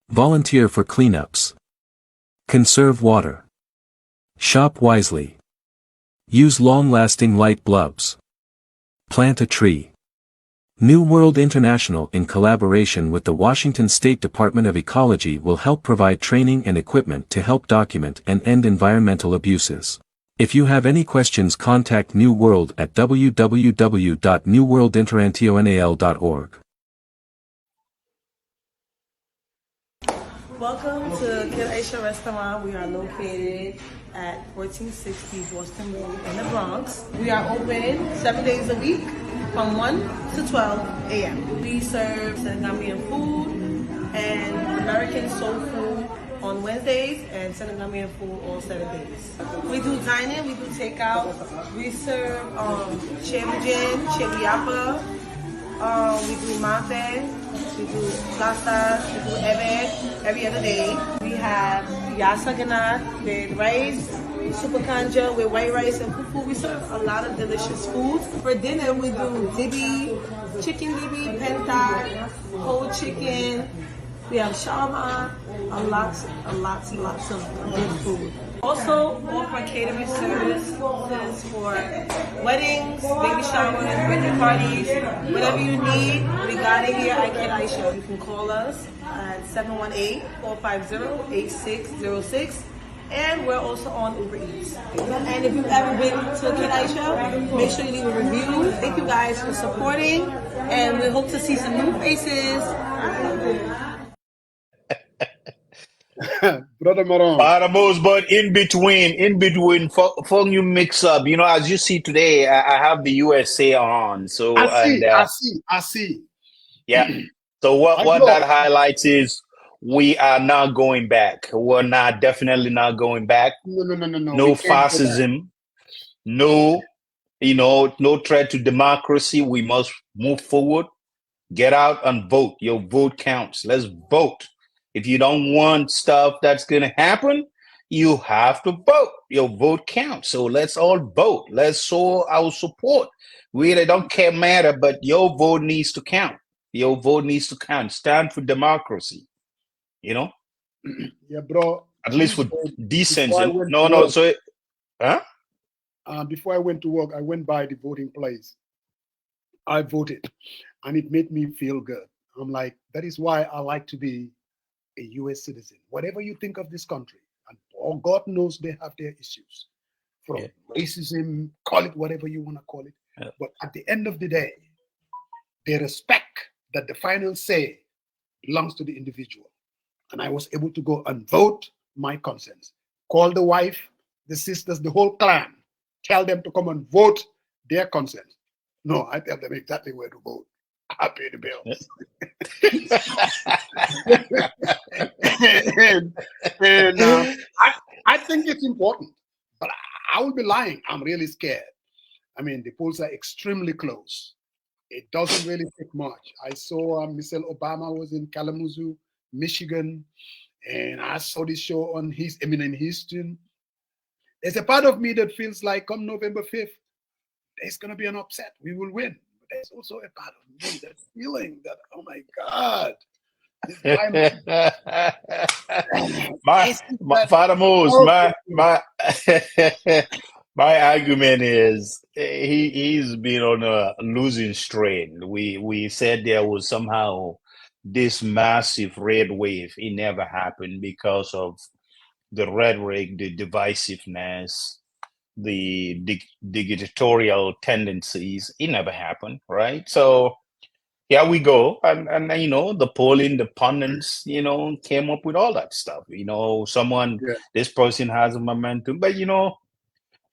Volunteer for cleanups. Conserve water. Shop wisely. Use long-lasting light bulbs. Plant a tree. New World International in collaboration with the Washington State Department of Ecology will help provide training and equipment to help document and end environmental abuses. If you have any questions, contact New World at www.newworldinternational.org. Welcome to Kid Aisha Restaurant. We are located at 1460 Boston Road in the Bronx. We are open 7 days a week from 1 to 12 a.m. We serve Senegambia food and American soul food on Wednesdays and Senegambia food all Saturdays. We do dine-in, we do takeout. We serve chebujin, chebiapa. We do mafe, we do pasta, we do ebe every other day. We have yassa ganat with rice, super kanja with white rice and fufu. We serve a lot of delicious foods. For dinner, we do dibi, chicken dibi, penta, whole chicken. We have shawarma, lots of good food. Also offer catering services for weddings, baby showers, birthday parties, whatever you need regarding here at Kid Aisha. You can call us at 718-450-8606. And we're also on Uber Eats. And if you've ever been to Kid Aisha, make sure you leave a review. Thank you guys for supporting, and we hope to see some new faces. Brother Maron. But in between, for you mix up, as you see today, I have the USA on. So I see. Yeah. So what that highlights is we are not going back. We're definitely not going back. No. No fascism. No, no threat to democracy. We must move forward. Get out and vote. Your vote counts. Let's vote. If you don't want stuff that's going to happen, you have to vote. Your vote counts. So let's all vote. Let's show our support. We really don't care matter, but your vote needs to count. Your vote needs to count. Stand for democracy. You know, Yeah, bro. at least for Before I decency. went No, to no. work, So, huh? before I went to work, I went by the voting place. I voted, and it made me feel good. I'm like, that is why I like to be a U.S. citizen. Whatever you think of this country, and God knows they have their issues, from Yeah. racism, call it whatever you want to call it. Yeah. But at the end of the day, they respect that the final say belongs to the individual. And I was able to go and vote my conscience. Call the wife, the sisters, the whole clan. Tell them to come and vote their consent. No, I tell them exactly where to vote. I pay the bills. and I think it's important, but I will be lying. I'm really scared. I mean, the polls are extremely close. It doesn't really take much. I saw Michelle Obama was in Kalamazoo, Michigan, and I saw this show on in Houston. There's a part of me that feels like come November 5th, there's going to be an upset. We will win. But there's also a part of me that's feeling that, oh my God, this guy my Father Mose, my my argument is he's been on a losing strain. We said there was somehow this massive red wave. It never happened because of the rhetoric, the divisiveness, the dictatorial tendencies. It never happened, right? So here we go, and you know, the polling, the pundits, you know, came up with all that stuff. You know, this person has a momentum, but you know,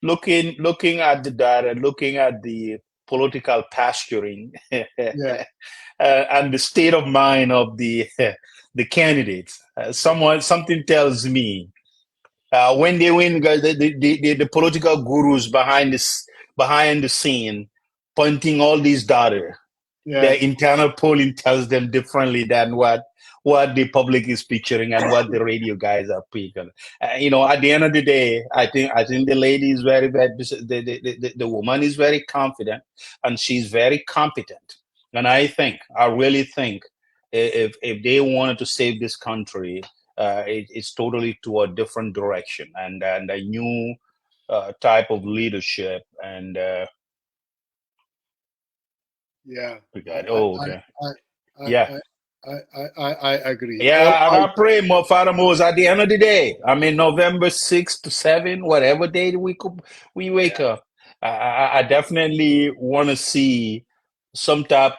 looking at the data, looking at the political posturing, and the state of mind of the the candidates, something tells me when they win, the political gurus behind the scene, pointing all these data. Their internal polling tells them differently than what the public is picturing and what the radio guys are picking. You know, at the end of the day, I think the lady is very the woman is very confident and she's very competent. And I really think if they wanted to save this country, it's totally to a different direction and a new type of leadership and. Yeah. We got okay. I agree. Yeah, and I pray, Father Moses, at the end of the day, I mean, November 6th to 7, whatever day we wake up, I definitely want to see some type,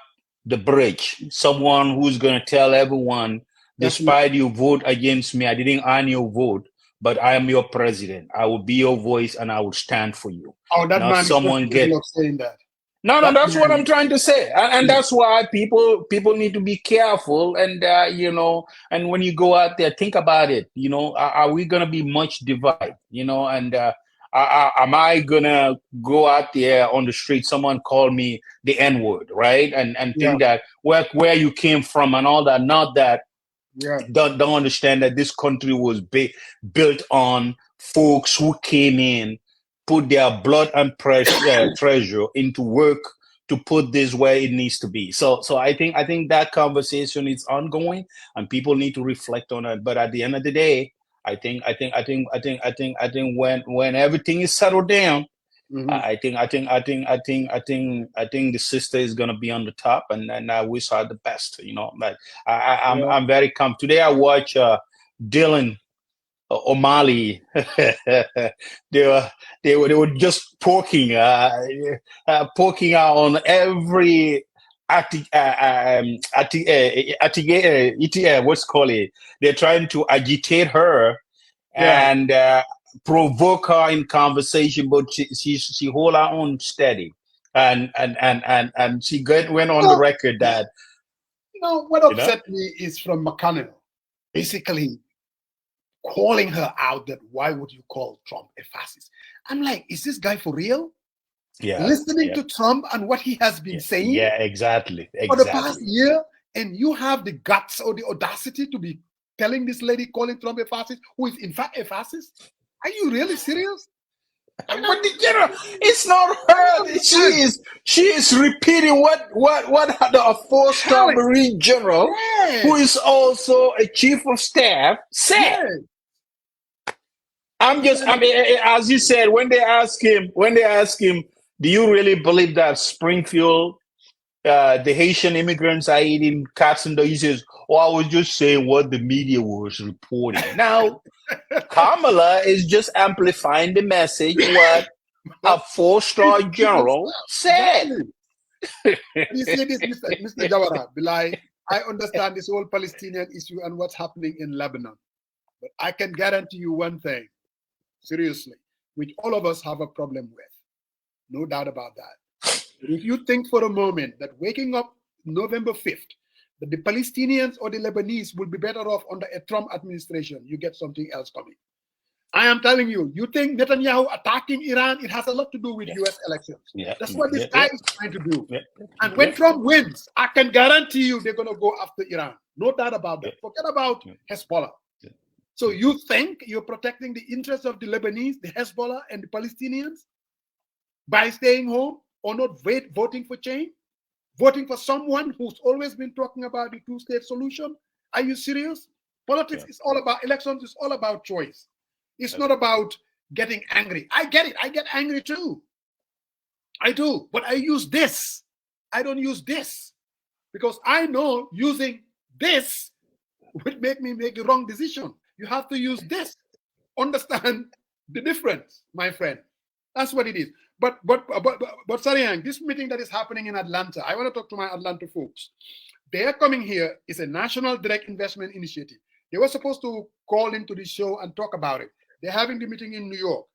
the bridge, someone who's going to tell everyone, despite you vote against me, I didn't earn your vote, but I am your president. I will be your voice and I will stand for you. Oh, that now man someone is saying that. No, that's what I'm trying to say, and that's why people need to be careful, and you know, and when you go out there, think about it. You know, are we gonna be much divided? You know, and am I gonna go out there on the street, someone call me the N-word, right? And think that where you came from and all that, not that. Don't understand that this country was built on folks who came in, put their blood and treasure into work to put this where it needs to be. So I think that conversation is ongoing and people need to reflect on it. But at the end of the day, I think when everything is settled down, I think the sister is gonna be on the top, and I wish her the best. You know, like I'm very confident. Today I watch Dylan O'Malley. they were just poking out on every what's called it. They're trying to agitate her and provoke her in conversation, but she hold her own steady, and she went on the record that. You know what upset me is from McConnell, basically calling her out that why would you call Trump a fascist? I'm like, is this guy for real? Yeah. Listening to Trump and what he has been saying. Yeah, exactly. For the past year, and you have the guts or the audacity to be telling this lady calling Trump a fascist, who is in fact a fascist? Are you really serious? But it's not her. She is repeating what a four-star Marine general, who is also a chief of staff, said. I mean, as you said, when they ask him, do you really believe that Springfield, the Haitian immigrants are eating cats and dogs? He says, "Oh, I was just saying what the media was reporting." Now, Kamala is just amplifying the message what a four-star general said. You see this, Mr. Jawara, Bilai, I understand this whole Palestinian issue and what's happening in Lebanon, but I can guarantee you one thing, seriously, which all of us have a problem with, no doubt about that. If you think for a moment that waking up November 5th, that the Palestinians or the Lebanese will be better off under a Trump administration, you get something else coming. I am telling you, you think Netanyahu attacking Iran, it has a lot to do with US elections. That's what this guy is trying to do. And when Trump wins, I can guarantee you they're going to go after Iran. No doubt about that. Forget about Hezbollah. So you think you're protecting the interests of the Lebanese, the Hezbollah, and the Palestinians by staying home or not voting for change? Voting for someone who's always been talking about the two-state solution? Are you serious? Politics is all about, elections is all about choice. It's not about getting angry. I get it. I get angry too. I do. But I use this. I don't use this. Because I know using this would make me make the wrong decision. You have to use this. Understand the difference, my friend. That's what it is. But Sariang, this meeting that is happening in Atlanta, I want to talk to my Atlanta folks. They are coming here. It's a national direct investment initiative. They were supposed to call into the show and talk about it. They're having the meeting in New York.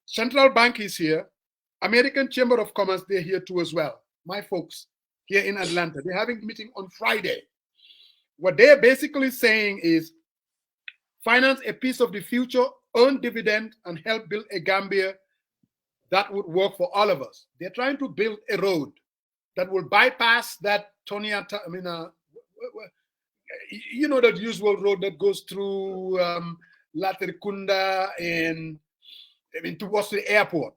Central Bank is here. American Chamber of Commerce, they're here too as well. My folks here in Atlanta, they're having the meeting on Friday. What they're basically saying is finance a piece of the future, earn dividend, and help build a Gambia that would work for all of us. They're trying to build a road that will bypass that you know, that usual road that goes through Latrikunda and towards the airport.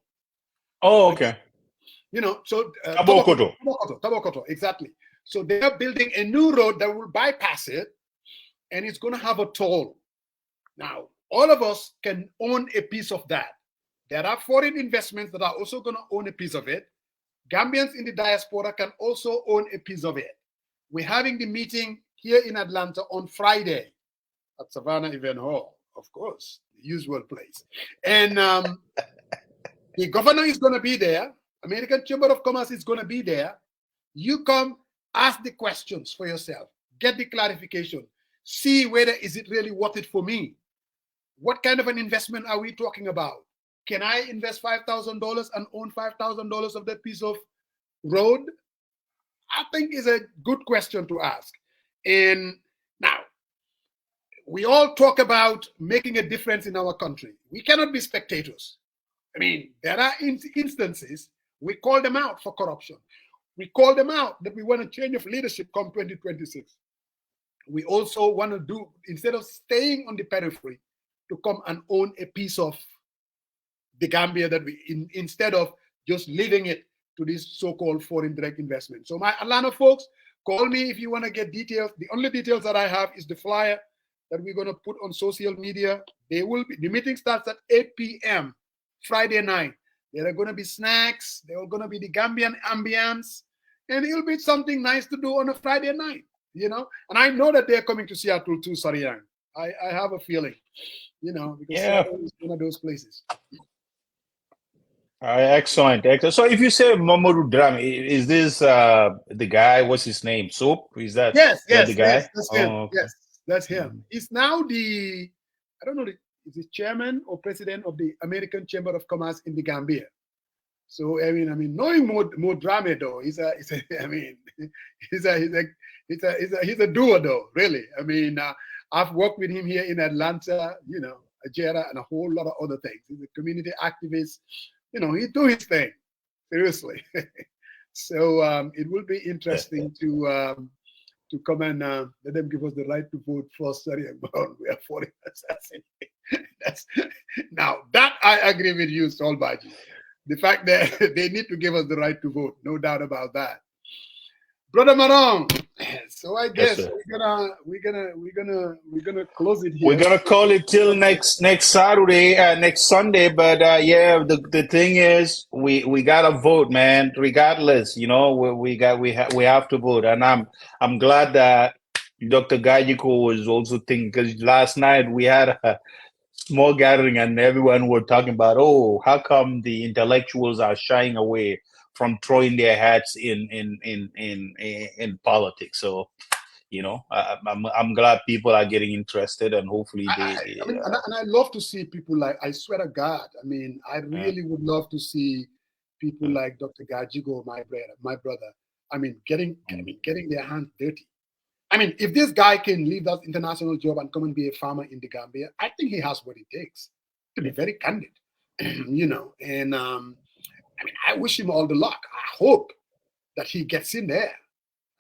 Oh, okay. You know, so Tabokoto, exactly. So they are building a new road that will bypass it, and it's going to have a toll. Now, all of us can own a piece of that. There are foreign investments that are also going to own a piece of it. Gambians in the diaspora can also own a piece of it. We're having the meeting here in Atlanta on Friday at Savannah Event Hall, of course, the usual place. And the governor is going to be there. American Chamber of Commerce is going to be there. You come, ask the questions for yourself, get the clarification, see whether is it really worth it for me. What kind of an investment are we talking about? Can I invest $5,000 and own $5,000 of that piece of road? I think is a good question to ask. And now, we all talk about making a difference in our country. We cannot be spectators. I mean, there are instances, we call them out for corruption. We call them out that we want a change of leadership come 2026. We also want to do, instead of staying on the periphery, to come and own a piece of the Gambia that instead of just leaving it to this so-called foreign direct investment. So my Atlanta folks, call me if you want to get details. The only details that I have is the flyer that we're going to put on social media. The meeting starts at 8 p.m. Friday night. There are going to be snacks. There are going to be the Gambian ambience. And it'll be something nice to do on a Friday night, you know. And I know that they're coming to Seattle too, Sariang. I have a feeling, you know, because Seattle is one of those places. Excellent. So if you say Mamadou Dram, is this the guy? What's his name? Soap? Is that the guy? Yes, that's him. Okay. Yes, that's him. He's now I don't know, is he chairman or president of the American Chamber of Commerce in the Gambia. So I mean, knowing more drama though, he's a doer though, really. I mean, I've worked with him here in Atlanta, you know, Ajera, and a whole lot of other things. He's a community activist. You know, he do his thing, seriously. So it will be interesting to to come and let them give us the right to vote for Sari and Brown. We are foreign assassins. Now, that I agree with you, Solbaji. The fact that they need to give us the right to vote, no doubt about that. Brother Marong, so I guess Yes, we're gonna close it here. we're gonna call it till next Saturday, next Sunday. But yeah, the thing is, we gotta vote, man. Regardless, you know, we have to vote, and I'm glad that Dr. Gajigo was also thinking, because last night we had a small gathering and everyone were talking about, oh, how come the intellectuals are shying away from throwing their hats in politics? So, you know, I'm glad people are getting interested, and hopefully they I mean, and I love to see people like, I swear to God, I mean, I really would love to see people like Dr. Gajigo, my brother. I mean, getting their hands dirty. I mean, if this guy can leave that international job and come and be a farmer in the Gambia, I think he has what it takes, to be very candid, you know. And I mean, I wish him all the luck. I hope that he gets in there.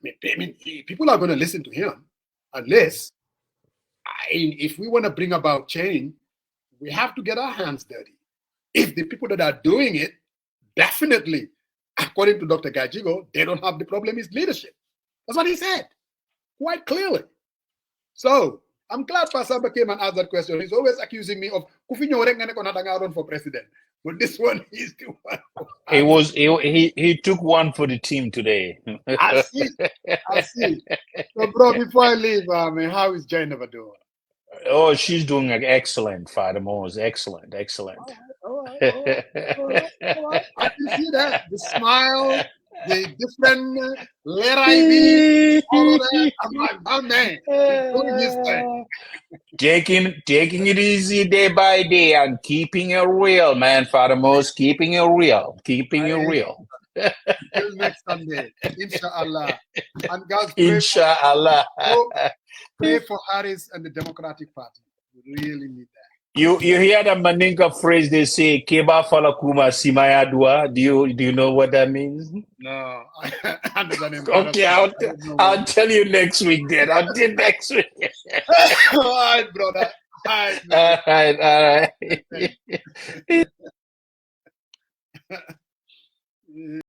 I mean, people are going to listen to him, unless, if we want to bring about change, we have to get our hands dirty. If the people that are doing it, definitely, according to Dr. Gajigo, they don't have the problem is leadership. That's what he said, quite clearly. So I'm glad Pasamba came and asked that question. He's always accusing me of run for president. But this one is the one. He took one for the team today. I see. So, bro, before I leave, how is Jainaba doing? Oh, she's doing excellent, Fatima. Excellent. All right. I can see that. The smile, the different letter ID, all of that. I'm like, oh man, he's doing his thing. Taking it easy day by day and keeping it real, man, Fatima. Keeping it real. Till next Sunday, inshallah. And guys, Inshallah. pray for Harris and the Democratic Party. We really need that. You hear the Maninka phrase they say, Keba Falakuma Simaya Dua? Do you know what that means? No. Okay, I'll tell you next week then. Until next week. All right, brother. All right.